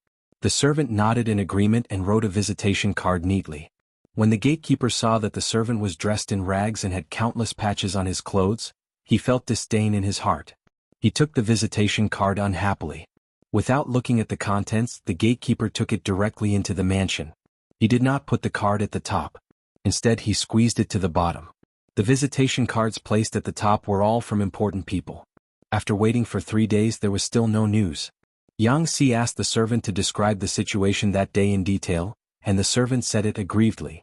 The servant nodded in agreement and wrote a visitation card neatly. When the gatekeeper saw that the servant was dressed in rags and had countless patches on his clothes, he felt disdain in his heart. He took the visitation card unhappily. Without looking at the contents, the gatekeeper took it directly into the mansion. He did not put the card at the top. Instead, he squeezed it to the bottom. The visitation cards placed at the top were all from important people. After waiting for 3 days, there was still no news. Yang Si asked the servant to describe the situation that day in detail, and the servant said it aggrievedly.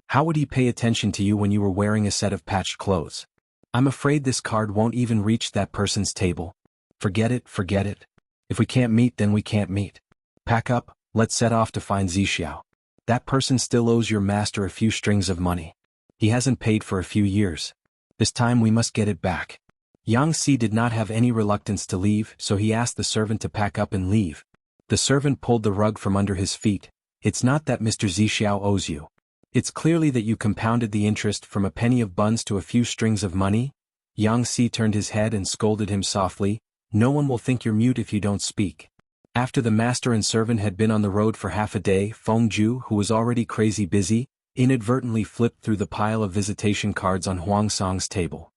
"How would he pay attention to you when you were wearing a set of patched clothes? I'm afraid this card won't even reach that person's table. Forget it, forget it. If we can't meet, then we can't meet. Pack up, let's set off to find Zixiao. That person still owes your master a few strings of money. He hasn't paid for a few years. This time we must get it back." Yang Si did not have any reluctance to leave, so he asked the servant to pack up and leave. The servant pulled the rug from under his feet. "It's not that Mr. Zixiao owes you. It's clearly that you compounded the interest from a penny of buns to a few strings of money." Yang Si turned his head and scolded him softly, "No one will think you're mute if you don't speak." After the master and servant had been on the road for half a day, Feng Ju, who was already crazy busy, inadvertently flipped through the pile of visitation cards on Huang Song's table.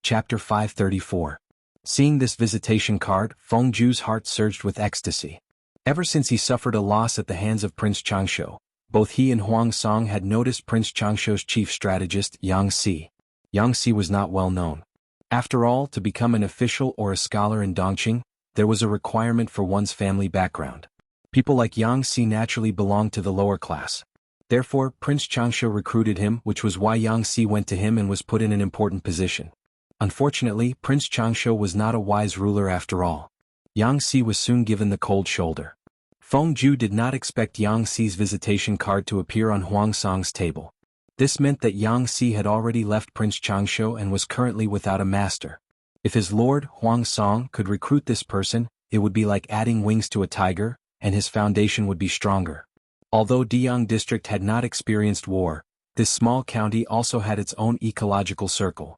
Chapter 534. Seeing this visitation card, Feng Ju's heart surged with ecstasy. Ever since he suffered a loss at the hands of Prince Changshu, both he and Huang Song had noticed Prince Changshu's chief strategist, Yang Si. Yang Si was not well known. After all, to become an official or a scholar in Dongqing, there was a requirement for one's family background. People like Yang Si naturally belonged to the lower class. Therefore, Prince Changshu recruited him, which was why Yang Si went to him and was put in an important position. Unfortunately, Prince Changshu was not a wise ruler after all. Yang Si was soon given the cold shoulder. Feng Ju did not expect Yang Si's visitation card to appear on Huang Song's table. This meant that Yang Si had already left Prince Changshu and was currently without a master. If his lord, Huang Song, could recruit this person, it would be like adding wings to a tiger, and his foundation would be stronger. Although Deyang district had not experienced war, this small county also had its own ecological circle.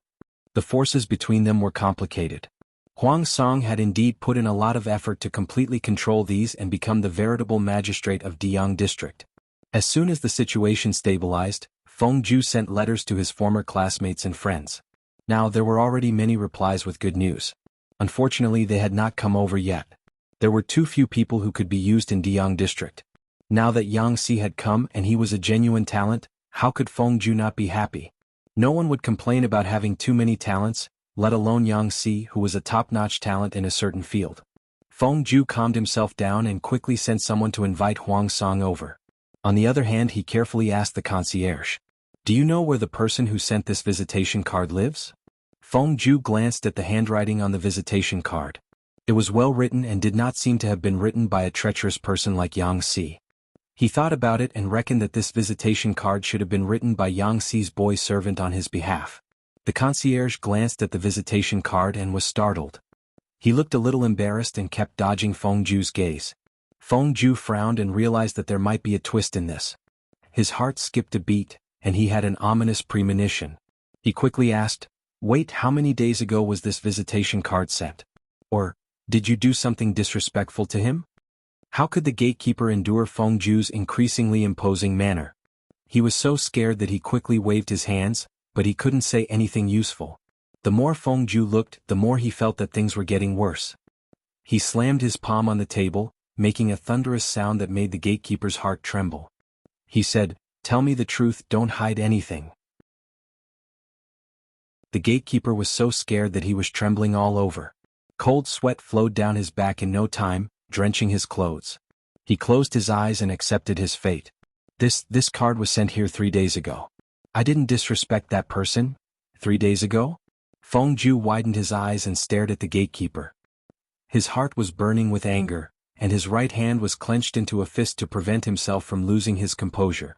The forces between them were complicated. Huang Song had indeed put in a lot of effort to completely control these and become the veritable magistrate of Deyang district. As soon as the situation stabilized, Feng Ju sent letters to his former classmates and friends. Now there were already many replies with good news. Unfortunately, they had not come over yet. There were too few people who could be used in Deyang district. Now that Yang Si had come and he was a genuine talent, how could Feng Ju not be happy? No one would complain about having too many talents, let alone Yang Si, who was a top-notch talent in a certain field. Feng Ju calmed himself down and quickly sent someone to invite Huang Song over. On the other hand, he carefully asked the concierge, "Do you know where the person who sent this visitation card lives?" Feng Ju glanced at the handwriting on the visitation card. It was well written and did not seem to have been written by a treacherous person like Yang Si. He thought about it and reckoned that this visitation card should have been written by Yang Si's boy servant on his behalf. The concierge glanced at the visitation card and was startled. He looked a little embarrassed and kept dodging Feng Ju's gaze. Feng Ju frowned and realized that there might be a twist in this. His heart skipped a beat, and he had an ominous premonition. He quickly asked, "Wait, how many days ago was this visitation card sent? Or, did you do something disrespectful to him?" How could the gatekeeper endure Feng Ju's increasingly imposing manner? He was so scared that he quickly waved his hands, but he couldn't say anything useful. The more Feng Ju looked, the more he felt that things were getting worse. He slammed his palm on the table, making a thunderous sound that made the gatekeeper's heart tremble. He said, "Tell me the truth, don't hide anything." The gatekeeper was so scared that he was trembling all over. Cold sweat flowed down his back in no time, drenching his clothes. He closed his eyes and accepted his fate. This card was sent here 3 days ago. I didn't disrespect that person. 3 days ago? Feng Ju widened his eyes and stared at the gatekeeper. His heart was burning with anger, and his right hand was clenched into a fist to prevent himself from losing his composure.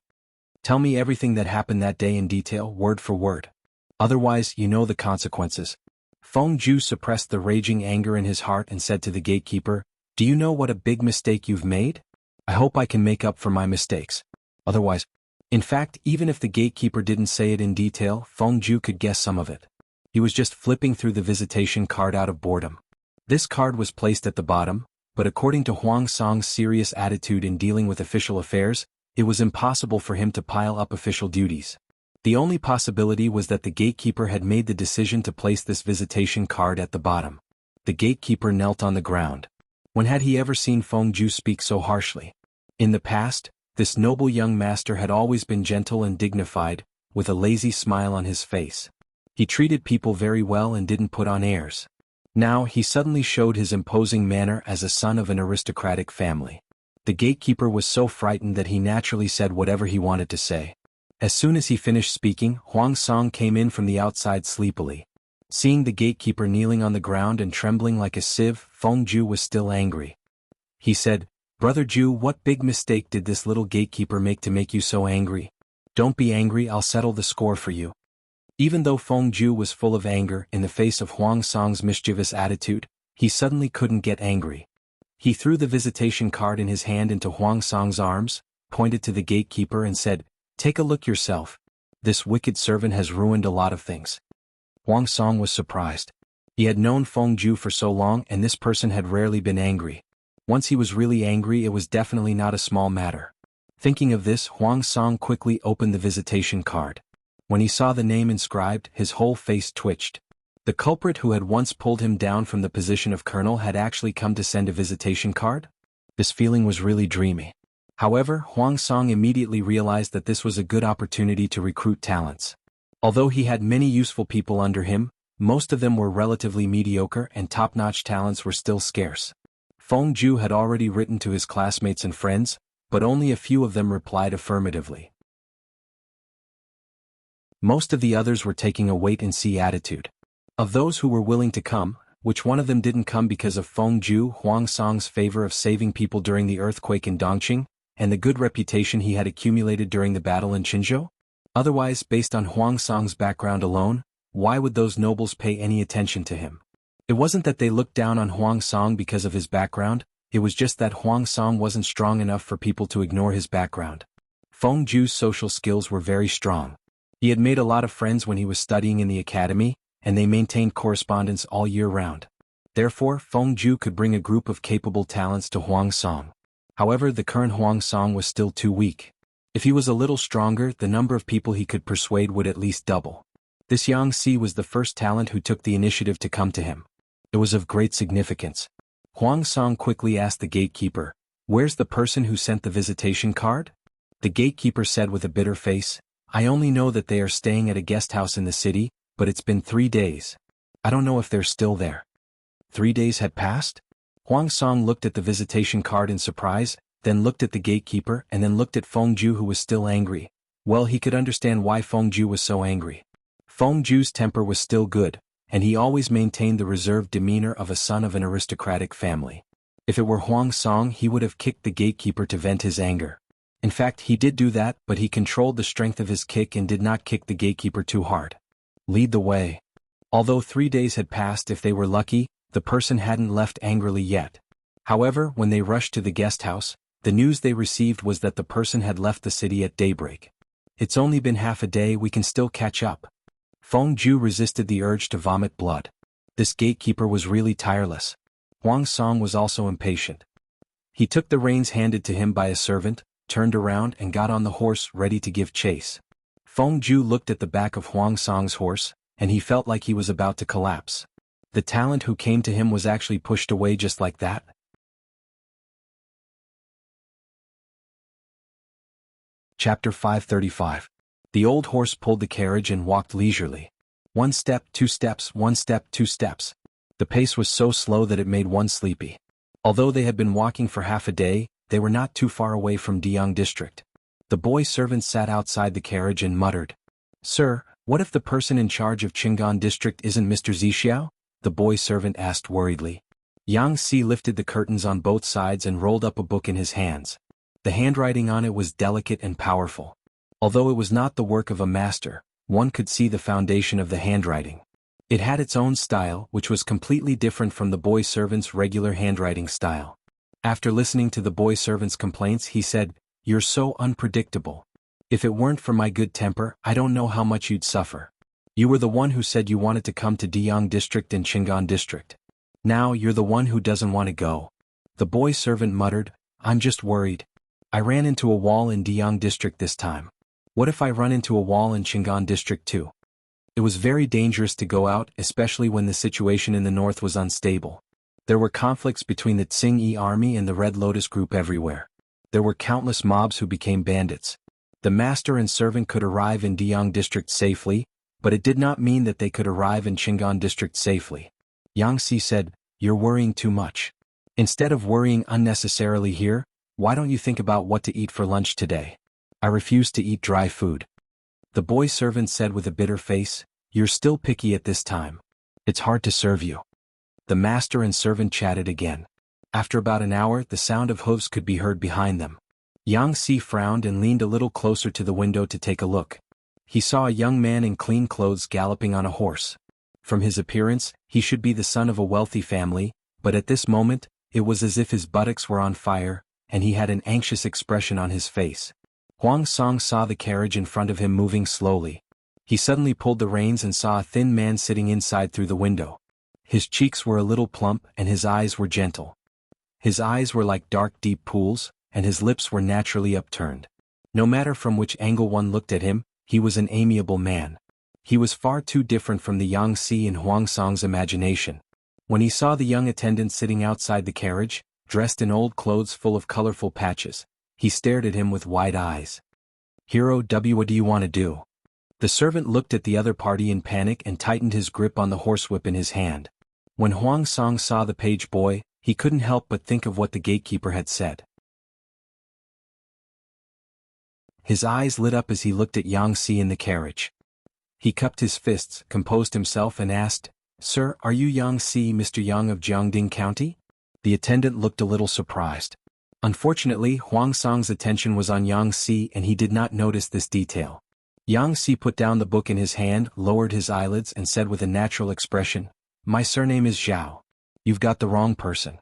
"Tell me everything that happened that day in detail, word for word. Otherwise, you know the consequences." Feng Ju suppressed the raging anger in his heart and said to the gatekeeper, "Do you know what a big mistake you've made? I hope I can make up for my mistakes. Otherwise..." In fact, even if the gatekeeper didn't say it in detail, Feng Ju could guess some of it. He was just flipping through the visitation card out of boredom. This card was placed at the bottom, but according to Huang Song's serious attitude in dealing with official affairs, it was impossible for him to pile up official duties. The only possibility was that the gatekeeper had made the decision to place this visitation card at the bottom. The gatekeeper knelt on the ground. When had he ever seen Feng Ju speak so harshly? In the past, this noble young master had always been gentle and dignified, with a lazy smile on his face. He treated people very well and didn't put on airs. Now he suddenly showed his imposing manner as a son of an aristocratic family. The gatekeeper was so frightened that he naturally said whatever he wanted to say. As soon as he finished speaking, Huang Song came in from the outside sleepily. Seeing the gatekeeper kneeling on the ground and trembling like a sieve, Feng Ju was still angry. He said, "Brother Ju, what big mistake did this little gatekeeper make you so angry? Don't be angry, I'll settle the score for you." Even though Feng Ju was full of anger in the face of Huang Song's mischievous attitude, he suddenly couldn't get angry. He threw the visitation card in his hand into Huang Song's arms, pointed to the gatekeeper and said, "Take a look yourself. This wicked servant has ruined a lot of things." Huang Song was surprised. He had known Feng Ju for so long and this person had rarely been angry. Once he was really angry, it was definitely not a small matter. Thinking of this, Huang Song quickly opened the visitation card. When he saw the name inscribed, his whole face twitched. The culprit who had once pulled him down from the position of colonel had actually come to send a visitation card? This feeling was really dreamy. However, Huang Song immediately realized that this was a good opportunity to recruit talents. Although he had many useful people under him, most of them were relatively mediocre and top-notch talents were still scarce. Feng Ju had already written to his classmates and friends, but only a few of them replied affirmatively. Most of the others were taking a wait-and-see attitude. Of those who were willing to come, which one of them didn't come because of Feng Ju, Huang Song's favor of saving people during the earthquake in Dongqing, and the good reputation he had accumulated during the battle in Qinzhou? Otherwise, based on Huang Song's background alone, why would those nobles pay any attention to him? It wasn't that they looked down on Huang Song because of his background, it was just that Huang Song wasn't strong enough for people to ignore his background. Feng Zhu's social skills were very strong. He had made a lot of friends when he was studying in the academy, and they maintained correspondence all year round. Therefore, Feng Zhu could bring a group of capable talents to Huang Song. However, the current Huang Song was still too weak. If he was a little stronger, the number of people he could persuade would at least double. This Yang Si was the first talent who took the initiative to come to him. It was of great significance. Huang Song quickly asked the gatekeeper, "Where's the person who sent the visitation card?" The gatekeeper said with a bitter face, "I only know that they are staying at a guest house in the city, but it's been 3 days. I don't know if they're still there." 3 days had passed? Huang Song looked at the visitation card in surprise, then looked at the gatekeeper and then looked at Feng Zhu, who was still angry. Well, he could understand why Feng Zhu was so angry. Feng Zhu's temper was still good, and he always maintained the reserved demeanor of a son of an aristocratic family. If it were Huang Song, he would have kicked the gatekeeper to vent his anger. In fact, he did do that, but he controlled the strength of his kick and did not kick the gatekeeper too hard. Lead the way. Although 3 days had passed, if they were lucky, the person hadn't left angrily yet. However, when they rushed to the guest house, the news they received was that the person had left the city at daybreak. "It's only been half a day, we can still catch up." Feng Zhu resisted the urge to vomit blood. This gatekeeper was really tireless. Huang Song was also impatient. He took the reins handed to him by a servant, turned around and got on the horse ready to give chase. Feng Zhu looked at the back of Huang Song's horse, and he felt like he was about to collapse. The talent who came to him was actually pushed away just like that. Chapter 535. The old horse pulled the carriage and walked leisurely. 1 step, 2 steps, 1 step, 2 steps. The pace was so slow that it made one sleepy. Although they had been walking for half a day, they were not too far away from Diang district. The boy servant sat outside the carriage and muttered, "Sir, what if the person in charge of Qingan district isn't Mr. Zixiao?" the boy servant asked worriedly. Yang Si lifted the curtains on both sides and rolled up a book in his hands. The handwriting on it was delicate and powerful. Although it was not the work of a master, one could see the foundation of the handwriting. It had its own style, which was completely different from the boy servant's regular handwriting style. After listening to the boy servant's complaints, he said, "You're so unpredictable. If it weren't for my good temper, I don't know how much you'd suffer. You were the one who said you wanted to come to Diang district and Qingan district. Now you're the one who doesn't want to go." The boy servant muttered, "I'm just worried. I ran into a wall in Diang district this time. What if I run into a wall in Qingan district too?" It was very dangerous to go out, especially when the situation in the north was unstable. There were conflicts between the Tsing-Yi army and the Red Lotus group everywhere. There were countless mobs who became bandits. The master and servant could arrive in Diang district safely, but it did not mean that they could arrive in Qingan district safely. Yang Si said, "You're worrying too much. Instead of worrying unnecessarily here, why don't you think about what to eat for lunch today?" "I refuse to eat dry food." The boy servant said with a bitter face, "You're still picky at this time. It's hard to serve you." The master and servant chatted again. After about an hour, the sound of hooves could be heard behind them. Yang Si frowned and leaned a little closer to the window to take a look. He saw a young man in clean clothes galloping on a horse. From his appearance, he should be the son of a wealthy family, but at this moment, it was as if his buttocks were on fire, and he had an anxious expression on his face. Huang Song saw the carriage in front of him moving slowly. He suddenly pulled the reins and saw a thin man sitting inside through the window. His cheeks were a little plump and his eyes were gentle. His eyes were like dark deep pools, and his lips were naturally upturned. No matter from which angle one looked at him, he was an amiable man. He was far too different from the Yang Si in Huang Song's imagination. When he saw the young attendant sitting outside the carriage, dressed in old clothes full of colorful patches, he stared at him with wide eyes. "Hero W, what do you want to do?" The servant looked at the other party in panic and tightened his grip on the horsewhip in his hand. When Huang Song saw the page boy, he couldn't help but think of what the gatekeeper had said. His eyes lit up as he looked at Yang Si in the carriage. He cupped his fists, composed himself and asked, "Sir, are you Yang Si, Mr. Yang of Jiangding County?" The attendant looked a little surprised. Unfortunately, Huang Song's attention was on Yang Si and he did not notice this detail. Yang Si put down the book in his hand, lowered his eyelids and said with a natural expression, "My surname is Zhao. You've got the wrong person."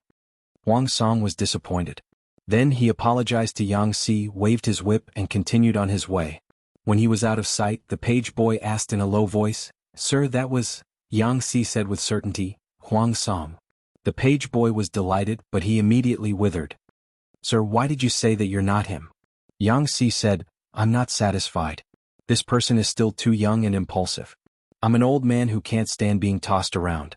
Huang Song was disappointed. Then he apologized to Yang Si, waved his whip and continued on his way. When he was out of sight, the page boy asked in a low voice, "Sir, that was—" Yang Si said with certainty, "Huang Song." The page boy was delighted, but he immediately withered. "Sir, why did you say that you're not him?" Yang Si said, "I'm not satisfied. This person is still too young and impulsive. I'm an old man who can't stand being tossed around."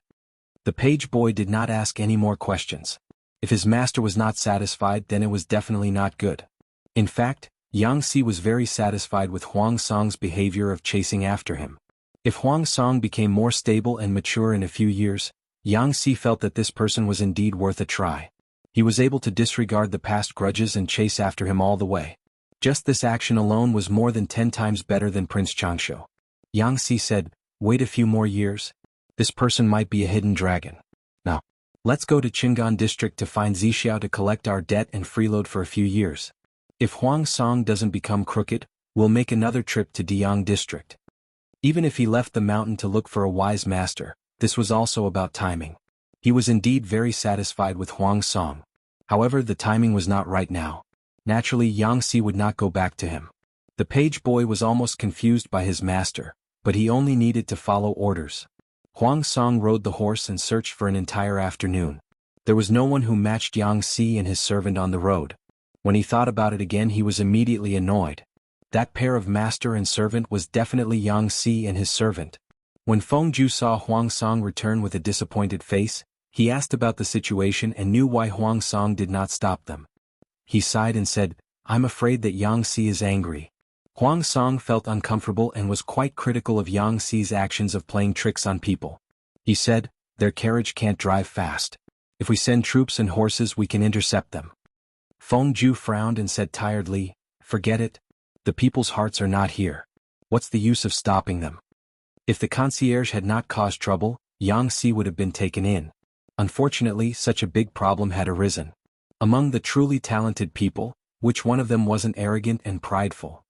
The page boy did not ask any more questions. If his master was not satisfied, then it was definitely not good. In fact, Yang Si was very satisfied with Huang Song's behavior of chasing after him. If Huang Song became more stable and mature in a few years, Yang Si felt that this person was indeed worth a try. He was able to disregard the past grudges and chase after him all the way. Just this action alone was more than 10 times better than Prince Changshu. Yang Si said, "Wait a few more years. This person might be a hidden dragon. Now, let's go to Qingan district to find Zixiao to collect our debt and freeload for a few years. If Huang Song doesn't become crooked, we'll make another trip to Diyang district." Even if he left the mountain to look for a wise master, this was also about timing. He was indeed very satisfied with Huang Song. However, the timing was not right now. Naturally, Yang Si would not go back to him. The page boy was almost confused by his master, but he only needed to follow orders. Huang Song rode the horse and searched for an entire afternoon. There was no one who matched Yang Si and his servant on the road. When he thought about it again, he was immediately annoyed. That pair of master and servant was definitely Yang Si and his servant. When Feng Ju saw Huang Song return with a disappointed face, he asked about the situation and knew why Huang Song did not stop them. He sighed and said, "I'm afraid that Yang Si is angry." Huang Song felt uncomfortable and was quite critical of Yang Si's actions of playing tricks on people. He said, "Their carriage can't drive fast. If we send troops and horses, we can intercept them." Feng Ju frowned and said tiredly, "Forget it. The people's hearts are not here. What's the use of stopping them?" If the concierge had not caused trouble, Yang Si would have been taken in. Unfortunately, such a big problem had arisen. Among the truly talented people, which one of them wasn't arrogant and prideful?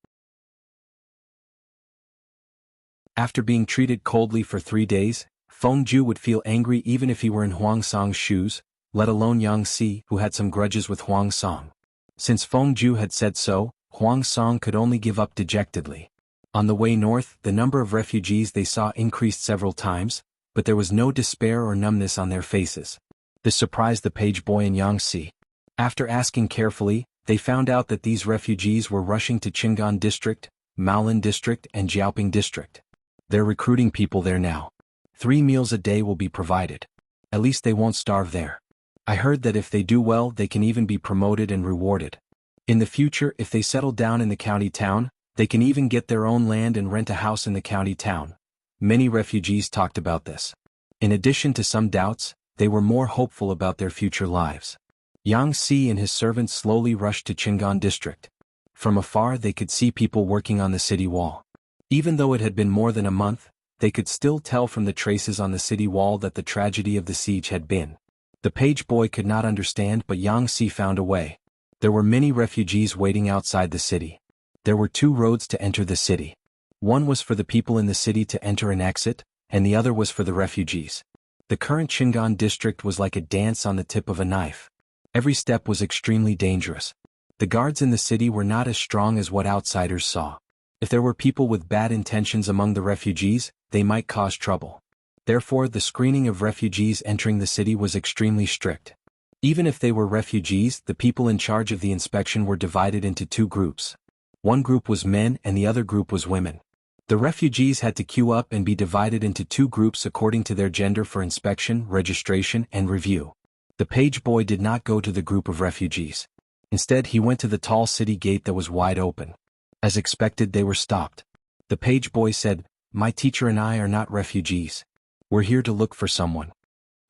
After being treated coldly for 3 days, Feng Ju would feel angry even if he were in Huang Song's shoes, let alone Yang Si, who had some grudges with Huang Song. Since Feng Ju had said so, Huang Song could only give up dejectedly. On the way north, the number of refugees they saw increased several times, but there was no despair or numbness on their faces. This surprised the page boy and Yang Si. After asking carefully, they found out that these refugees were rushing to Qingan district, Maolin district and Jiaoping district. They're recruiting people there now. 3 meals a day will be provided. At least they won't starve there. I heard that if they do well, they can even be promoted and rewarded. In the future, if they settle down in the county town, they can even get their own land and rent a house in the county town. Many refugees talked about this. In addition to some doubts, they were more hopeful about their future lives. Yang Si and his servants slowly rushed to Qingan district. From afar they could see people working on the city wall. Even though it had been more than a month, they could still tell from the traces on the city wall that the tragedy of the siege had been. The page boy could not understand, but Yang Si found a way. There were many refugees waiting outside the city. There were 2 roads to enter the city. One was for the people in the city to enter and exit, and the other was for the refugees. The current Qingan district was like a dance on the tip of a knife. Every step was extremely dangerous. The guards in the city were not as strong as what outsiders saw. If there were people with bad intentions among the refugees, they might cause trouble. Therefore, the screening of refugees entering the city was extremely strict. Even if they were refugees, the people in charge of the inspection were divided into 2 groups. One group was men and the other group was women. The refugees had to queue up and be divided into 2 groups according to their gender for inspection, registration, and review. The page boy did not go to the group of refugees. Instead, he went to the tall city gate that was wide open. As expected, they were stopped. The page boy said, "My teacher and I are not refugees. We're here to look for someone."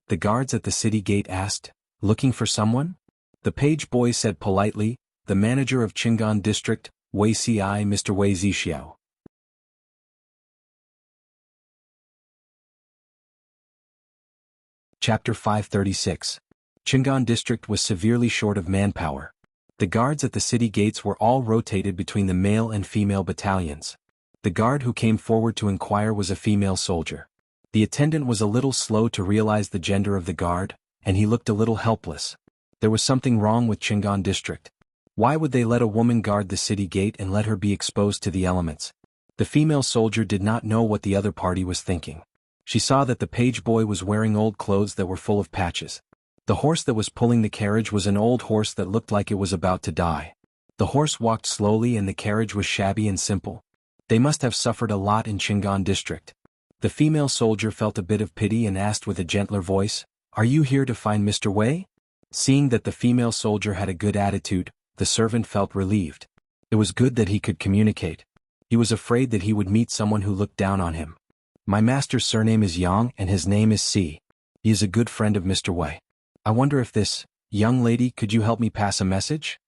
The guards at the city gate asked, "Looking for someone?" The page boy said politely, "The manager of Qingan district, Wei Ci, Mr. Wei Zixiao." Chapter 536. Qingan district was severely short of manpower. The guards at the city gates were all rotated between the male and female battalions. The guard who came forward to inquire was a female soldier. The attendant was a little slow to realize the gender of the guard, and he looked a little helpless. There was something wrong with Chingon district. Why would they let a woman guard the city gate and let her be exposed to the elements? The female soldier did not know what the other party was thinking. She saw that the page boy was wearing old clothes that were full of patches. The horse that was pulling the carriage was an old horse that looked like it was about to die. The horse walked slowly and the carriage was shabby and simple. They must have suffered a lot in Chingon district. The female soldier felt a bit of pity and asked with a gentler voice, "Are you here to find Mr. Wei?" Seeing that the female soldier had a good attitude, the servant felt relieved. It was good that he could communicate. He was afraid that he would meet someone who looked down on him. "My master's surname is Yang and his name is Si. He is a good friend of Mr. Wei. I wonder if this, young lady, could you help me pass a message?"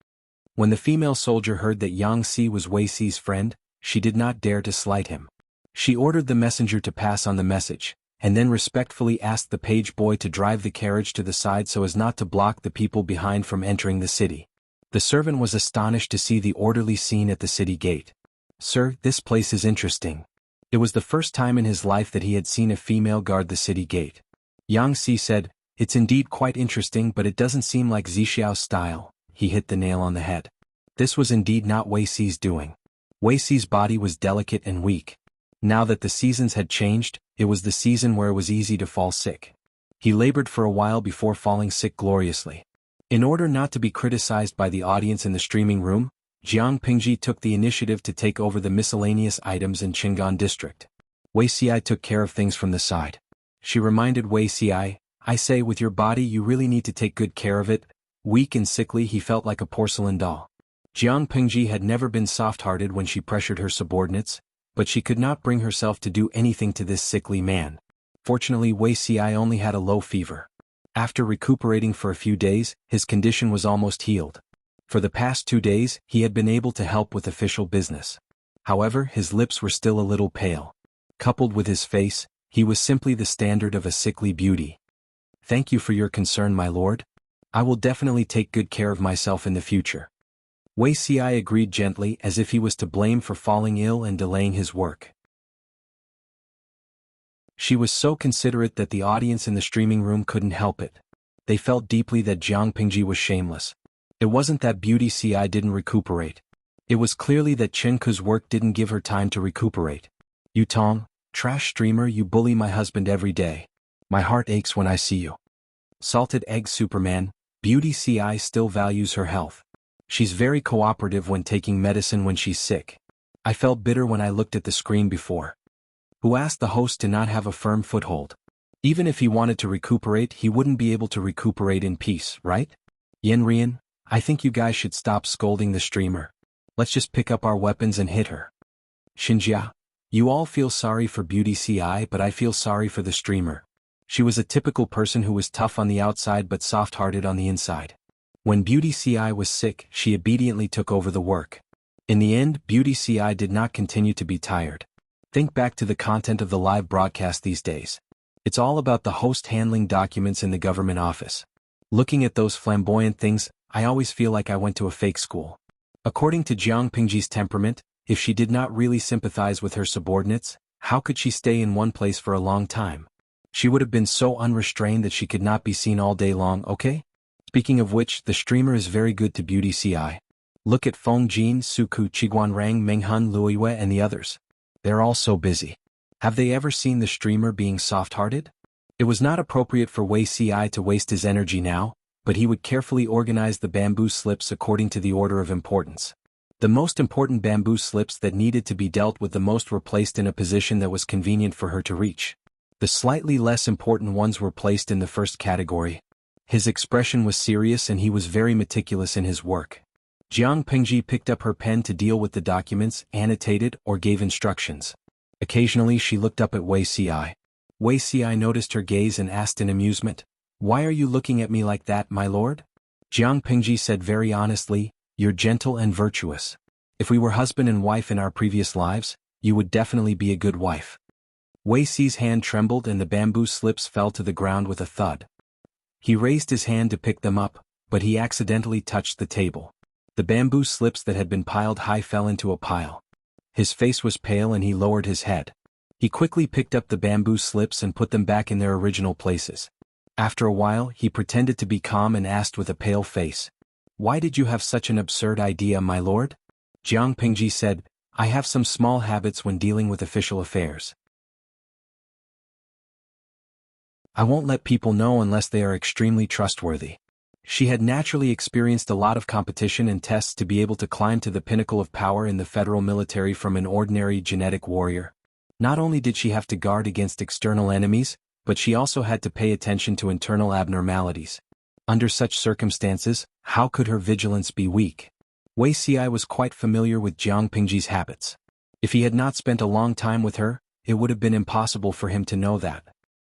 When the female soldier heard that Yang Si was Wei Si's friend, she did not dare to slight him. She ordered the messenger to pass on the message, and then respectfully asked the page boy to drive the carriage to the side so as not to block the people behind from entering the city. The servant was astonished to see the orderly scene at the city gate. "Sir, this place is interesting." It was the first time in his life that he had seen a female guard the city gate. Yang Si said, "It's indeed quite interesting, but it doesn't seem like Zixiao's style." He hit the nail on the head. This was indeed not Wei Si's doing. Wei Si's body was delicate and weak. Now that the seasons had changed, it was the season where it was easy to fall sick. He labored for a while before falling sick gloriously. In order not to be criticized by the audience in the streaming room, Jiang Pingji took the initiative to take over the miscellaneous items in Chingon district. Wei Xi took care of things from the side. She reminded Wei Xi, "I say, with your body you really need to take good care of it." Weak and sickly, he felt like a porcelain doll. Jiang Pingji had never been soft-hearted when she pressured her subordinates, but she could not bring herself to do anything to this sickly man. Fortunately, Wei Xi only had a low fever. After recuperating for a few days, his condition was almost healed. For the past 2 days, he had been able to help with official business. However, his lips were still a little pale. Coupled with his face, he was simply the standard of a sickly beauty. "Thank you for your concern, my lord. I will definitely take good care of myself in the future." Wei Xi agreed gently, as if he was to blame for falling ill and delaying his work. She was so considerate that the audience in the streaming room couldn't help it. They felt deeply that Jiang Pingji was shameless. It wasn't that Beauty Ci didn't recuperate. It was clearly that Chen Ku's work didn't give her time to recuperate. "You Tong, trash streamer, you bully my husband every day. My heart aches when I see you." Salted egg Superman, Beauty Ci still values her health. She's very cooperative when taking medicine when she's sick. I felt bitter when I looked at the screen before. Who asked the host to not have a firm foothold? Even if he wanted to recuperate, he wouldn't be able to recuperate in peace, right? Yen Rian, I think you guys should stop scolding the streamer. Let's just pick up our weapons and hit her. Xinjia, you all feel sorry for Beauty Ci, but I feel sorry for the streamer. She was a typical person who was tough on the outside but soft-hearted on the inside. When Beauty Ci was sick, she obediently took over the work. In the end, Beauty Ci did not continue to be tired. Think back to the content of the live broadcast these days. It's all about the host handling documents in the government office. Looking at those flamboyant things, I always feel like I went to a fake school. According to Jiang Pingji's temperament, if she did not really sympathize with her subordinates, how could she stay in one place for a long time? She would have been so unrestrained that she could not be seen all day long, okay? Speaking of which, the streamer is very good to Beauty Ci. Look at Feng Jin, Suku, Qiguanrang, Menghun, Luiyue and the others. They're all so busy. Have they ever seen the streamer being soft-hearted? It was not appropriate for Wei Ci to waste his energy now, but he would carefully organize the bamboo slips according to the order of importance. The most important bamboo slips that needed to be dealt with the most were placed in a position that was convenient for her to reach. The slightly less important ones were placed in the first category. His expression was serious and he was very meticulous in his work. Jiang Pingji picked up her pen to deal with the documents, annotated, or gave instructions. Occasionally she looked up at Wei Ci. Wei Ci noticed her gaze and asked in amusement, "Why are you looking at me like that, my lord?" Jiang Pingji said very honestly, "You're gentle and virtuous. If we were husband and wife in our previous lives, you would definitely be a good wife." Wei Ci's hand trembled and the bamboo slips fell to the ground with a thud. He raised his hand to pick them up, but he accidentally touched the table. The bamboo slips that had been piled high fell into a pile. His face was pale and he lowered his head. He quickly picked up the bamboo slips and put them back in their original places. After a while, he pretended to be calm and asked with a pale face, "Why did you have such an absurd idea, my lord?" Jiang Pingji said, "I have some small habits when dealing with official affairs. I won't let people know unless they are extremely trustworthy." She had naturally experienced a lot of competition and tests to be able to climb to the pinnacle of power in the federal military from an ordinary genetic warrior. Not only did she have to guard against external enemies, but she also had to pay attention to internal abnormalities. Under such circumstances, how could her vigilance be weak? Wei Xi was quite familiar with Jiang Pingji's habits. If he had not spent a long time with her, it would have been impossible for him to know that.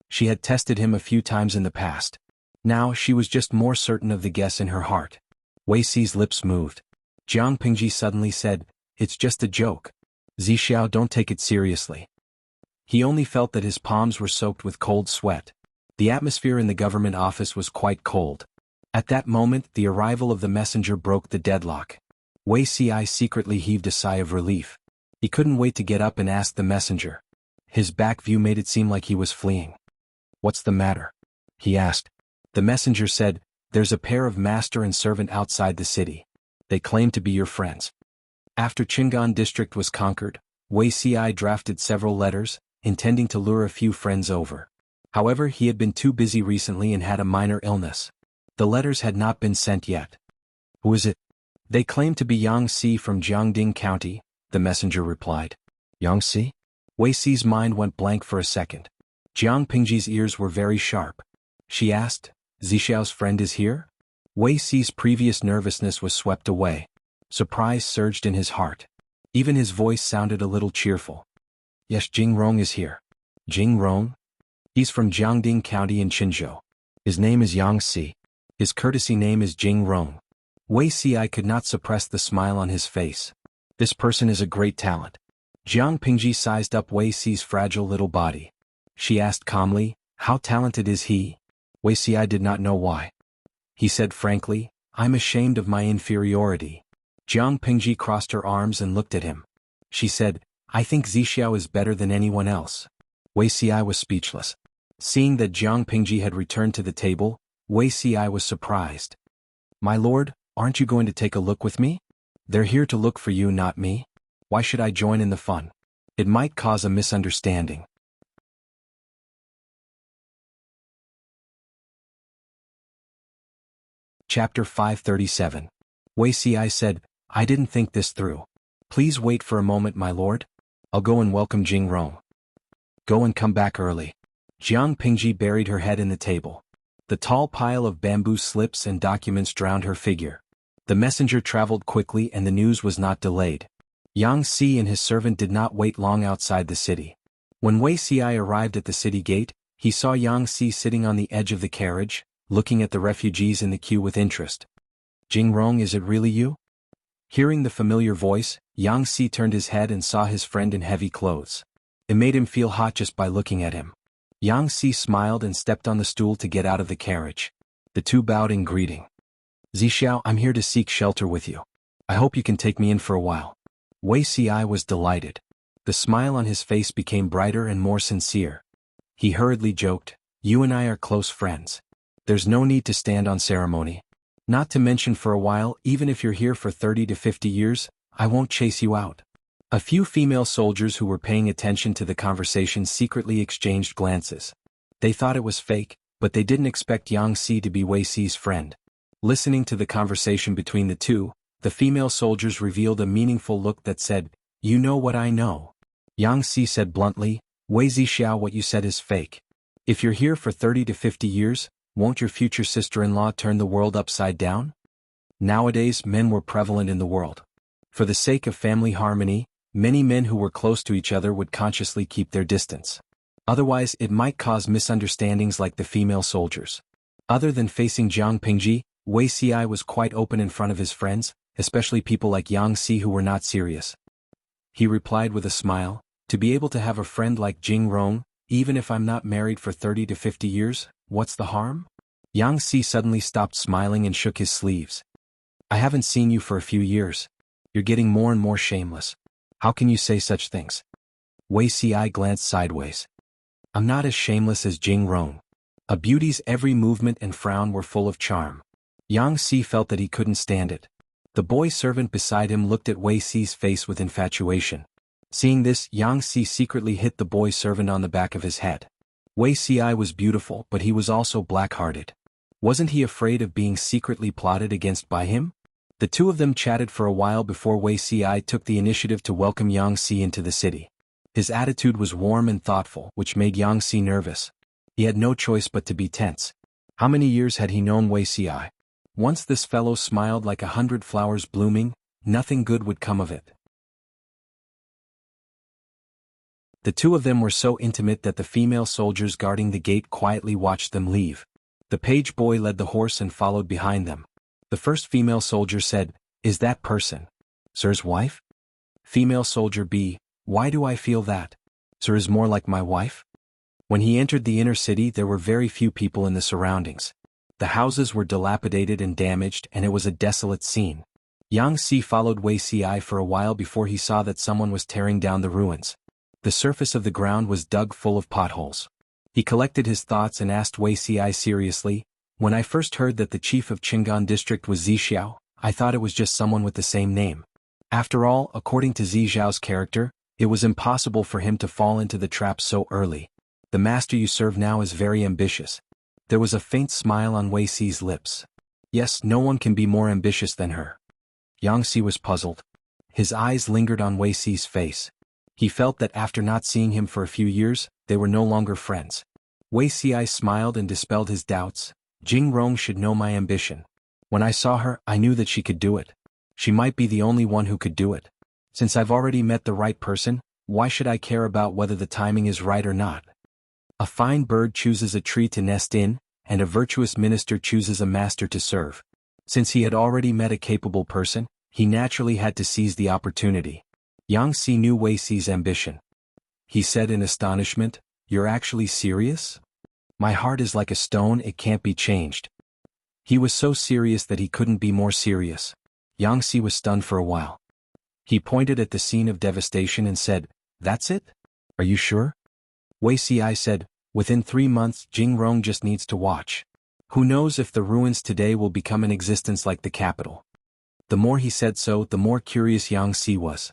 She had tested him a few times in the past. Now she was just more certain of the guess in her heart. Wei Xi's lips moved. Jiang Pingji suddenly said, "It's just a joke. Zixiao, don't take it seriously." He only felt that his palms were soaked with cold sweat. The atmosphere in the government office was quite cold. At that moment, the arrival of the messenger broke the deadlock. Wei Xi secretly heaved a sigh of relief. He couldn't wait to get up and ask the messenger. His back view made it seem like he was fleeing. "What's the matter?" he asked. The messenger said, "There's a pair of master and servant outside the city. They claim to be your friends." After Qingan district was conquered, Wei Xi drafted several letters, intending to lure a few friends over. However, he had been too busy recently and had a minor illness. The letters had not been sent yet. "Who is it?" "They claim to be Yang Si from Jiangding County," the messenger replied. "Yang Si?" Wei Xi's mind went blank for a second. Jiang Pingji's ears were very sharp. She asked, "Zixiao's friend is here?" Wei Xi's previous nervousness was swept away. Surprise surged in his heart. Even his voice sounded a little cheerful. "Yes, Jing Rong is here." "Jing Rong?" "He's from Jiangding County in Qinzhou. His name is Yang Si. His courtesy name is Jing Rong." Wei Xi could not suppress the smile on his face. This person is a great talent. Jiang Pingji sized up Wei Xi's fragile little body. She asked calmly, "How talented is he?" Wei Xi did not know why. He said frankly, "I'm ashamed of my inferiority." Jiang Pingji crossed her arms and looked at him. She said, "I think Zixiao is better than anyone else." Wei Xi was speechless. Seeing that Jiang Pingji had returned to the table, Wei Xi was surprised. "My lord, aren't you going to take a look with me? They're here to look for you, not me. Why should I join in the fun? It might cause a misunderstanding." Chapter 537. Wei Xi said, "I didn't think this through. Please wait for a moment, my lord. I'll go and welcome Jing Rong." "Go and come back early." Jiang Pingji buried her head in the table. The tall pile of bamboo slips and documents drowned her figure. The messenger traveled quickly and the news was not delayed. Yang Si and his servant did not wait long outside the city. When Wei Xi arrived at the city gate, he saw Yang Si sitting on the edge of the carriage, looking at the refugees in the queue with interest. "Jing Rong, is it really you?" Hearing the familiar voice, Yang Si turned his head and saw his friend in heavy clothes. It made him feel hot just by looking at him. Yang Si smiled and stepped on the stool to get out of the carriage. The two bowed in greeting. "Zixiao, I'm here to seek shelter with you. I hope you can take me in for a while." Wei Xi was delighted. The smile on his face became brighter and more sincere. He hurriedly joked, "You and I are close friends. There's no need to stand on ceremony. Not to mention for a while, even if you're here for 30 to 50 years, I won't chase you out." A few female soldiers who were paying attention to the conversation secretly exchanged glances. They thought it was fake, but they didn't expect Yang Si to be Wei Xi's friend. Listening to the conversation between the two, the female soldiers revealed a meaningful look that said, "You know what I know." Yang Si said bluntly, "Wei Zixiao, what you said is fake. If you're here for 30 to 50 years, won't your future sister-in-law turn the world upside down?" Nowadays, men were prevalent in the world. For the sake of family harmony, many men who were close to each other would consciously keep their distance. Otherwise, it might cause misunderstandings like the female soldiers. Other than facing Jiang Pingji, Wei Xi was quite open in front of his friends, especially people like Yang Si who were not serious. He replied with a smile, "To be able to have a friend like Jing Rong, even if I'm not married for 30 to 50 years, what's the harm?" Yang Si suddenly stopped smiling and shook his sleeves. "I haven't seen you for a few years. You're getting more and more shameless. How can you say such things? Wei Si glanced sideways. I'm not as shameless as Jing Rong. A beauty's every movement and frown were full of charm. Yang Si felt that he couldn't stand it. The boy servant beside him looked at Wei Si's face with infatuation. Seeing this, Yang Si secretly hit the boy servant on the back of his head. Wei Si was beautiful, but he was also black-hearted. Wasn't he afraid of being secretly plotted against by him? The two of them chatted for a while before Wei Si took the initiative to welcome Yang Si into the city. His attitude was warm and thoughtful, which made Yang Si nervous. He had no choice but to be tense. How many years had he known Wei Si? Once this fellow smiled like 100 flowers blooming, nothing good would come of it. The two of them were so intimate that the female soldiers guarding the gate quietly watched them leave. The page boy led the horse and followed behind them. The first female soldier said, "Is that person Sir's wife?" Female soldier B, "Why do I feel that Sir is more like my wife?" When he entered the inner city, there were very few people in the surroundings. The houses were dilapidated and damaged, and it was a desolate scene. Yang Si followed Wei Si for a while before he saw that someone was tearing down the ruins. The surface of the ground was dug full of potholes. He collected his thoughts and asked Wei Si seriously, "When I first heard that the chief of Qingan district was Zixiao, I thought it was just someone with the same name. After all, according to Zixiao's character, it was impossible for him to fall into the trap so early. The master you serve now is very ambitious." There was a faint smile on Wei Si's lips. Yes, no one can be more ambitious than her. Yang Si was puzzled. His eyes lingered on Wei Si's face. He felt that after not seeing him for a few years, they were no longer friends. Wei Si smiled and dispelled his doubts. Jing Rong should know my ambition. When I saw her, I knew that she could do it. She might be the only one who could do it. Since I've already met the right person, why should I care about whether the timing is right or not? A fine bird chooses a tree to nest in, and a virtuous minister chooses a master to serve. Since he had already met a capable person, he naturally had to seize the opportunity. Yang Si knew Wei Si's ambition. He said in astonishment, "You're actually serious? My heart is like a stone, it can't be changed." He was so serious that he couldn't be more serious. Yang Si was stunned for a while. He pointed at the scene of devastation and said, "That's it? Are you sure?" Wei Si said, "Within 3 months, Jing Rong just needs to watch. Who knows if the ruins today will become an existence like the capital." The more he said so, the more curious Yang Si was.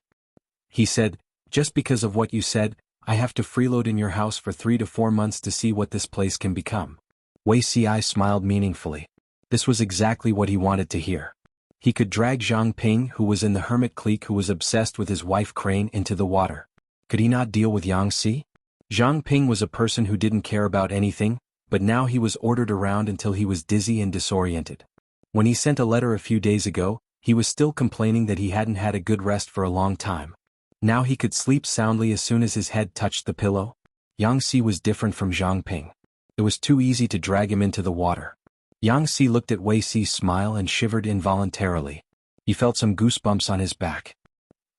He said, "Just because of what you said, I have to freeload in your house for 3 to 4 months to see what this place can become." Wei Si smiled meaningfully. This was exactly what he wanted to hear. He could drag Zhang Ping, who was in the hermit clique who was obsessed with his wife Crane, into the water. Could he not deal with Yang Si? Zhang Ping was a person who didn't care about anything, but now he was ordered around until he was dizzy and disoriented. When he sent a letter a few days ago, he was still complaining that he hadn't had a good rest for a long time. Now he could sleep soundly as soon as his head touched the pillow. Yang Si was different from Zhang Ping. It was too easy to drag him into the water. Yang Si looked at Wei Si's smile and shivered involuntarily. He felt some goosebumps on his back.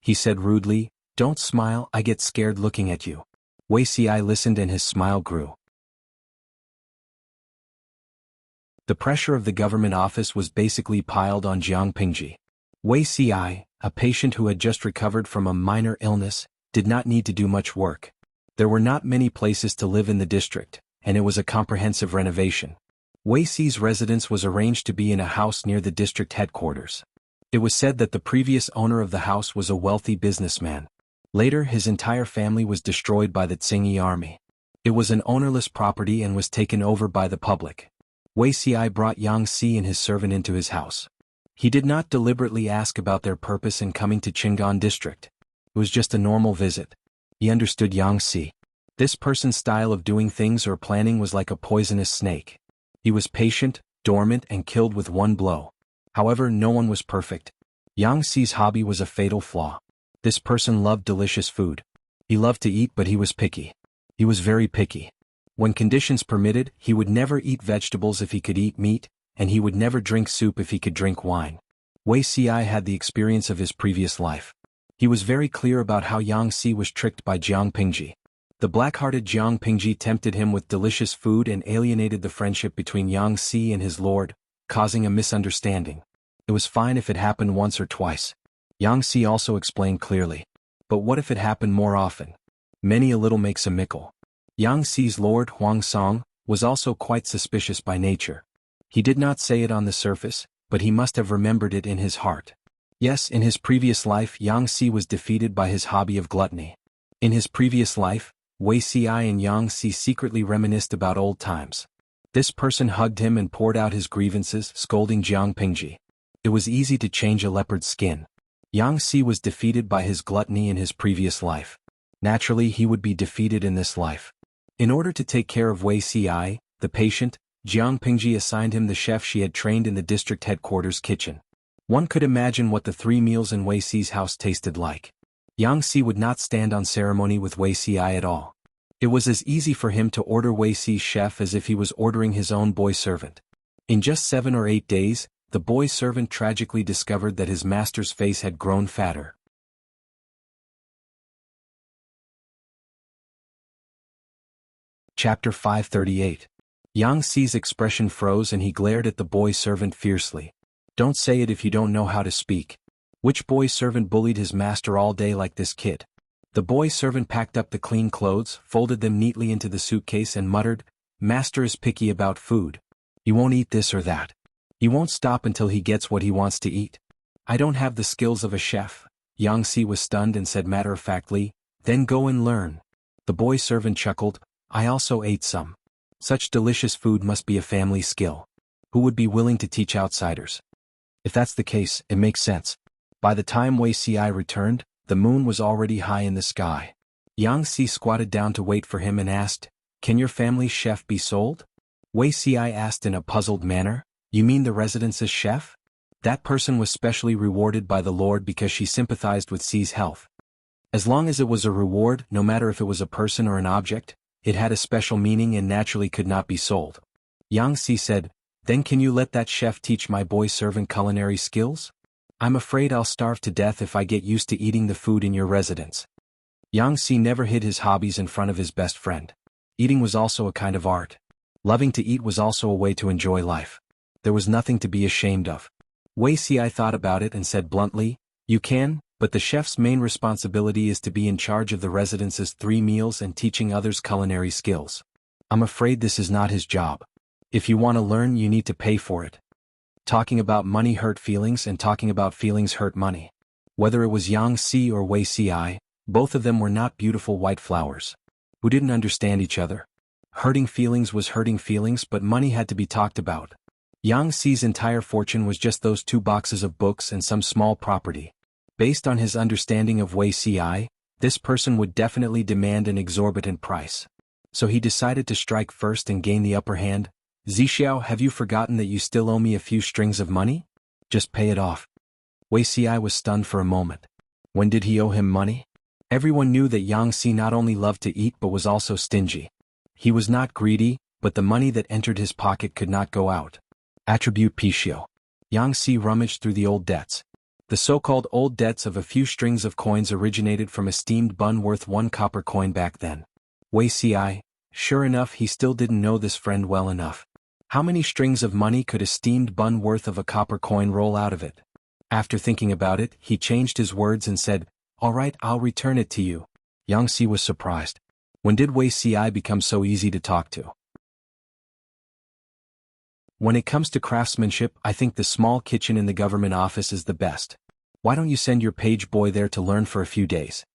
He said rudely, "Don't smile, I get scared looking at you." Wei Si listened and his smile grew. The pressure of the government office was basically piled on Jiang Pingji. Wei Si, a patient who had just recovered from a minor illness, did not need to do much work. There were not many places to live in the district, and it was a comprehensive renovation. Wei Si's residence was arranged to be in a house near the district headquarters. It was said that the previous owner of the house was a wealthy businessman. Later, his entire family was destroyed by the Tsingyi army. It was an ownerless property and was taken over by the public. Wei Si brought Yang Si and his servant into his house. He did not deliberately ask about their purpose in coming to Qingan district. It was just a normal visit. He understood Yang Si. This person's style of doing things or planning was like a poisonous snake. He was patient, dormant, and killed with one blow. However, no one was perfect. Yang Si's hobby was a fatal flaw. This person loved delicious food. He loved to eat, but he was picky. He was very picky. When conditions permitted, he would never eat vegetables if he could eat meat, and he would never drink soup if he could drink wine. Wei Si had the experience of his previous life. He was very clear about how Yang Si was tricked by Jiang Pingji. The black-hearted Jiang Pingji tempted him with delicious food and alienated the friendship between Yang Si and his lord, causing a misunderstanding. It was fine if it happened once or twice. Yang Si also explained clearly. but what if it happened more often? Many a little makes a mickle. Yang Xi's lord Huang Song was also quite suspicious by nature. He did not say it on the surface, but he must have remembered it in his heart. Yes, in his previous life Yang Xi was defeated by his hobby of gluttony. In his previous life, Wuxia and Yang Xi secretly reminisced about old times. This person hugged him and poured out his grievances, scolding Jiang Pingji. It was easy to change a leopard's skin. Yang Xi was defeated by his gluttony in his previous life. Naturally he would be defeated in this life. In order to take care of Wuxia, the patient, Jiang Pingji assigned him the chef she had trained in the district headquarters kitchen. One could imagine what the 3 meals in Wuxi's house tasted like. Yang Xi would not stand on ceremony with Wuxia at all. It was as easy for him to order Wuxi's chef as if he was ordering his own boy servant. In just 7 or 8 days, the boy servant tragically discovered that his master's face had grown fatter. Chapter 538. Yang Xi's expression froze and he glared at the boy servant fiercely. Don't say it if you don't know how to speak. Which boy servant bullied his master all day like this kid? The boy servant packed up the clean clothes, folded them neatly into the suitcase and muttered, Master is picky about food. He won't eat this or that. He won't stop until he gets what he wants to eat. I don't have the skills of a chef. Yang Xi was stunned and said matter-of-factly, Then go and learn. The boy servant chuckled, I also ate some. Such delicious food must be a family skill. Who would be willing to teach outsiders? If that's the case, it makes sense. By the time Wuxia returned, the moon was already high in the sky. Yang Xi squatted down to wait for him and asked, Can your family's chef be sold? Wuxia asked in a puzzled manner, You mean the residence's chef? That person was specially rewarded by the Lord because she sympathized with Xi's health. As long as it was a reward, no matter if it was a person or an object, it had a special meaning and naturally could not be sold. Yang Xi said, Then can you let that chef teach my boy servant culinary skills? I'm afraid I'll starve to death if I get used to eating the food in your residence. Yang Xi never hid his hobbies in front of his best friend. Eating was also a kind of art. Loving to eat was also a way to enjoy life. There was nothing to be ashamed of. Wuxia thought about it and said bluntly, You can, but the chef's main responsibility is to be in charge of the residence's 3 meals and teaching others culinary skills. I'm afraid this is not his job. If you want to learn, you need to pay for it. Talking about money hurt feelings and talking about feelings hurt money. Whether it was Yang Xi or Wuxia, both of them were not beautiful white flowers. Who didn't understand each other? Hurting feelings was hurting feelings, but money had to be talked about. Yang Xi's entire fortune was just those 2 boxes of books and some small property. Based on his understanding of Wuxia, this person would definitely demand an exorbitant price. So he decided to strike first and gain the upper hand. Zixiao, have you forgotten that you still owe me a few strings of money? Just pay it off. Wuxia was stunned for a moment. When did he owe him money? Everyone knew that Yang Xi not only loved to eat but was also stingy. He was not greedy, but the money that entered his pocket could not go out. Attribute Pishio. Yang Xi rummaged through the old debts. The so-called old debts of a few strings of coins originated from a steamed bun worth 1 copper coin back then. Wuxia, sure enough, he still didn't know this friend well enough. How many strings of money could a steamed bun worth of a copper coin roll out of it? After thinking about it, he changed his words and said, All right, I'll return it to you. Yang Xi was surprised. When did Wuxia become so easy to talk to? When it comes to craftsmanship, I think the small kitchen in the government office is the best. Why don't you send your page boy there to learn for a few days?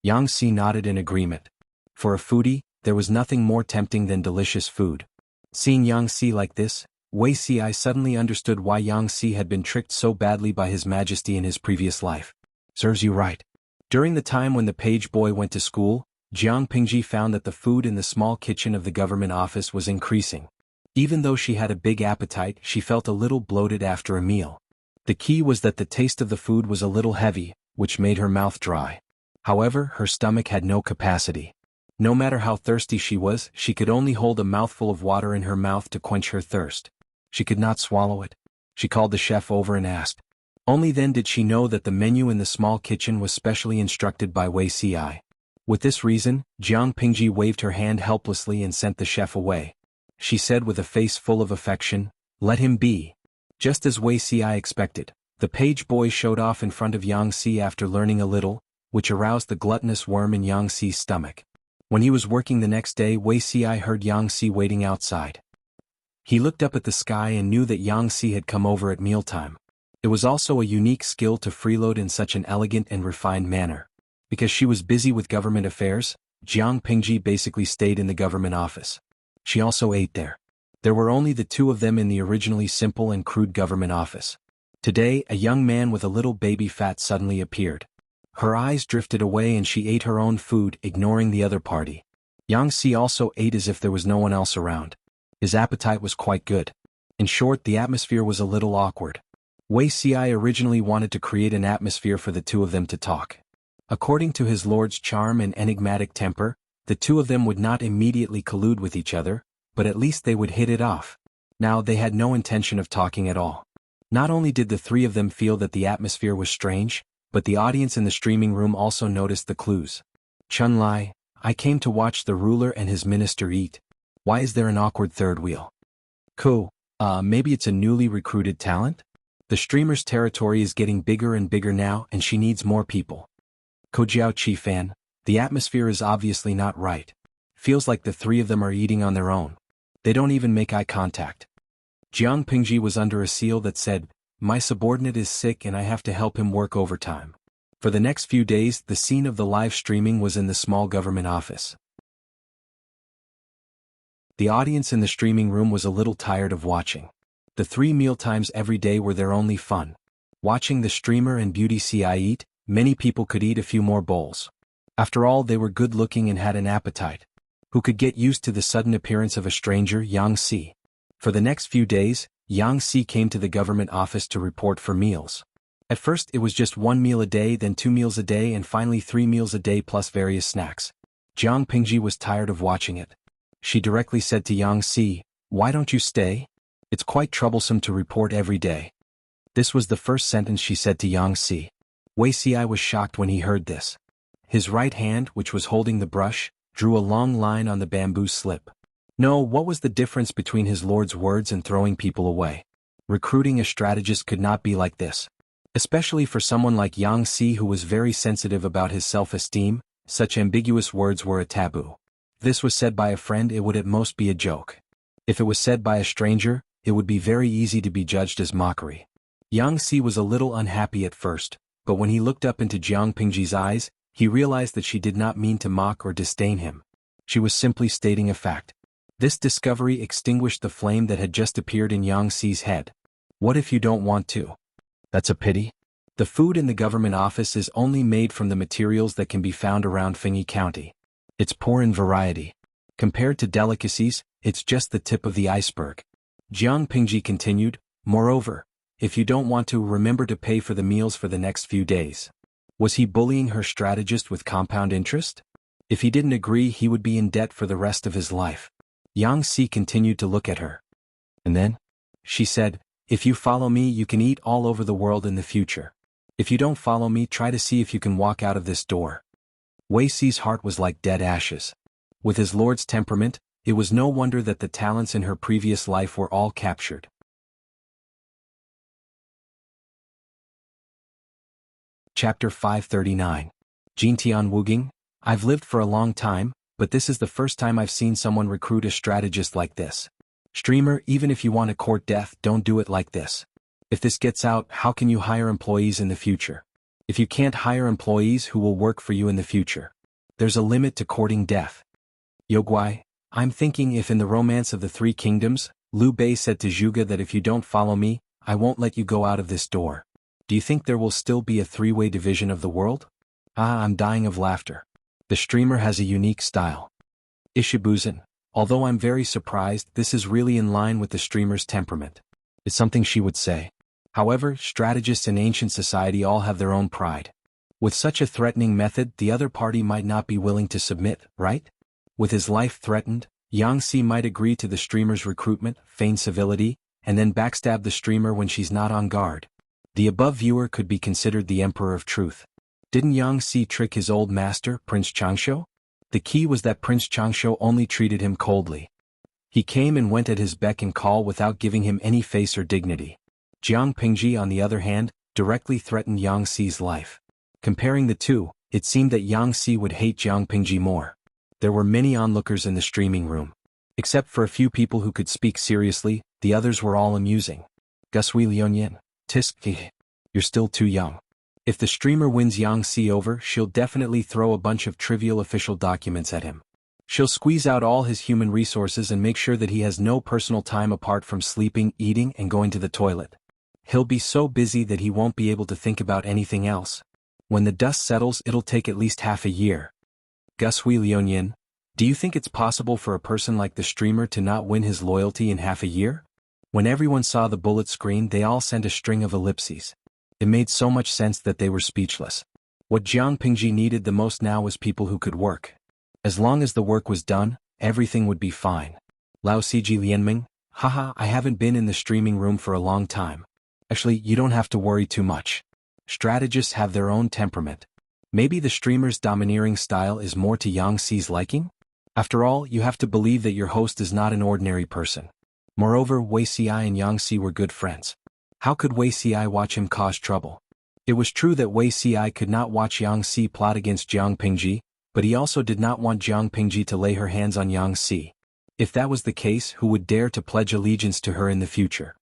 Yang Xi nodded in agreement. For a foodie, there was nothing more tempting than delicious food. Seeing Yang Xi like this, Wuxia suddenly understood why Yang Xi had been tricked so badly by His Majesty in his previous life. Serves you right. During the time when the page boy went to school, Jiang Pingji found that the food in the small kitchen of the government office was increasing. Even though she had a big appetite, she felt a little bloated after a meal. The key was that the taste of the food was a little heavy, which made her mouth dry. However, her stomach had no capacity. No matter how thirsty she was, she could only hold a mouthful of water in her mouth to quench her thirst. She could not swallow it. She called the chef over and asked. Only then did she know that the menu in the small kitchen was specially instructed by Wuxia. With this reason, Jiang Pingji waved her hand helplessly and sent the chef away. She said with a face full of affection, Let him be. Just as Wuxia expected, the page boy showed off in front of Yang Xi after learning a little. which aroused the gluttonous worm in Yang Xi's stomach. When he was working the next day, Wei Xi heard Yang Xi waiting outside. He looked up at the sky and knew that Yang Xi had come over at mealtime. It was also a unique skill to freeload in such an elegant and refined manner. Because she was busy with government affairs, Jiang Pingji basically stayed in the government office. She also ate there. There were only the two of them in the originally simple and crude government office. Today, a young man with a little baby fat suddenly appeared. Her eyes drifted away and she ate her own food, ignoring the other party. Yang Xi also ate as if there was no one else around. His appetite was quite good. In short, the atmosphere was a little awkward. Wei Xi originally wanted to create an atmosphere for the two of them to talk. According to his lord's charm and enigmatic temper, the two of them would not immediately collude with each other, but at least they would hit it off. Now they had no intention of talking at all. Not only did the three of them feel that the atmosphere was strange, but the audience in the streaming room also noticed the clues. Chun Lai, I came to watch the ruler and his minister eat. Why is there an awkward third wheel? Cool, maybe it's a newly recruited talent? The streamer's territory is getting bigger and bigger now and she needs more people. Kojiao Chi fan, the atmosphere is obviously not right. Feels like the three of them are eating on their own. They don't even make eye contact. Jiang Pingji was under a seal that said, my subordinate is sick and I have to help him work overtime. For the next few days, the scene of the live streaming was in the small government office. The audience in the streaming room was a little tired of watching. The 3 mealtimes every day were their only fun. Watching the streamer and beauty Ci eat, many people could eat a few more bowls. After all, they were good-looking and had an appetite. Who could get used to the sudden appearance of a stranger, Yang Xi? For the next few days, Yang Xi came to the government office to report for meals. At first it was just 1 meal a day, then 2 meals a day and finally 3 meals a day plus various snacks. Jiang Pingji was tired of watching it. She directly said to Yang Xi, why don't you stay? It's quite troublesome to report every day. This was the first sentence she said to Yang Xi. Wei Xi was shocked when he heard this. His right hand, which was holding the brush, drew a long line on the bamboo slip. No, what was the difference between his lord's words and throwing people away? Recruiting a strategist could not be like this. Especially for someone like Yang Xi who was very sensitive about his self-esteem, such ambiguous words were a taboo. If this was said by a friend, it would at most be a joke. If it was said by a stranger, it would be very easy to be judged as mockery. Yang Xi was a little unhappy at first, but when he looked up into Jiang Pingji's eyes, he realized that she did not mean to mock or disdain him. She was simply stating a fact. This discovery extinguished the flame that had just appeared in Yang Xi's head. What if you don't want to? That's a pity. The food in the government office is only made from the materials that can be found around Fengyi County. It's poor in variety. Compared to delicacies, it's just the tip of the iceberg. Jiang Pingji continued, moreover, if you don't want to, remember to pay for the meals for the next few days. Was he bullying her strategist with compound interest? If he didn't agree, he would be in debt for the rest of his life. Yang Xi continued to look at her. And then? She said, if you follow me, you can eat all over the world in the future. If you don't follow me, try to see if you can walk out of this door. Wei Xi's heart was like dead ashes. With his lord's temperament, it was no wonder that the talents in her previous life were all captured. Chapter 539. Jintian Wuging, I've lived for a long time, but this is the first time I've seen someone recruit a strategist like this. Streamer, even if you want to court death, don't do it like this. If this gets out, how can you hire employees in the future? If you can't hire employees, who will work for you in the future? There's a limit to courting death. Yoguai, I'm thinking if in the Romance of the Three Kingdoms, Liu Bei said to Zhuge that if you don't follow me, I won't let you go out of this door. Do you think there will still be a three-way division of the world? I'm dying of laughter. The streamer has a unique style. Ishibuzan, although I'm very surprised, this is really in line with the streamer's temperament. It's something she would say. However, strategists in ancient society all have their own pride. With such a threatening method, the other party might not be willing to submit, right? With his life threatened, Yang Xi might agree to the streamer's recruitment, feign civility, and then backstab the streamer when she's not on guard. The above viewer could be considered the emperor of truth. Didn't Yang Xi trick his old master, Prince Changshu? The key was that Prince Changshu only treated him coldly. He came and went at his beck and call without giving him any face or dignity. Jiang Pingji, on the other hand, directly threatened Yang Xi's life. Comparing the two, It seemed that Yang Si would hate Jiang Pingji more. There were many onlookers in the streaming room. Except for a few people who could speak seriously, the others were all amusing. Gusui Lianyin, tisk, you're still too young. If the streamer wins Yang Si over, she'll definitely throw a bunch of trivial official documents at him. She'll squeeze out all his human resources and make sure that he has no personal time apart from sleeping, eating, and going to the toilet. He'll be so busy that he won't be able to think about anything else. When the dust settles, it'll take at least half a year. Gusui Lianyin, do you think it's possible for a person like the streamer to not win his loyalty in half a year? When everyone saw the bullet screen, they all sent a string of ellipses. It made so much sense that they were speechless. What Jiang Pingji needed the most now was people who could work. As long as the work was done, everything would be fine. Lao Siji Lianming, haha, I haven't been in the streaming room for a long time. Actually, you don't have to worry too much. Strategists have their own temperament. Maybe the streamer's domineering style is more to Yang Si's liking? After all, you have to believe that your host is not an ordinary person. Moreover, Wei Si and Yang Si were good friends. How could Wei Si watch him cause trouble? It was true that Wei Si could not watch Yang Si plot against Jiang Pingji, but he also did not want Jiang Pingji to lay her hands on Yang Si. If that was the case, who would dare to pledge allegiance to her in the future?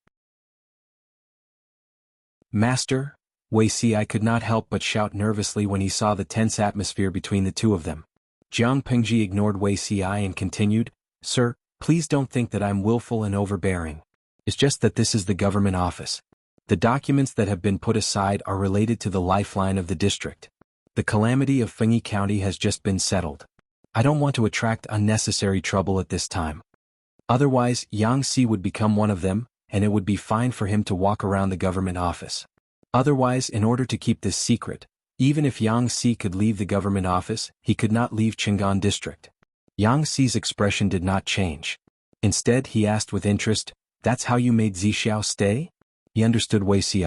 Master, Wei Si could not help but shout nervously when he saw the tense atmosphere between the two of them. Jiang Pingji ignored Wei Si and continued, Sir, please don't think that I'm willful and overbearing. It's just that this is the government office. The documents that have been put aside are related to the lifeline of the district. The calamity of Fengyi County has just been settled. I don't want to attract unnecessary trouble at this time. Otherwise, Yang Si would become one of them, and it would be fine for him to walk around the government office. Otherwise, in order to keep this secret, even if Yang Si could leave the government office, he could not leave Qingan district. Yang Si's expression did not change. Instead, he asked with interest, That's how you made Zixiao stay? He understood Wei Si.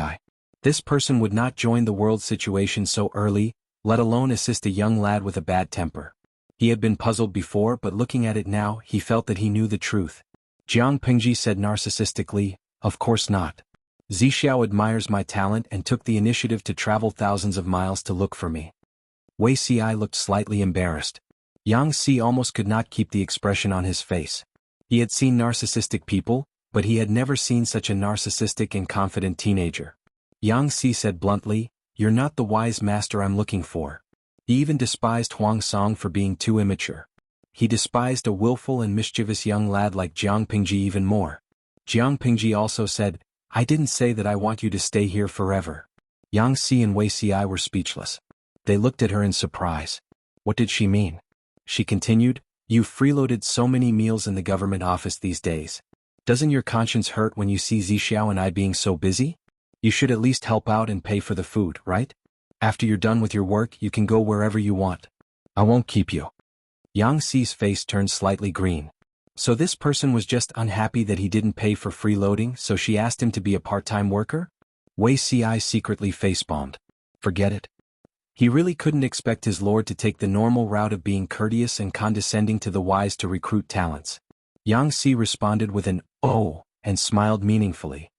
This person would not join the world situation so early, let alone assist a young lad with a bad temper. He had been puzzled before, but looking at it now, he felt that he knew the truth. Jiang Pingji said narcissistically, Of course not. Zixiao admires my talent and took the initiative to travel thousands of miles to look for me. Wei Si looked slightly embarrassed. Yang Si almost could not keep the expression on his face. He had seen narcissistic people, but he had never seen such a narcissistic and confident teenager. Yang Si said bluntly, You're not the wise master I'm looking for. He even despised Huang Song for being too immature. He despised a willful and mischievous young lad like Jiang Pingji even more. Jiang Pingji also said, I didn't say that I want you to stay here forever. Yang Si and Wei Si were speechless. They looked at her in surprise. What did she mean? She continued, You've freeloaded so many meals in the government office these days. Doesn't your conscience hurt when you see Zixiao and I being so busy? You should at least help out and pay for the food, right? After you're done with your work, you can go wherever you want. I won't keep you. Yang Si's face turned slightly green. So this person was just unhappy that he didn't pay for freeloading, so she asked him to be a part-time worker? Wei Si secretly facepalmed. Forget it. He really couldn't expect his lord to take the normal route of being courteous and condescending to the wise to recruit talents. Yang Si responded with an "oh" and smiled meaningfully.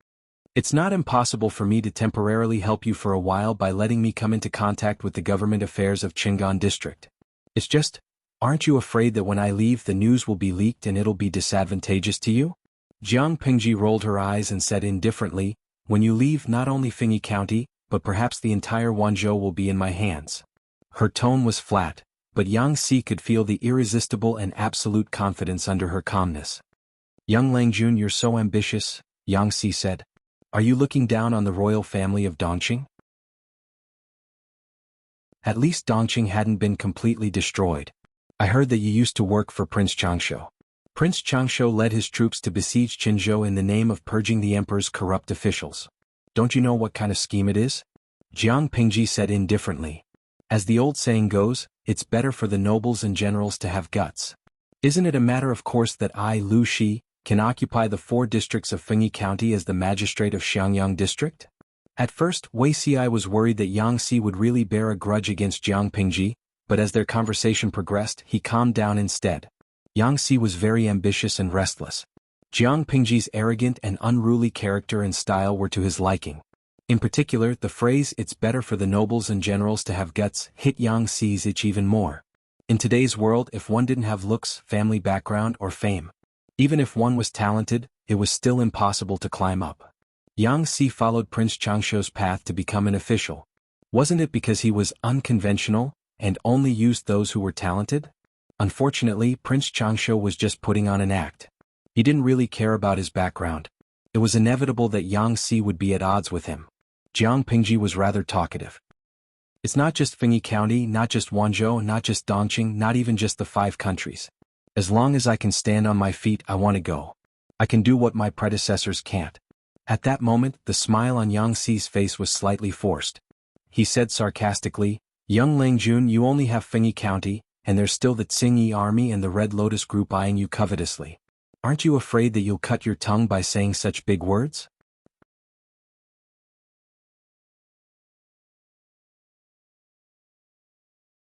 It's not impossible for me to temporarily help you for a while by letting me come into contact with the government affairs of Qingan district. It's just, aren't you afraid that when I leave the news will be leaked and it'll be disadvantageous to you? Jiang Pingji rolled her eyes and said indifferently, When you leave, not only Fengyi County, but perhaps the entire Wanzhou will be in my hands. Her tone was flat, but Yang Si could feel the irresistible and absolute confidence under her calmness. Young Langjun, you're so ambitious, Yang Si said. Are you looking down on the royal family of Dongqing? At least Dongqing hadn't been completely destroyed. I heard that you used to work for Prince Changsho. Prince Changsho led his troops to besiege Qinzhou in the name of purging the emperor's corrupt officials. Don't you know what kind of scheme it is? Jiang Pingji said indifferently. As the old saying goes, it's better for the nobles and generals to have guts. Isn't it a matter of course that I, Lu Shi, can occupy the 4 districts of Fengyi County as the magistrate of Xiangyang district? At first, Wei Si was worried that Yang Si would really bear a grudge against Jiang Pingji, but as their conversation progressed, he calmed down instead. Yang Si was very ambitious and restless. Jiang Pingji's arrogant and unruly character and style were to his liking. In particular, the phrase "it's better for the nobles and generals to have guts" hit Yang Xi's itch even more. In today's world, if one didn't have looks, family background, or fame, even if one was talented, it was still impossible to climb up. Yang Xi followed Prince Changshuo's path to become an official. Wasn't it because he was unconventional, and only used those who were talented? Unfortunately, Prince Changshuo was just putting on an act. He didn't really care about his background. It was inevitable that Yang Xi would be at odds with him. Jiang Pingji was rather talkative. It's not just Fengyi County, not just Wanzhou, not just Dongqing, not even just the 5 countries. As long as I can stand on my feet, I want to go. I can do what my predecessors can't. At that moment, the smile on Yang Xi's face was slightly forced. He said sarcastically, "Young Langjun, you only have Fengyi County, and there's still the Tsingyi army and the Red Lotus group eyeing you covetously. Aren't you afraid that you'll cut your tongue by saying such big words?"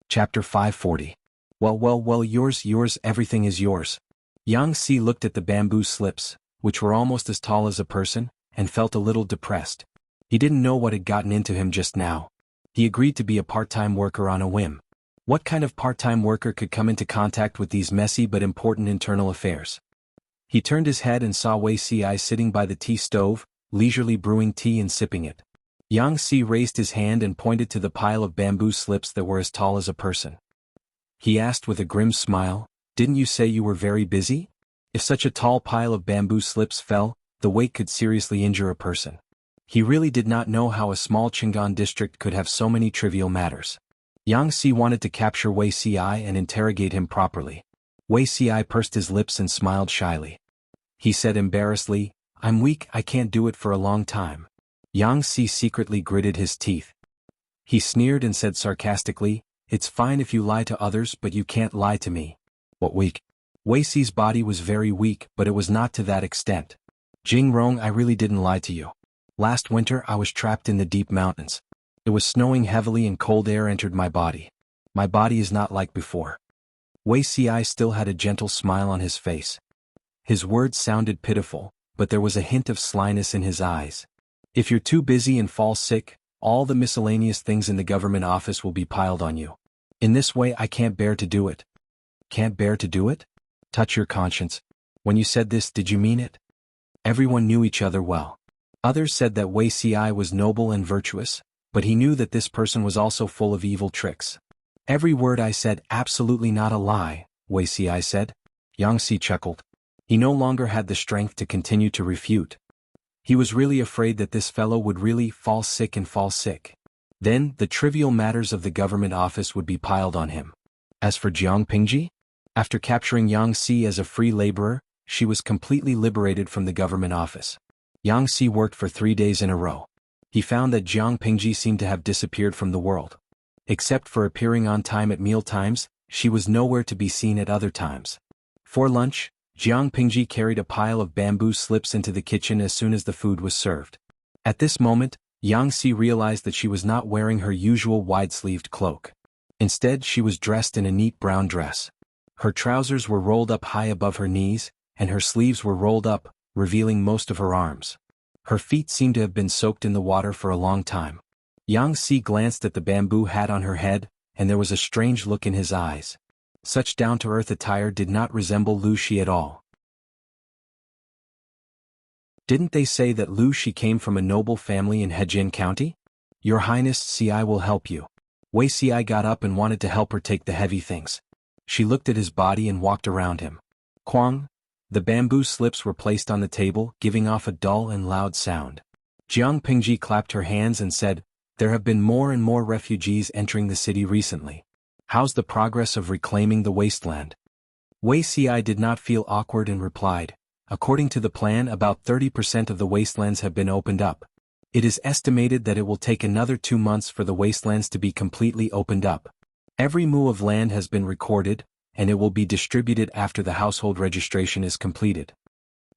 Chapter 540. Well, yours, everything is yours. Yang Xi looked at the bamboo slips, which were almost as tall as a person, and felt a little depressed. He didn't know what had gotten into him just now. He agreed to be a part-time worker on a whim. What kind of part-time worker could come into contact with these messy but important internal affairs? He turned his head and saw Wei Ci sitting by the tea stove, leisurely brewing tea and sipping it. Yang Xi raised his hand and pointed to the pile of bamboo slips that were as tall as a person. He asked with a grim smile, "Didn't you say you were very busy? If such a tall pile of bamboo slips fell, the weight could seriously injure a person." He really did not know how a small Qingan district could have so many trivial matters. Yang Xi wanted to capture Wei Ci and interrogate him properly. Wei Ci pursed his lips and smiled shyly. He said embarrassedly, "I'm weak, I can't do it for a long time." Yang Xi secretly gritted his teeth. He sneered and said sarcastically, "It's fine if you lie to others, but you can't lie to me." "What weak?" Wei Ci's body was very weak, but it was not to that extent. "Jing Rong, I really didn't lie to you. Last winter I was trapped in the deep mountains. It was snowing heavily and cold air entered my body. My body is not like before." Wei Ci still had a gentle smile on his face. His words sounded pitiful, but there was a hint of slyness in his eyes. "If you're too busy and fall sick, all the miscellaneous things in the government office will be piled on you. In this way I can't bear to do it." "Can't bear to do it? Touch your conscience. When you said this, did you mean it?" Everyone knew each other well. Others said that Wei Ci was noble and virtuous, but he knew that this person was also full of evil tricks. "Every word I said, absolutely not a lie," Wei Ci said. Yang Xi chuckled. He no longer had the strength to continue to refute. He was really afraid that this fellow would really fall sick. Then, the trivial matters of the government office would be piled on him. As for Jiang Pingji, after capturing Yang Xi as a free laborer, she was completely liberated from the government office. Yang Xi worked for 3 days in a row. He found that Jiang Pingji seemed to have disappeared from the world. Except for appearing on time at meal times, she was nowhere to be seen at other times. For lunch, Jiang Pingji carried a pile of bamboo slips into the kitchen as soon as the food was served. At this moment, Yang Xi realized that she was not wearing her usual wide-sleeved cloak. Instead, she was dressed in a neat brown dress. Her trousers were rolled up high above her knees, and her sleeves were rolled up, revealing most of her arms. Her feet seemed to have been soaked in the water for a long time. Yang Xi glanced at the bamboo hat on her head, and there was a strange look in his eyes. Such down-to-earth attire did not resemble Lu Shi at all. "Didn't they say that Lu Shi came from a noble family in Hejin County? Your Highness, Ci will help you." Wei Ci got up and wanted to help her take the heavy things. She looked at his body and walked around him. Quang! The bamboo slips were placed on the table, giving off a dull and loud sound. Jiang Pingji clapped her hands and said, "There have been more and more refugees entering the city recently. How's the progress of reclaiming the wasteland?" Wei Ci did not feel awkward and replied, "According to the plan, about 30% of the wastelands have been opened up. It is estimated that it will take another 2 months for the wastelands to be completely opened up. Every mu of land has been recorded, and it will be distributed after the household registration is completed."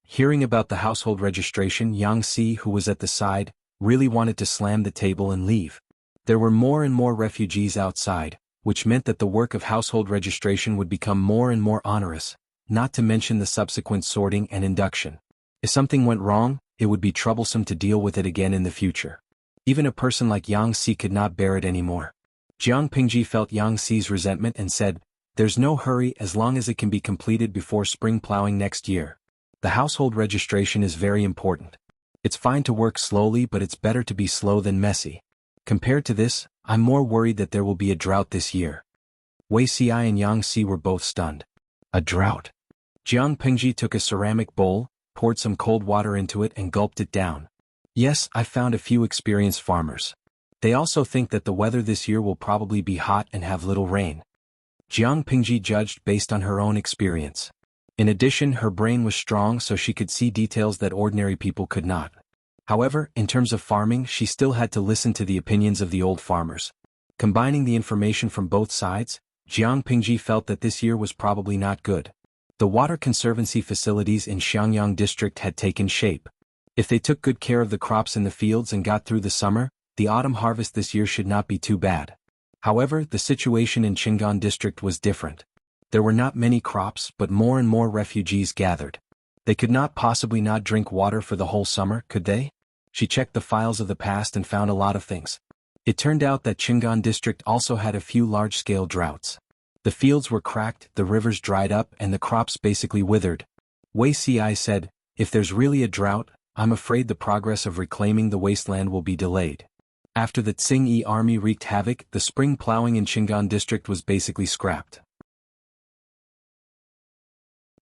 Hearing about the household registration, Yang Xi, who was at the side, really wanted to slam the table and leave. There were more and more refugees outside, which meant that the work of household registration would become more and more onerous, not to mention the subsequent sorting and induction. If something went wrong, it would be troublesome to deal with it again in the future. Even a person like Yang Si could not bear it anymore. Jiang Pingji felt Yang Si's resentment and said, "There's no hurry as long as it can be completed before spring plowing next year. The household registration is very important. It's fine to work slowly, but it's better to be slow than messy. Compared to this, I'm more worried that there will be a drought this year." Wei Si and Yang Si were both stunned. A drought? Jiang Pingji took a ceramic bowl, poured some cold water into it and gulped it down. "Yes, I found a few experienced farmers. They also think that the weather this year will probably be hot and have little rain." Jiang Pingji judged based on her own experience. In addition, her brain was strong so she could see details that ordinary people could not. However, in terms of farming, she still had to listen to the opinions of the old farmers. Combining the information from both sides, Jiang Pingji felt that this year was probably not good. The water conservancy facilities in Xiangyang district had taken shape. If they took good care of the crops in the fields and got through the summer, the autumn harvest this year should not be too bad. However, the situation in Qingan district was different. There were not many crops, but more and more refugees gathered. They could not possibly not drink water for the whole summer, could they? She checked the files of the past and found a lot of things. It turned out that Qingan district also had a few large-scale droughts. The fields were cracked, the rivers dried up, and the crops basically withered. Wei Si said, "If there's really a drought, I'm afraid the progress of reclaiming the wasteland will be delayed." After the Tsing-Yi army wreaked havoc, the spring plowing in Qingan district was basically scrapped.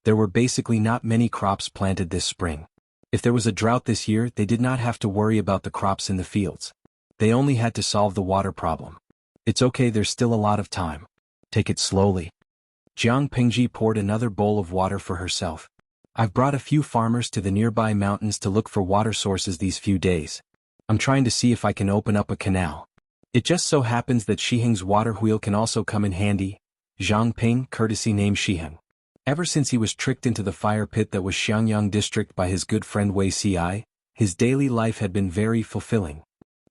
There were basically not many crops planted this spring. If there was a drought this year, they did not have to worry about the crops in the fields. They only had to solve the water problem. "It's okay, there's still a lot of time. Take it slowly." Jiang Pingji poured another bowl of water for herself. "I've brought a few farmers to the nearby mountains to look for water sources these few days. I'm trying to see if I can open up a canal. It just so happens that Shiheng's water wheel can also come in handy." Zhang Ping, courtesy name Shiheng. Ever since he was tricked into the fire pit that was Xiangyang district by his good friend Wei Si, his daily life had been very fulfilling.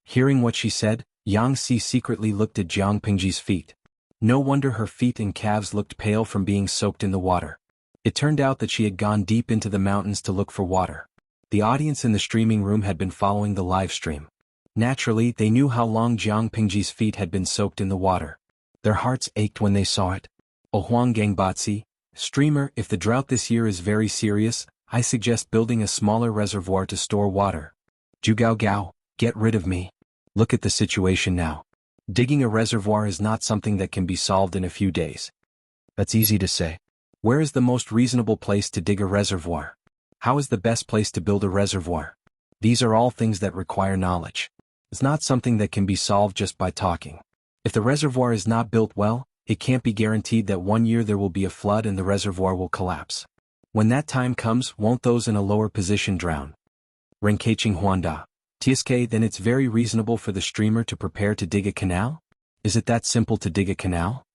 Hearing what she said, Yang Si secretly looked at Jiang Pingji's feet. No wonder her feet and calves looked pale from being soaked in the water. It turned out that she had gone deep into the mountains to look for water. The audience in the streaming room had been following the live stream. Naturally, they knew how long Jiang Pingji's feet had been soaked in the water. Their hearts ached when they saw it. "Ohuang Gangbatsi, streamer, if the drought this year is very serious, I suggest building a smaller reservoir to store water." "Jugao Gao, get rid of me. Look at the situation now. Digging a reservoir is not something that can be solved in a few days." "That's easy to say. Where is the most reasonable place to dig a reservoir? How is the best place to build a reservoir? These are all things that require knowledge. It's not something that can be solved just by talking. If the reservoir is not built well, it can't be guaranteed that one year there will be a flood and the reservoir will collapse. When that time comes, won't those in a lower position drown?" Renkaiching Huanda. "TSK, then it's very reasonable for the streamer to prepare to dig a canal? Is it that simple to dig a canal?"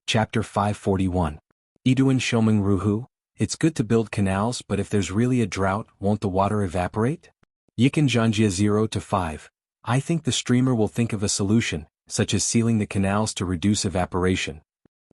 Chapter 541. Iduan Shoming Ruhu, it's good to build canals, but if there's really a drought, won't the water evaporate? Yikan Janjia 0 to 5. I think the streamer will think of a solution, such as sealing the canals to reduce evaporation.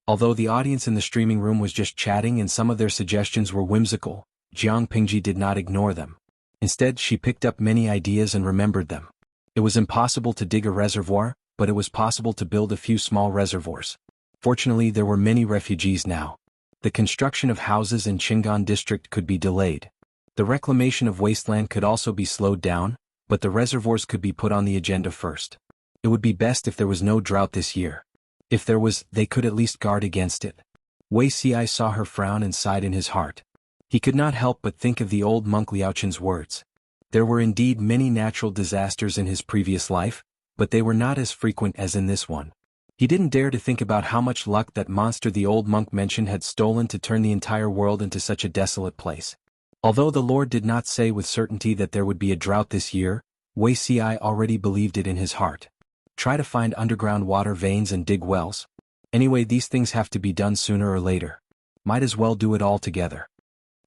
Although the audience in the streaming room was just chatting and some of their suggestions were whimsical, Jiang Pingji did not ignore them. Instead, she picked up many ideas and remembered them. It was impossible to dig a reservoir, but it was possible to build a few small reservoirs. Fortunately, there were many refugees now. The construction of houses in Qingan district could be delayed. The reclamation of wasteland could also be slowed down, but the reservoirs could be put on the agenda first. It would be best if there was no drought this year. If there was, they could at least guard against it. Wei Si saw her frown and sighed in his heart. He could not help but think of the old monk Liaochen's words. There were indeed many natural disasters in his previous life, but they were not as frequent as in this one. He didn't dare to think about how much luck that monster the old monk mentioned had stolen to turn the entire world into such a desolate place. Although the Lord did not say with certainty that there would be a drought this year, Wei Si already believed it in his heart. Try to find underground water veins and dig wells. Anyway, these things have to be done sooner or later. Might as well do it all together.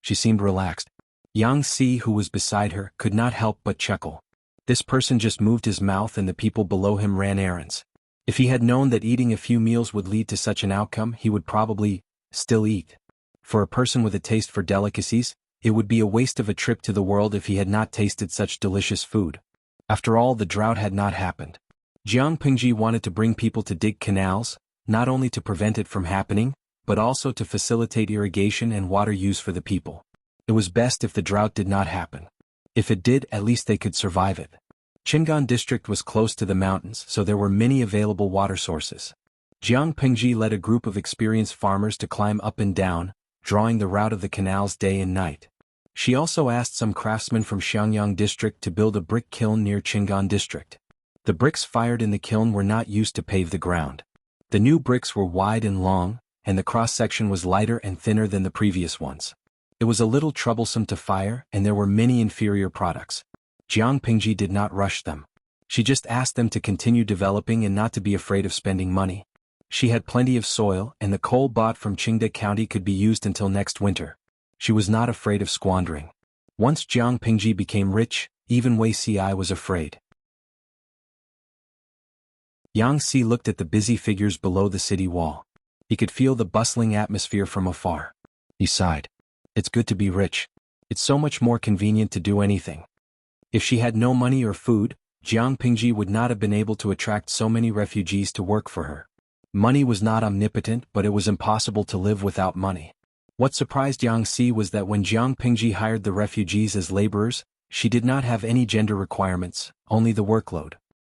She seemed relaxed. Yang Si, who was beside her, could not help but chuckle. This person just moved his mouth and the people below him ran errands. If he had known that eating a few meals would lead to such an outcome, he would probably still eat. For a person with a taste for delicacies, it would be a waste of a trip to the world if he had not tasted such delicious food. After all, the drought had not happened. Jiang Pingji wanted to bring people to dig canals, not only to prevent it from happening, but also to facilitate irrigation and water use for the people. It was best if the drought did not happen. If it did, at least they could survive it. Qingan district was close to the mountains, so there were many available water sources. Jiang Pingji led a group of experienced farmers to climb up and down, drawing the route of the canals day and night. She also asked some craftsmen from Xiangyang district to build a brick kiln near Qingan district. The bricks fired in the kiln were not used to pave the ground. The new bricks were wide and long, and the cross-section was lighter and thinner than the previous ones. It was a little troublesome to fire, and there were many inferior products. Jiang Pingji did not rush them. She just asked them to continue developing and not to be afraid of spending money. She had plenty of soil, and the coal bought from Qingde County could be used until next winter. She was not afraid of squandering. Once Jiang Pingji became rich, even Wei Ci was afraid. Yang Si looked at the busy figures below the city wall. He could feel the bustling atmosphere from afar. He sighed. It's good to be rich. It's so much more convenient to do anything. If she had no money or food, Jiang Pingji would not have been able to attract so many refugees to work for her. Money was not omnipotent, but it was impossible to live without money. What surprised Yang Si was that when Jiang Pingji hired the refugees as laborers, she did not have any gender requirements, only the workload.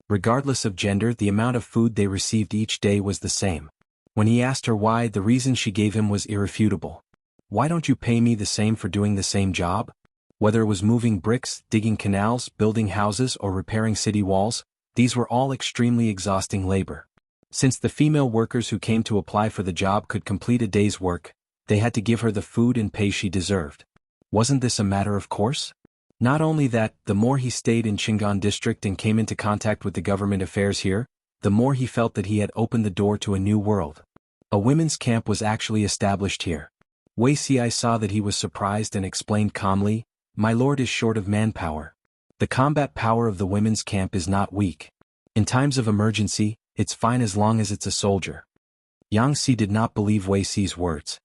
Regardless of gender, the amount of food they received each day was the same. When he asked her why, the reason she gave him was irrefutable. Why don't you pay me the same for doing the same job? Whether it was moving bricks, digging canals, building houses, or repairing city walls, these were all extremely exhausting labor. Since the female workers who came to apply for the job could complete a day's work, they had to give her the food and pay she deserved. Wasn't this a matter of course? Not only that, the more he stayed in Qingan district and came into contact with the government affairs here, the more he felt that he had opened the door to a new world. A women's camp was actually established here. Wei Ci saw that he was surprised and explained calmly, "My lord is short of manpower. The combat power of the women's camp is not weak. In times of emergency, it's fine as long as it's a soldier." Yang Si did not believe Wei Ci's words.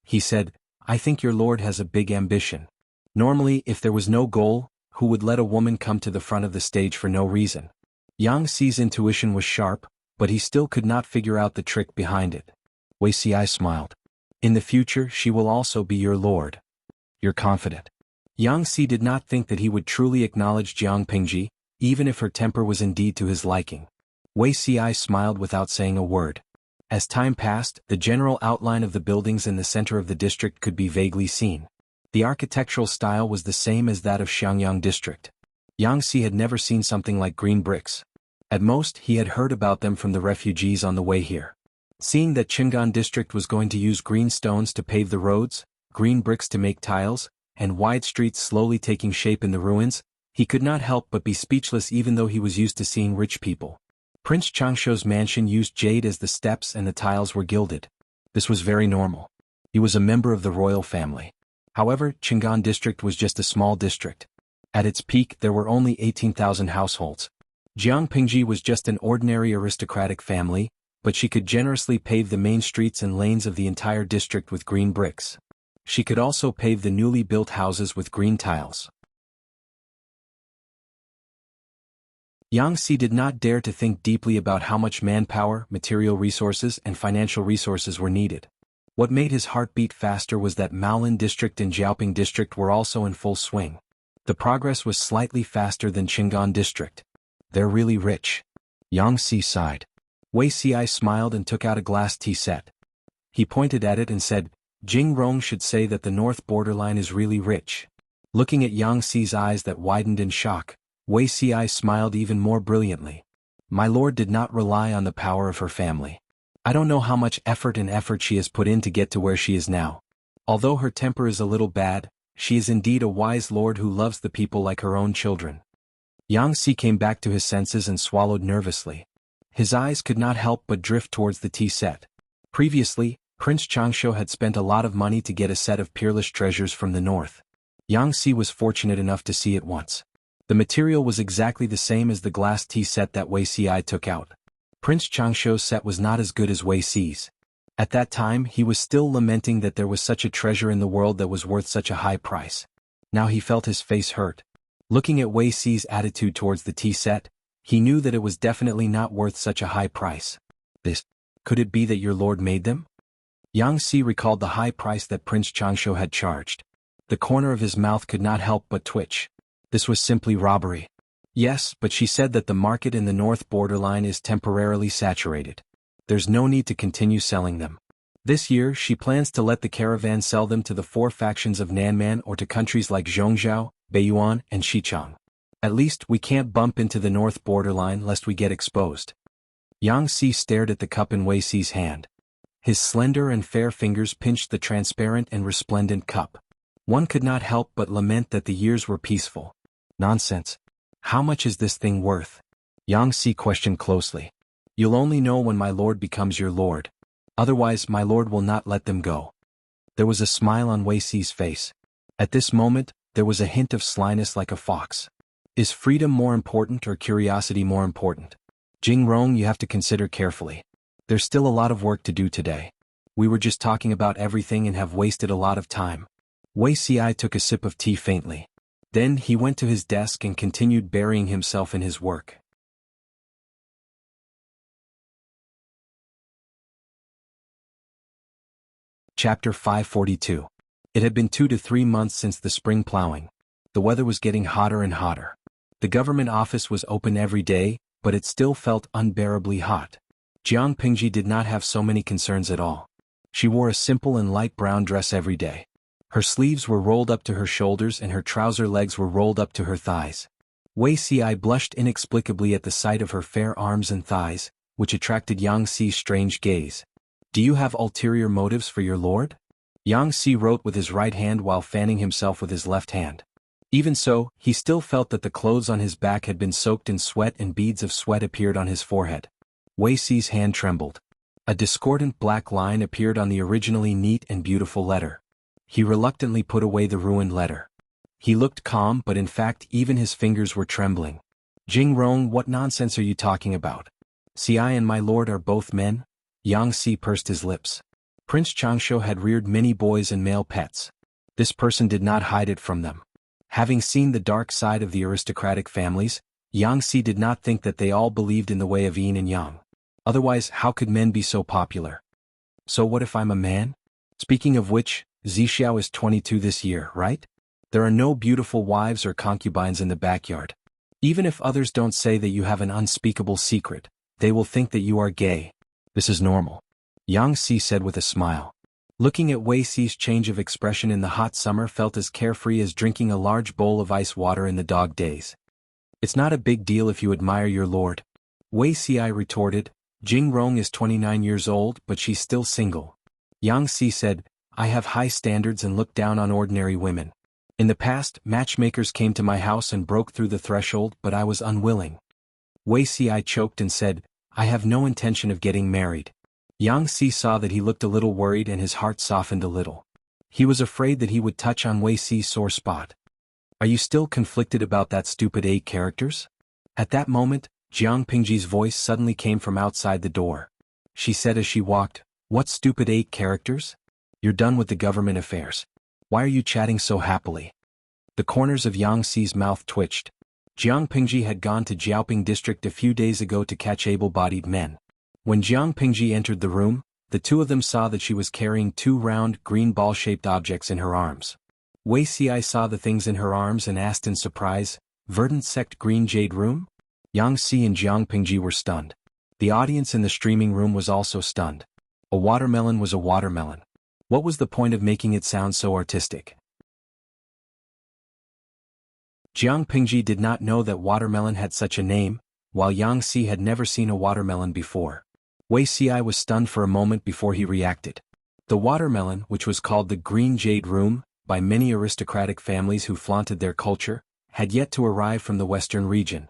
He said, "I think your lord has a big ambition. Normally, if there was no goal, who would let a woman come to the front of the stage for no reason?" Yang Si's intuition was sharp, but he still could not figure out the trick behind it. Wei Ci smiled. "In the future, she will also be your lord. You're confident." Yang Si did not think that he would truly acknowledge Jiang Pingji, even if her temper was indeed to his liking. Wei Ci smiled without saying a word. As time passed, the general outline of the buildings in the center of the district could be vaguely seen. The architectural style was the same as that of Xiangyang district. Yang Si had never seen something like green bricks. At most, he had heard about them from the refugees on the way here. Seeing that Qingan district was going to use green stones to pave the roads, green bricks to make tiles, and wide streets slowly taking shape in the ruins, he could not help but be speechless even though he was used to seeing rich people. Prince Changshuo's mansion used jade as the steps and the tiles were gilded. This was very normal. He was a member of the royal family. However, Qingan district was just a small district. At its peak, there were only 18,000 households. Jiang Pingji was just an ordinary aristocratic family, but she could generously pave the main streets and lanes of the entire district with green bricks. She could also pave the newly built houses with green tiles. Yang Si did not dare to think deeply about how much manpower, material resources, and financial resources were needed. What made his heart beat faster was that Maolin district and Jiaoping district were also in full swing. The progress was slightly faster than Qingan district. They're really rich. Yang Si sighed. Wei Ci smiled and took out a glass tea set. He pointed at it and said, "Jing Rong should say that the north borderline is really rich." Looking at Yang Si's eyes that widened in shock, Wei Ci smiled even more brilliantly. "My lord did not rely on the power of her family. I don't know how much effort she has put in to get to where she is now. Although her temper is a little bad, she is indeed a wise lord who loves the people like her own children." Yang Si came back to his senses and swallowed nervously. His eyes could not help but drift towards the tea set. Previously, Prince Changshuo had spent a lot of money to get a set of peerless treasures from the north. Yang Si was fortunate enough to see it once. The material was exactly the same as the glass tea set that Wei Ci took out. Prince Changshuo's set was not as good as Wei Ci's. At that time he was still lamenting that there was such a treasure in the world that was worth such a high price. Now he felt his face hurt. Looking at Wei Si's attitude towards the tea set, he knew that it was definitely not worth such a high price. Could it be that your lord made them? Yang Si recalled the high price that Prince Changshu had charged. The corner of his mouth could not help but twitch. This was simply robbery. Yes, but she said that the market in the north borderline is temporarily saturated. There's no need to continue selling them. This year she plans to let the caravan sell them to the 4 factions of Nanman or to countries like Zhongzhou, Beiyuan, and Xichang. At least we can't bump into the north borderline lest we get exposed. Yang Si stared at the cup in Wei Si's hand. His slender and fair fingers pinched the transparent and resplendent cup. One could not help but lament that the years were peaceful. Nonsense. How much is this thing worth? Yang Si questioned closely. You'll only know when my lord becomes your lord. Otherwise my lord will not let them go. There was a smile on Wei Si's face. At this moment, there was a hint of slyness like a fox. Is freedom more important or curiosity more important? Jing Rong, you have to consider carefully. There's still a lot of work to do today. We were just talking about everything and have wasted a lot of time. Wei Si took a sip of tea faintly. Then he went to his desk and continued burying himself in his work. Chapter 542. It had been 2 to 3 months since the spring plowing. The weather was getting hotter and hotter. The government office was open every day, but it still felt unbearably hot. Jiang Pingji did not have so many concerns at all. She wore a simple and light brown dress every day. Her sleeves were rolled up to her shoulders and her trouser legs were rolled up to her thighs. Wei Si blushed inexplicably at the sight of her fair arms and thighs, which attracted Yang Si's strange gaze. Do you have ulterior motives for your lord? Yang Si wrote with his right hand while fanning himself with his left hand. Even so, he still felt that the clothes on his back had been soaked in sweat and beads of sweat appeared on his forehead. Wei Si's hand trembled. A discordant black line appeared on the originally neat and beautiful letter. He reluctantly put away the ruined letter. He looked calm, but in fact even his fingers were trembling. Jing Rong, what nonsense are you talking about? Si and my lord are both men? Yang Si pursed his lips. Prince Changshu had reared many boys and male pets. This person did not hide it from them. Having seen the dark side of the aristocratic families, Yang Si did not think that they all believed in the way of yin and yang. Otherwise, how could men be so popular? So what if I'm a man? Speaking of which, Zixiao is 22 this year, right? There are no beautiful wives or concubines in the backyard. Even if others don't say that you have an unspeakable secret, they will think that you are gay. This is normal. Yang Si said with a smile. Looking at Wei Si's change of expression in the hot summer felt as carefree as drinking a large bowl of ice water in the dog days. It's not a big deal if you admire your lord. Wei Si retorted. Jing Rong is 29 years old, but she's still single. Yang Si said, I have high standards and look down on ordinary women. In the past, matchmakers came to my house and broke through the threshold, but I was unwilling. Wei Si choked and said, I have no intention of getting married. Yang Si saw that he looked a little worried and his heart softened a little. He was afraid that he would touch on Wei Si's sore spot. Are you still conflicted about that stupid 8 characters? At that moment, Jiang Pingji's voice suddenly came from outside the door. She said as she walked, What stupid 8 characters? You're done with the government affairs. Why are you chatting so happily? The corners of Yang Si's mouth twitched. Jiang Pingji had gone to Jiaoping district a few days ago to catch able-bodied men. When Jiang Pingji entered the room, the two of them saw that she was carrying 2 round, green ball-shaped objects in her arms. Wei Si saw the things in her arms and asked in surprise, Verdant sect green jade room? Yang Si and Jiang Pingji were stunned. The audience in the streaming room was also stunned. A watermelon was a watermelon. What was the point of making it sound so artistic? Jiang Pingji did not know that watermelon had such a name, while Yang Si had never seen a watermelon before. Wei Si was stunned for a moment before he reacted. The watermelon, which was called the Green Jade Room, by many aristocratic families who flaunted their culture, had yet to arrive from the western region.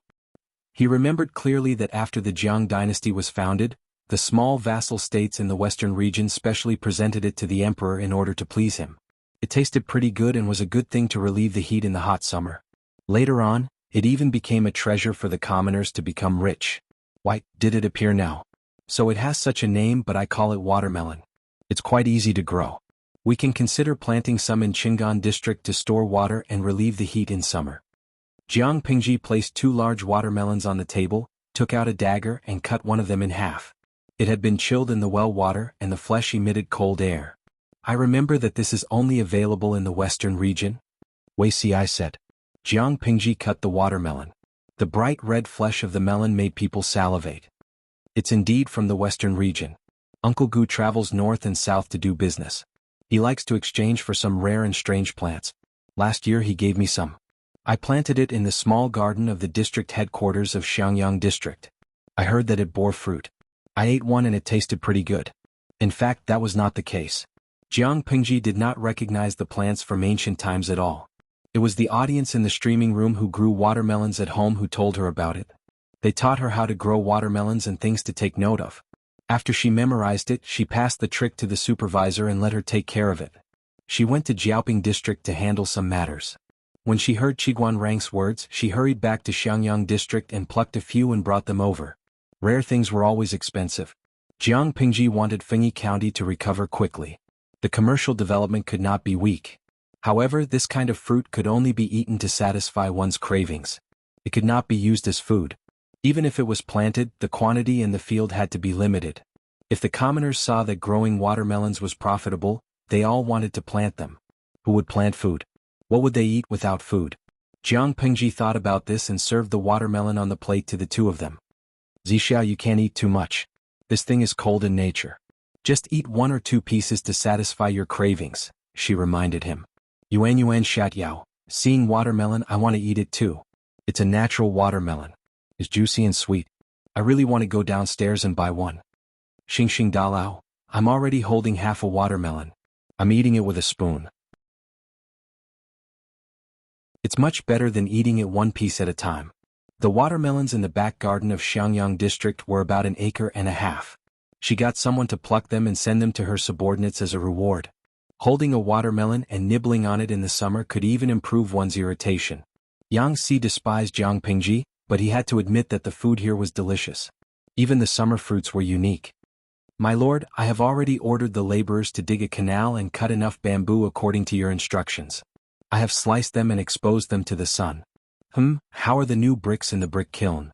He remembered clearly that after the Jiang dynasty was founded, the small vassal states in the western region specially presented it to the emperor in order to please him. It tasted pretty good and was a good thing to relieve the heat in the hot summer. Later on, it even became a treasure for the commoners to become rich. Why, did it appear now? So it has such a name, but I call it watermelon. It's quite easy to grow. We can consider planting some in Qingan district to store water and relieve the heat in summer. Jiang Pingji placed 2 large watermelons on the table, took out a dagger and cut one of them in half. It had been chilled in the well water and the flesh emitted cold air. I remember that this is only available in the western region. Wei Si said. Jiang Pingji cut the watermelon. The bright red flesh of the melon made people salivate. It's indeed from the western region. Uncle Gu travels north and south to do business. He likes to exchange for some rare and strange plants. Last year he gave me some. I planted it in the small garden of the district headquarters of Xiangyang district. I heard that it bore fruit. I ate one and it tasted pretty good. In fact, that was not the case. Jiang Pingji did not recognize the plants from ancient times at all. It was the audience in the streaming room who grew watermelons at home who told her about it. They taught her how to grow watermelons and things to take note of. After she memorized it, she passed the trick to the supervisor and let her take care of it. She went to Jiaoping district to handle some matters. When she heard Qiguan Rang's words, she hurried back to Xiangyang district and plucked a few and brought them over. Rare things were always expensive. Jiang Pingji wanted Fengyi County to recover quickly. The commercial development could not be weak. However, this kind of fruit could only be eaten to satisfy one's cravings. It could not be used as food. Even if it was planted, the quantity in the field had to be limited. If the commoners saw that growing watermelons was profitable, they all wanted to plant them. Who would plant food? What would they eat without food? Jiang Pingji thought about this and served the watermelon on the plate to the 2 of them. Zixiao, you can't eat too much. This thing is cold in nature. Just eat 1 or 2 pieces to satisfy your cravings, she reminded him. Yuan Shat Yao, seeing watermelon, I want to eat it too. It's a natural watermelon. It's juicy and sweet. I really want to go downstairs and buy one. Xing Dalao, I'm already holding half a watermelon. I'm eating it with a spoon. It's much better than eating it 1 piece at a time. The watermelons in the back garden of Xiangyang district were about 1.5 acres. She got someone to pluck them and send them to her subordinates as a reward. Holding a watermelon and nibbling on it in the summer could even improve one's irritation. Yang Si despised Jiang Pingji, but he had to admit that the food here was delicious. Even the summer fruits were unique. My lord, I have already ordered the laborers to dig a canal and cut enough bamboo according to your instructions. I have sliced them and exposed them to the sun. How are the new bricks in the brick kiln?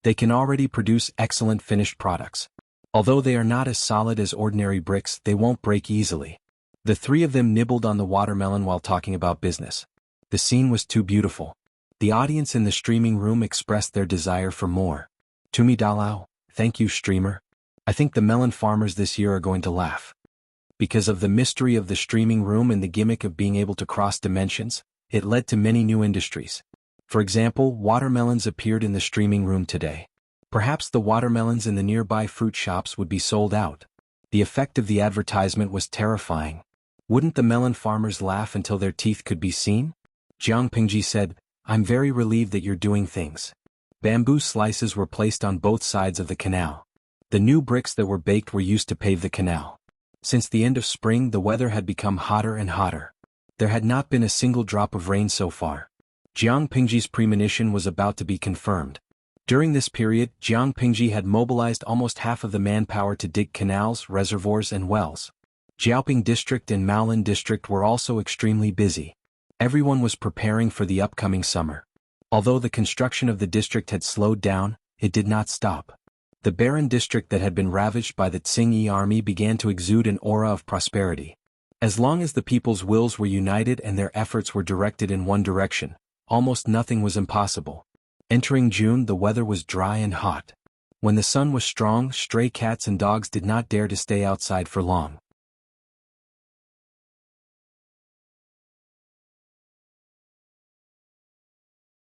They can already produce excellent finished products. Although they are not as solid as ordinary bricks, they won't break easily. The 3 of them nibbled on the watermelon while talking about business. The scene was too beautiful. The audience in the streaming room expressed their desire for more. Tumi Dalao, thank you, streamer. I think the melon farmers this year are going to laugh. Because of the mystery of the streaming room and the gimmick of being able to cross dimensions, it led to many new industries. For example, watermelons appeared in the streaming room today. Perhaps the watermelons in the nearby fruit shops would be sold out. The effect of the advertisement was terrifying. Wouldn't the melon farmers laugh until their teeth could be seen? Jiang Pingji said, I'm very relieved that you're doing things. Bamboo slices were placed on both sides of the canal. The new bricks that were baked were used to pave the canal. Since the end of spring, the weather had become hotter and hotter. There had not been a single drop of rain so far. Jiang Pingji's premonition was about to be confirmed. During this period, Jiang Pingji had mobilized almost half of the manpower to dig canals, reservoirs and wells. Jiaoping district and Maolin district were also extremely busy. Everyone was preparing for the upcoming summer. Although the construction of the district had slowed down, it did not stop. The barren district that had been ravaged by the Tsingyi army began to exude an aura of prosperity. As long as the people's wills were united and their efforts were directed in one direction, almost nothing was impossible. Entering June, the weather was dry and hot. When the sun was strong, stray cats and dogs did not dare to stay outside for long.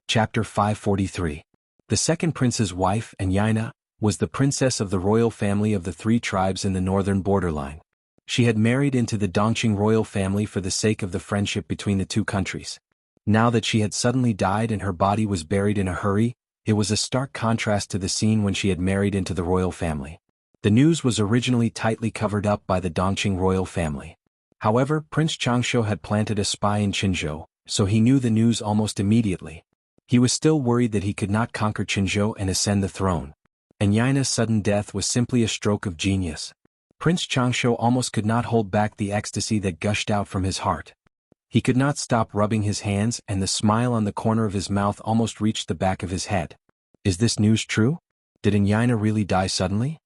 Chapter 543. The second prince's wife, Anyina, was the princess of the royal family of the 3 tribes in the northern borderline. She had married into the Dongqing royal family for the sake of the friendship between the 2 countries. Now that she had suddenly died and her body was buried in a hurry, it was a stark contrast to the scene when she had married into the royal family. The news was originally tightly covered up by the Dongqing royal family. However, Prince Changshu had planted a spy in Qinzhou, so he knew the news almost immediately. He was still worried that he could not conquer Qinzhou and ascend the throne. Anyina's sudden death was simply a stroke of genius. Prince Changsho almost could not hold back the ecstasy that gushed out from his heart. He could not stop rubbing his hands, and the smile on the corner of his mouth almost reached the back of his head. Is this news true? Did Enyina really die suddenly?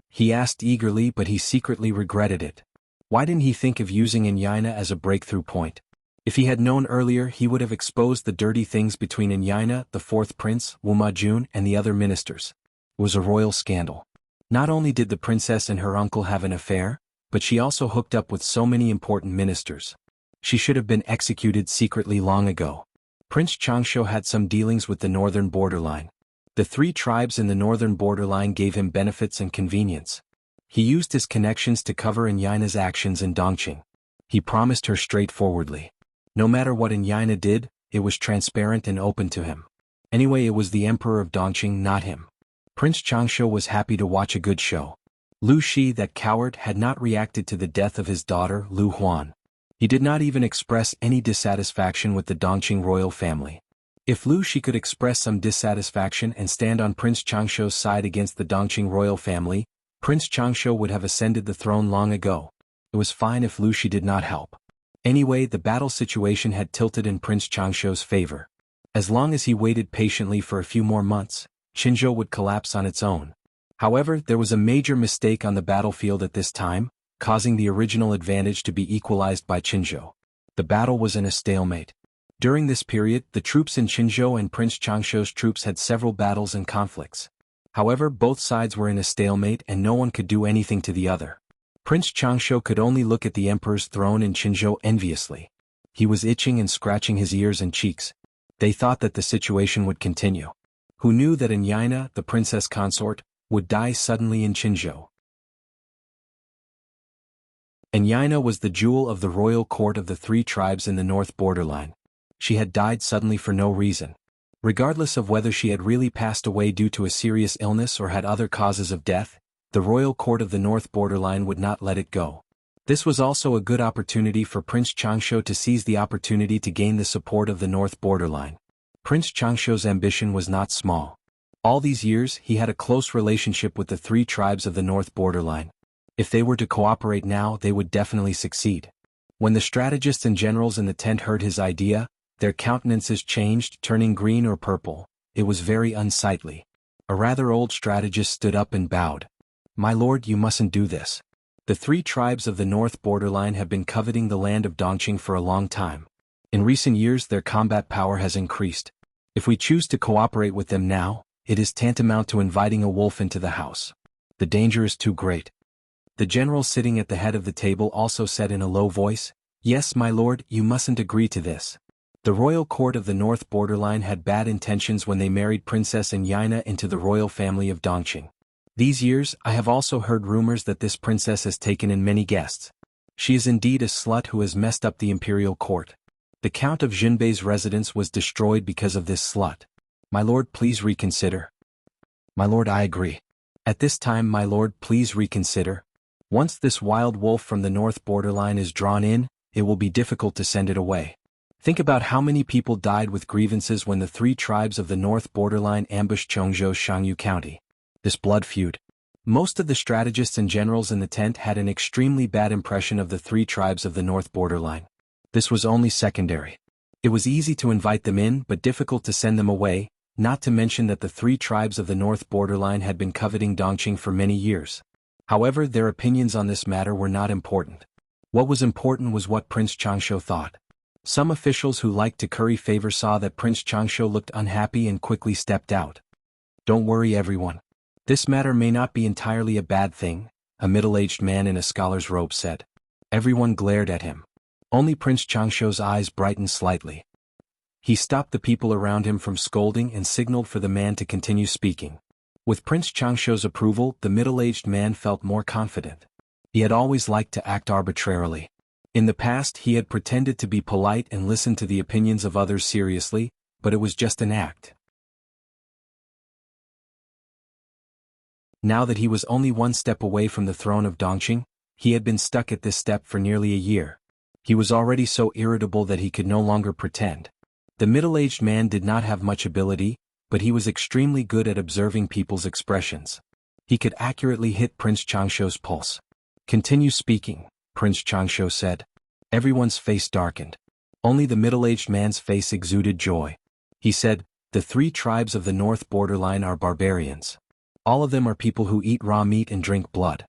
He asked eagerly, but he secretly regretted it. Why didn't he think of using Enyina as a breakthrough point? If he had known earlier, he would have exposed the dirty things between Enyina, the fourth prince, Wuma Jun, and the other ministers. It was a royal scandal. Not only did the princess and her uncle have an affair, but she also hooked up with so many important ministers. She should have been executed secretly long ago. Prince Changsho had some dealings with the northern borderline. The three tribes in the northern borderline gave him benefits and convenience. He used his connections to cover Enyina's actions in Dongqing. He promised her straightforwardly. No matter what Enyina did, it was transparent and open to him. Anyway, it was the emperor of Dongqing, not him. Prince Changsho was happy to watch a good show. Lu Shi, that coward, had not reacted to the death of his daughter, Lu Huan. He did not even express any dissatisfaction with the Dongqing royal family. If Lu Shi could express some dissatisfaction and stand on Prince Changsho's side against the Dongqing royal family, Prince Changsho would have ascended the throne long ago. It was fine if Lu Shi did not help. Anyway, the battle situation had tilted in Prince Changsho's favor. As long as he waited patiently for a few more months, Qinzhou would collapse on its own. However, there was a major mistake on the battlefield at this time, causing the original advantage to be equalized by Qinzhou. The battle was in a stalemate. During this period, the troops in Qinzhou and Prince Changsho's troops had several battles and conflicts. However, both sides were in a stalemate and no one could do anything to the other. Prince Changsho could only look at the emperor's throne in Qinzhou enviously. He was itching and scratching his ears and cheeks. They thought that the situation would continue. Who knew that Enyina, the princess consort, would die suddenly in Qinzhou? Enyina was the jewel of the royal court of the three tribes in the north borderline. She had died suddenly for no reason. Regardless of whether she had really passed away due to a serious illness or had other causes of death, the royal court of the north borderline would not let it go. This was also a good opportunity for Prince Changsho to seize the opportunity to gain the support of the north borderline. Prince Changsho's ambition was not small. All these years, he had a close relationship with the three tribes of the north borderline. If they were to cooperate now, they would definitely succeed. When the strategists and generals in the tent heard his idea, their countenances changed, turning green or purple. It was very unsightly. A rather old strategist stood up and bowed. "My lord, you mustn't do this. The three tribes of the north borderline have been coveting the land of Dongqing for a long time. In recent years, their combat power has increased. If we choose to cooperate with them now, it is tantamount to inviting a wolf into the house. The danger is too great." The general sitting at the head of the table also said in a low voice, "Yes, my lord, you mustn't agree to this. The royal court of the north borderline had bad intentions when they married Princess Enyina into the royal family of Dongqing. These years, I have also heard rumors that this princess has taken in many guests. She is indeed a slut who has messed up the imperial court. The Count of Jinbei's residence was destroyed because of this slut. My lord, please reconsider." "My lord, I agree." "At this time, my lord, please reconsider. Once this wild wolf from the north borderline is drawn in, it will be difficult to send it away. Think about how many people died with grievances when the three tribes of the north borderline ambushed Chongzhou's Shangyu County. This blood feud. Most of the strategists and generals in the tent had an extremely bad impression of the three tribes of the north borderline. This was only secondary. It was easy to invite them in but difficult to send them away, not to mention that the three tribes of the north borderline had been coveting Dongqing for many years. However, their opinions on this matter were not important. What was important was what Prince Changsho thought. Some officials who liked to curry favor saw that Prince Changsho looked unhappy and quickly stepped out. "Don't worry, everyone. This matter may not be entirely a bad thing," a middle-aged man in a scholar's robe said. Everyone glared at him. Only Prince Changsho's eyes brightened slightly. He stopped the people around him from scolding and signaled for the man to continue speaking. With Prince Changsho's approval, the middle-aged man felt more confident. He had always liked to act arbitrarily. In the past, he had pretended to be polite and listened to the opinions of others seriously, but it was just an act. Now that he was only one step away from the throne of Dongqing, he had been stuck at this step for nearly a year. He was already so irritable that he could no longer pretend. The middle-aged man did not have much ability, but he was extremely good at observing people's expressions. He could accurately hit Prince Changsho's pulse. Continue speaking, Prince Changsho said. Everyone's face darkened. Only the middle-aged man's face exuded joy. He said, "The 3 tribes of the north borderline are barbarians. All of them are people who eat raw meat and drink blood.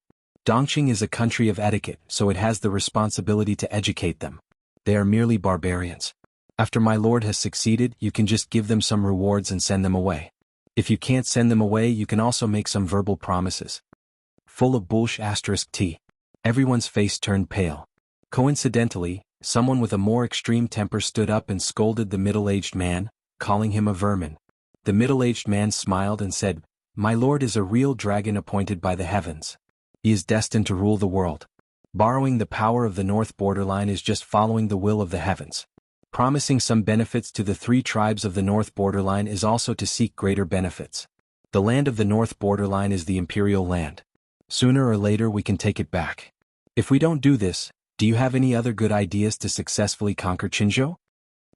Dongqing is a country of etiquette, so it has the responsibility to educate them. They are merely barbarians. After my lord has succeeded, you can just give them some rewards and send them away. If you can't send them away, you can also make some verbal promises." Full of bullsh*. T. Everyone's face turned pale. Coincidentally, someone with a more extreme temper stood up and scolded the middle-aged man, calling him a vermin. The middle-aged man smiled and said, "My lord is a real dragon appointed by the heavens. He is destined to rule the world. Borrowing the power of the north borderline is just following the will of the heavens. Promising some benefits to the 3 tribes of the north borderline is also to seek greater benefits. The land of the north borderline is the imperial land. Sooner or later we can take it back. If we don't do this, do you have any other good ideas to successfully conquer Qinzhou?"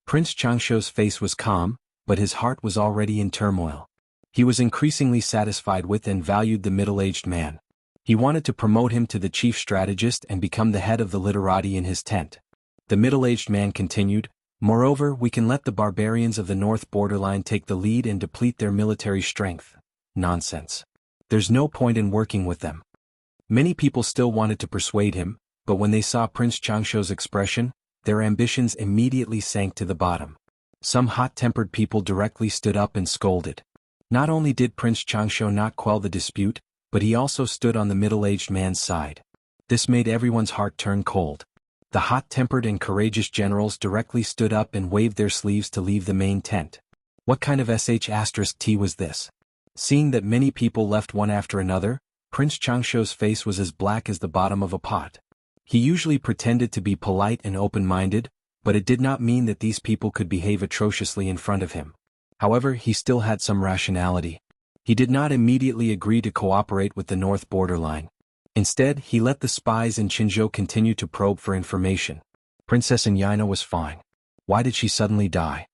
Prince Changsho's face was calm, but his heart was already in turmoil. He was increasingly satisfied with and valued the middle-aged man. He wanted to promote him to the chief strategist and become the head of the literati in his tent. The middle-aged man continued, "Moreover, we can let the barbarians of the north borderline take the lead and deplete their military strength." Nonsense. There's no point in working with them. Many people still wanted to persuade him, but when they saw Prince Changsho's expression, their ambitions immediately sank to the bottom. Some hot-tempered people directly stood up and scolded. Not only did Prince Changsho not quell the dispute, but he also stood on the middle-aged man's side. This made everyone's heart turn cold. The hot-tempered and courageous generals directly stood up and waved their sleeves to leave the main tent. What kind of *T was this? Seeing that many people left one after another, Prince Changsho's face was as black as the bottom of a pot. He usually pretended to be polite and open-minded, but it did not mean that these people could behave atrociously in front of him. However, he still had some rationality. He did not immediately agree to cooperate with the north borderline. Instead, he let the spies in Qinzhou continue to probe for information. Princess Yaina was fine. Why did she suddenly die?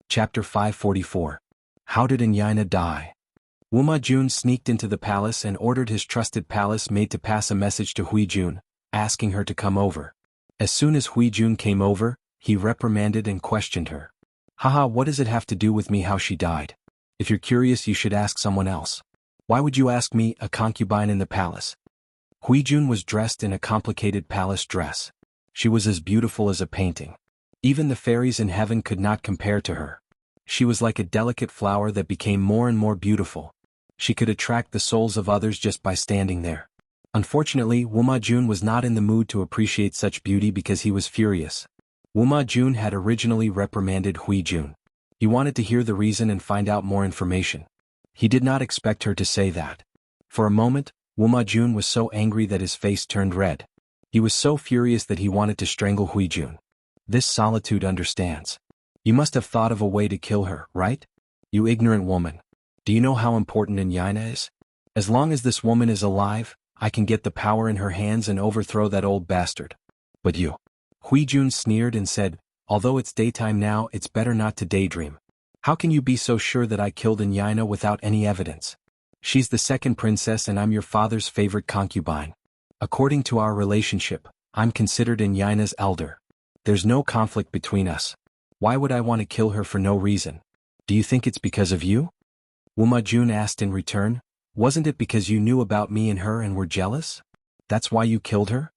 Chapter 544. How did Yaina die? Wuma Jun sneaked into the palace and ordered his trusted palace maid to pass a message to Hui Jun, asking her to come over. As soon as Hui Jun came over, he reprimanded and questioned her. "Haha, what does it have to do with me how she died? If you're curious, you should ask someone else. Why would you ask me, a concubine in the palace?" Hui Jun was dressed in a complicated palace dress. She was as beautiful as a painting. Even the fairies in heaven could not compare to her. She was like a delicate flower that became more and more beautiful. She could attract the souls of others just by standing there. Unfortunately, Wuma Jun was not in the mood to appreciate such beauty because he was furious. Wuma Jun had originally reprimanded Hui Jun. He wanted to hear the reason and find out more information. He did not expect her to say that. For a moment, Wuma Jun was so angry that his face turned red. He was so furious that he wanted to strangle Hui Jun. This solitude understands. You must have thought of a way to kill her, right? You ignorant woman. Do you know how important Yaina is? As long as this woman is alive, I can get the power in her hands and overthrow that old bastard. But you. Hui Jun sneered and said, "Although it's daytime now, it's better not to daydream. How can you be so sure that I killed Yaina without any evidence? She's the second princess and I'm your father's favorite concubine. According to our relationship, I'm considered Yaina's elder. There's no conflict between us. Why would I want to kill her for no reason? Do you think it's because of you?" Wuma Jun asked in return, "Wasn't it because you knew about me and her and were jealous? That's why you killed her?"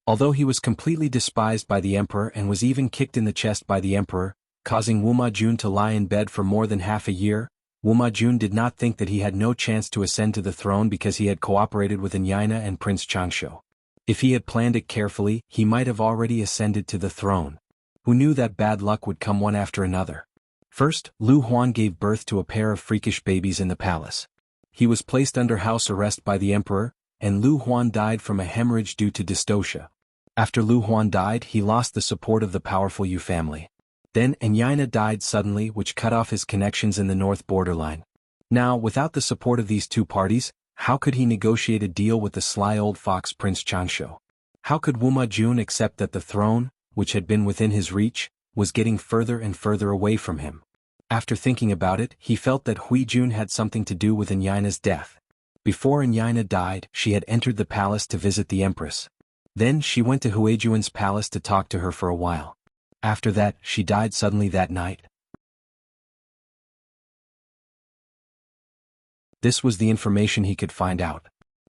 Although he was completely despised by the emperor and was even kicked in the chest by the emperor, causing Wuma Jun to lie in bed for more than half a year, Wuma Jun did not think that he had no chance to ascend to the throne because he had cooperated with Yaina and Prince Changsho. If he had planned it carefully, he might have already ascended to the throne. Who knew that bad luck would come one after another? First, Lu Huan gave birth to a pair of freakish babies in the palace. He was placed under house arrest by the emperor, and Lu Huan died from a hemorrhage due to dystocia. After Lu Huan died, he lost the support of the powerful Yu family. Then Yaina died suddenly, which cut off his connections in the north borderline. Now, without the support of these two parties, how could he negotiate a deal with the sly old fox Prince Changsho? How could Wuma Jun accept that the throne, which had been within his reach, was getting further and further away from him? After thinking about it, he felt that Hui Jun had something to do with Enyina's death. Before Enyina died, she had entered the palace to visit the Empress. Then she went to Huijuan's palace to talk to her for a while. After that, she died suddenly that night. This was the information he could find out.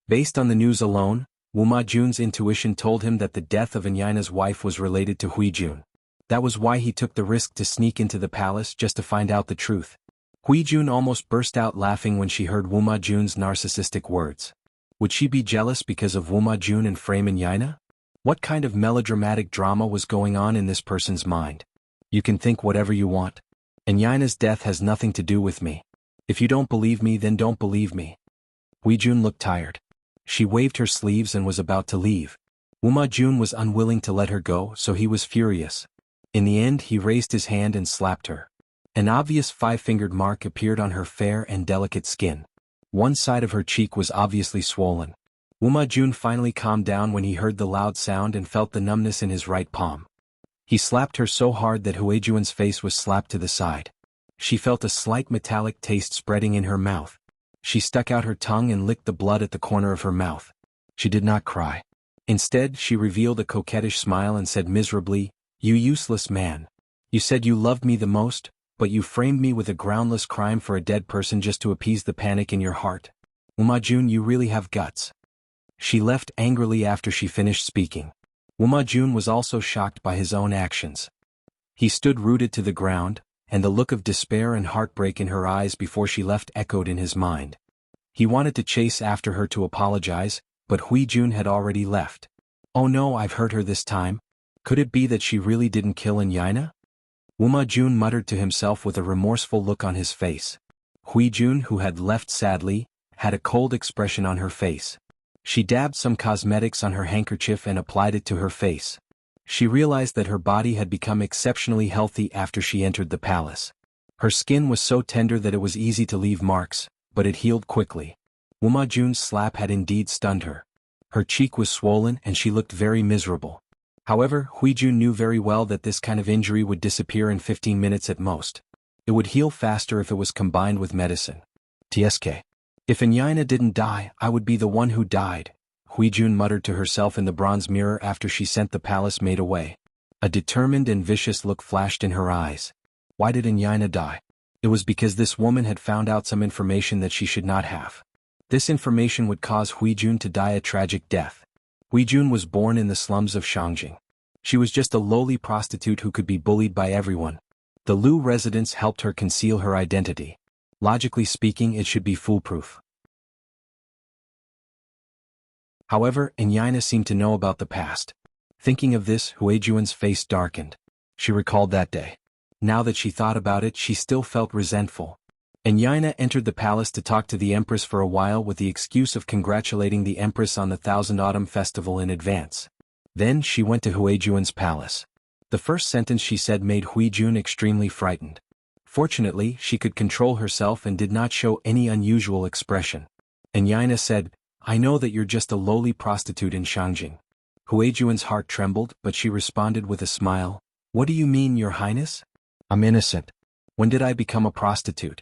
Based on the news alone, Wuma Jun's intuition told him that the death of Enyina's wife was related to Hui Jun. That was why he took the risk to sneak into the palace just to find out the truth. Hui Jun almost burst out laughing when she heard Wuma Jun's narcissistic words. Would she be jealous because of Wuma Jun and frame Enyina? What kind of melodramatic drama was going on in this person's mind? You can think whatever you want. Enyina's death has nothing to do with me. If you don't believe me, then don't believe me. Hui Jun looked tired. She waved her sleeves and was about to leave. Wuma Jun was unwilling to let her go, so he was furious. In the end, he raised his hand and slapped her. An obvious five-fingered mark appeared on her fair and delicate skin. One side of her cheek was obviously swollen. Wuma Jun finally calmed down when he heard the loud sound and felt the numbness in his right palm. He slapped her so hard that Huijuan's face was slapped to the side. She felt a slight metallic taste spreading in her mouth. She stuck out her tongue and licked the blood at the corner of her mouth. She did not cry. Instead, she revealed a coquettish smile and said miserably, "You useless man. You said you loved me the most, but you framed me with a groundless crime for a dead person just to appease the panic in your heart. Wuma Jun, you really have guts." She left angrily after she finished speaking. Wuma Jun was also shocked by his own actions. He stood rooted to the ground, and the look of despair and heartbreak in her eyes before she left echoed in his mind. He wanted to chase after her to apologize, but Hui Jun had already left. Oh no, I've hurt her this time. Could it be that she really didn't kill Enyina? Wuma Jun muttered to himself with a remorseful look on his face. Hui Jun, who had left sadly, had a cold expression on her face. She dabbed some cosmetics on her handkerchief and applied it to her face. She realized that her body had become exceptionally healthy after she entered the palace. Her skin was so tender that it was easy to leave marks, but it healed quickly. Wuma Jun's slap had indeed stunned her. Her cheek was swollen and she looked very miserable. However, Hui Jun knew very well that this kind of injury would disappear in 15 minutes at most. It would heal faster if it was combined with medicine. TSK. If Enyina didn't die, I would be the one who died, Hui Jun muttered to herself in the bronze mirror after she sent the palace maid away. A determined and vicious look flashed in her eyes. Why did Enyina die? It was because this woman had found out some information that she should not have. This information would cause Hui Jun to die a tragic death. Hui Jun was born in the slums of Shangjing. She was just a lowly prostitute who could be bullied by everyone. The Lu residents helped her conceal her identity. Logically speaking, it should be foolproof. However, Enyina seemed to know about the past. Thinking of this, Huijuan's face darkened. She recalled that day. Now that she thought about it, she still felt resentful. Enyina entered the palace to talk to the Empress for a while with the excuse of congratulating the Empress on the Thousand Autumn Festival in advance. Then she went to Huijuan's palace. The first sentence she said made Huijun extremely frightened. Fortunately, she could control herself and did not show any unusual expression. Enyina said, "I know that you're just a lowly prostitute in Shangjing." Huijuan's heart trembled, but she responded with a smile. "What do you mean, Your Highness? I'm innocent. When did I become a prostitute?"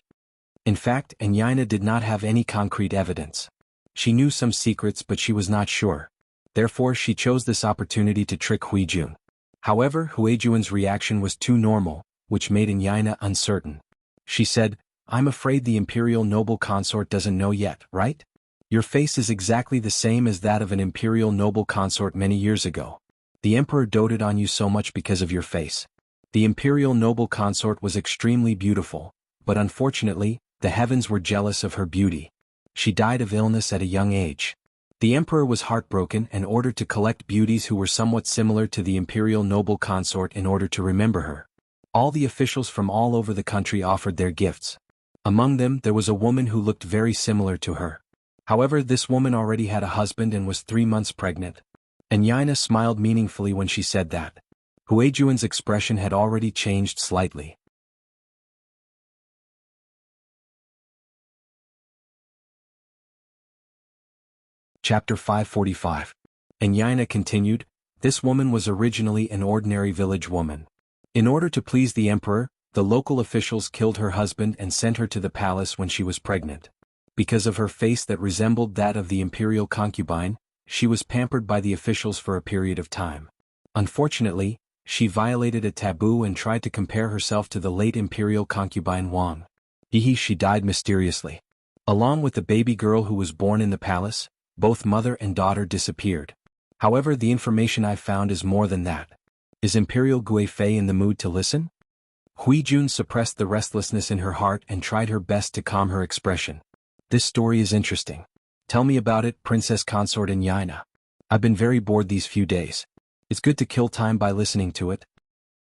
In fact, Enyina did not have any concrete evidence. She knew some secrets, but she was not sure. Therefore, she chose this opportunity to trick Huijun. However, Huijuan's reaction was too normal, which made Enyina uncertain. She said, "I'm afraid the imperial noble consort doesn't know yet, right? Your face is exactly the same as that of an imperial noble consort many years ago. The emperor doted on you so much because of your face. The imperial noble consort was extremely beautiful, but unfortunately, the heavens were jealous of her beauty. She died of illness at a young age. The emperor was heartbroken and ordered to collect beauties who were somewhat similar to the imperial noble consort in order to remember her. All the officials from all over the country offered their gifts. Among them, there was a woman who looked very similar to her. However, this woman already had a husband and was 3 months pregnant." Enyina smiled meaningfully when she said that. Huijuan's expression had already changed slightly. Chapter 545. Enyina continued, "This woman was originally an ordinary village woman. In order to please the emperor, The local officials killed her husband and sent her to the palace when she was pregnant. Because of her face that resembled that of the imperial concubine, she was pampered by the officials for a period of time. Unfortunately, she violated a taboo and tried to compare herself to the late imperial concubine Wang. She died mysteriously. Along with the baby girl who was born in the palace, both mother and daughter disappeared. However, the information I found is more than that. Is Imperial Guifei in the mood to listen? Huijun suppressed the restlessness in her heart and tried her best to calm her expression. This story is interesting. Tell me about it, Princess Consort and Yaina. I've been very bored these few days. It's good to kill time by listening to it.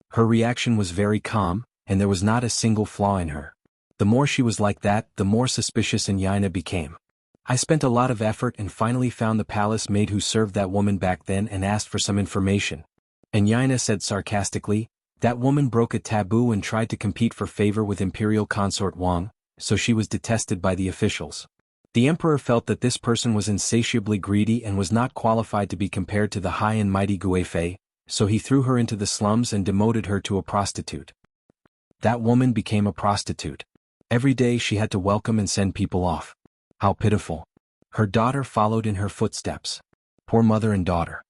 Her reaction was very calm, and there was not a single flaw in her. The more she was like that, the more suspicious Yaina became. I spent a lot of effort and finally found the palace maid who served that woman back then and asked for some information. And Yaina said sarcastically, that woman broke a taboo and tried to compete for favor with Imperial Consort Wang, so she was detested by the officials. The emperor felt that this person was insatiably greedy and was not qualified to be compared to the high and mighty Guifei, so he threw her into the slums and demoted her to a prostitute. That woman became a prostitute. Every day she had to welcome and send people off. How pitiful. Her daughter followed in her footsteps. Poor mother and daughter.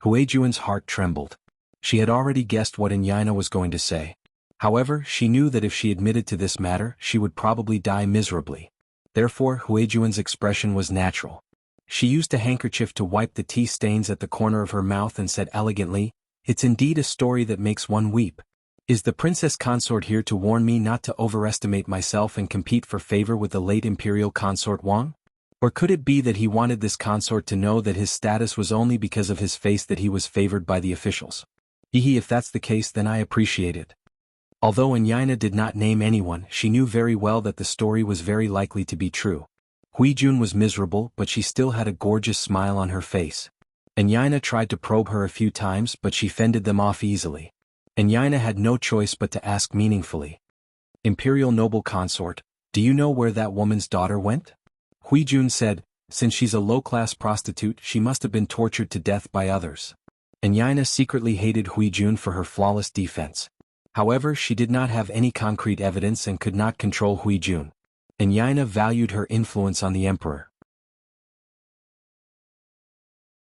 Huijuan's heart trembled. She had already guessed what Yaina was going to say. However, she knew that if she admitted to this matter, she would probably die miserably. Therefore, Huijuan's expression was natural. She used a handkerchief to wipe the tea stains at the corner of her mouth and said elegantly, "It's indeed a story that makes one weep. Is the princess consort here to warn me not to overestimate myself and compete for favor with the late imperial consort Wang? Or could it be that he wanted this consort to know that his status was only because of his face that he was favored by the officials? If that's the case, then I appreciate it." Although Yaina did not name anyone, she knew very well that the story was very likely to be true. Huijun was miserable, but she still had a gorgeous smile on her face. Yaina tried to probe her a few times, but she fended them off easily. Yaina had no choice but to ask meaningfully. "Imperial noble consort, do you know where that woman's daughter went?" Huijun said, "Since she's a low-class prostitute, she must have been tortured to death by others." Yaina secretly hated Huijun for her flawless defense. However, she did not have any concrete evidence and could not control Huijun. Yaina valued her influence on the emperor.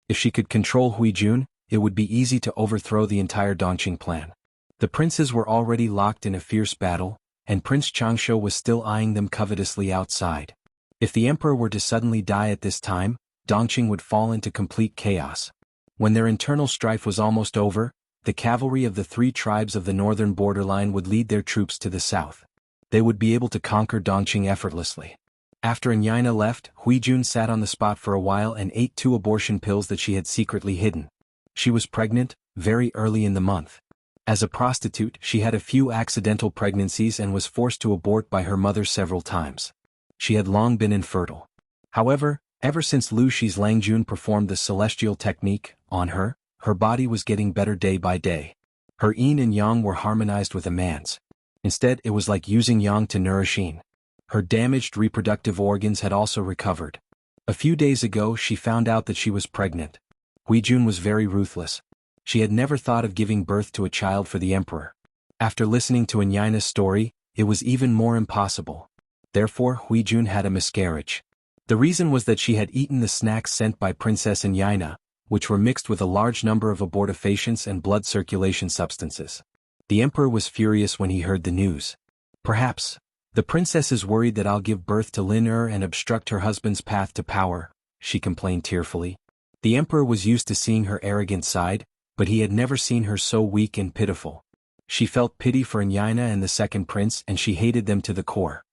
If she could control Huijun, it would be easy to overthrow the entire Dongqing plan. The princes were already locked in a fierce battle, and Prince Changsha was still eyeing them covetously outside. If the emperor were to suddenly die at this time, Dongqing would fall into complete chaos. When their internal strife was almost over, the cavalry of the 3 tribes of the northern borderline would lead their troops to the south. They would be able to conquer Dongqing effortlessly. After Yaina left, Huijun sat on the spot for a while and ate 2 abortion pills that she had secretly hidden. She was pregnant, very early in the month. As a prostitute, she had a few accidental pregnancies and was forced to abort by her mother several times. She had long been infertile. However, ever since Lu Shi's Langjun performed the celestial technique on her, her body was getting better day by day. Her yin and yang were harmonized with a man's. Instead, it was like using yang to nourish yin. Her damaged reproductive organs had also recovered. A few days ago she found out that she was pregnant. Huijun was very ruthless. She had never thought of giving birth to a child for the emperor. After listening to Yaina's story, it was even more impossible. Therefore, Huijun had a miscarriage. The reason was that she had eaten the snacks sent by Princess Yaina, which were mixed with a large number of abortifacients and blood circulation substances. The emperor was furious when he heard the news. "Perhaps the princess is worried that I'll give birth to Lin and obstruct her husband's path to power," she complained tearfully. The emperor was used to seeing her arrogant side, but he had never seen her so weak and pitiful. She felt pity for Yaina and the second prince, and she hated them to the core.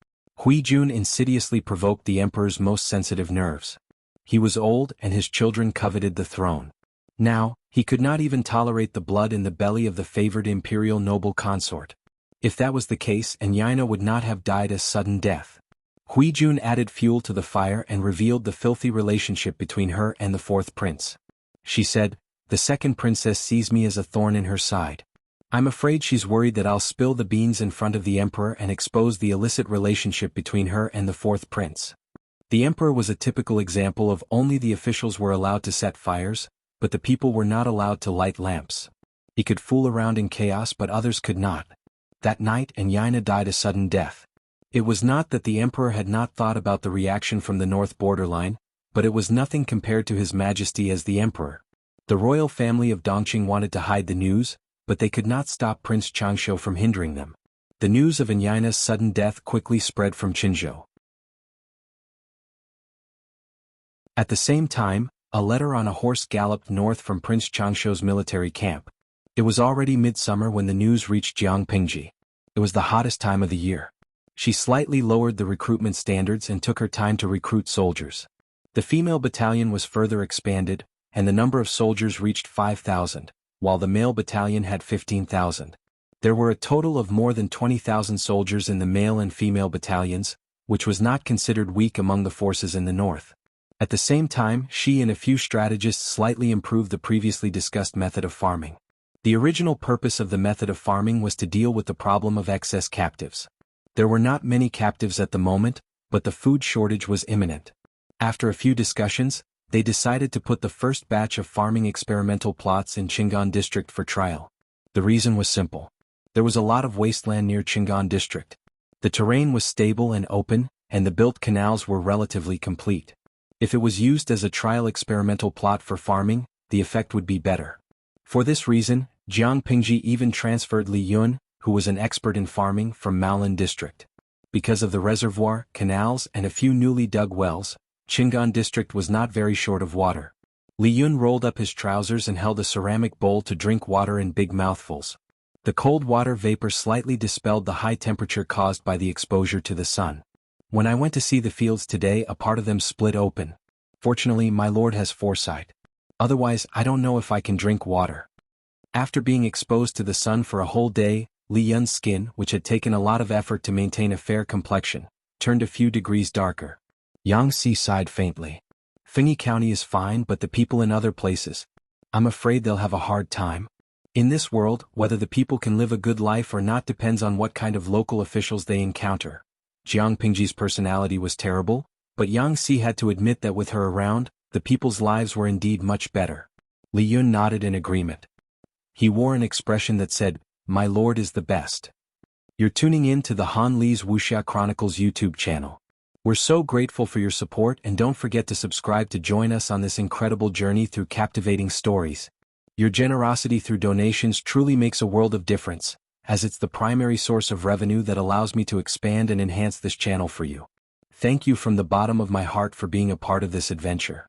Huijun insidiously provoked the emperor's most sensitive nerves. He was old and his children coveted the throne. Now, he could not even tolerate the blood in the belly of the favored imperial noble consort. If that was the case, Yaina would not have died a sudden death. Huijun added fuel to the fire and revealed the filthy relationship between her and the 4th prince. She said, "The second princess sees me as a thorn in her side. I'm afraid she's worried that I'll spill the beans in front of the emperor and expose the illicit relationship between her and the 4th prince." The emperor was a typical example of only the officials were allowed to set fires, but the people were not allowed to light lamps. He could fool around in chaos but others could not. That night Yaina died a sudden death. It was not that the emperor had not thought about the reaction from the north borderline, but it was nothing compared to his majesty as the emperor. The royal family of Dongqing wanted to hide the news, but they could not stop Prince Changshu from hindering them. The news of Yaina's sudden death quickly spread from Qinzhou. At the same time, a letter on a horse galloped north from Prince Changshu's military camp. It was already midsummer when the news reached Jiang Pingji. It was the hottest time of the year. She slightly lowered the recruitment standards and took her time to recruit soldiers. The female battalion was further expanded, and the number of soldiers reached 5,000, while the male battalion had 15,000. There were a total of more than 20,000 soldiers in the male and female battalions, which was not considered weak among the forces in the north. At the same time, she and a few strategists slightly improved the previously discussed method of farming. The original purpose of the method of farming was to deal with the problem of excess captives. There were not many captives at the moment, but the food shortage was imminent. After a few discussions, they decided to put the first batch of farming experimental plots in Qingan district for trial. The reason was simple. There was a lot of wasteland near Qingan district. The terrain was stable and open, and the built canals were relatively complete. If it was used as a trial experimental plot for farming, the effect would be better. For this reason, Jiang Pingji even transferred Li Yun, who was an expert in farming, from Maolin district. Because of the reservoir, canals, and a few newly dug wells, Qingan district was not very short of water. Li Yun rolled up his trousers and held a ceramic bowl to drink water in big mouthfuls. The cold water vapor slightly dispelled the high temperature caused by the exposure to the sun. When I went to see the fields today, a part of them split open. Fortunately, my lord has foresight. Otherwise, I don't know if I can drink water. After being exposed to the sun for a whole day, Li Yun's skin, which had taken a lot of effort to maintain a fair complexion, turned a few degrees darker. Yang Si sighed faintly. Fengyi County is fine, but the people in other places, I'm afraid they'll have a hard time. In this world, whether the people can live a good life or not depends on what kind of local officials they encounter. Jiang Pingji's personality was terrible, but Yang Si had to admit that with her around, the people's lives were indeed much better. Li Yun nodded in agreement. He wore an expression that said, "My lord is the best." You're tuning in to the Han Li's Wuxia Chronicles YouTube channel. We're so grateful for your support, and don't forget to subscribe to join us on this incredible journey through captivating stories. Your generosity through donations truly makes a world of difference, as it's the primary source of revenue that allows me to expand and enhance this channel for you. Thank you from the bottom of my heart for being a part of this adventure.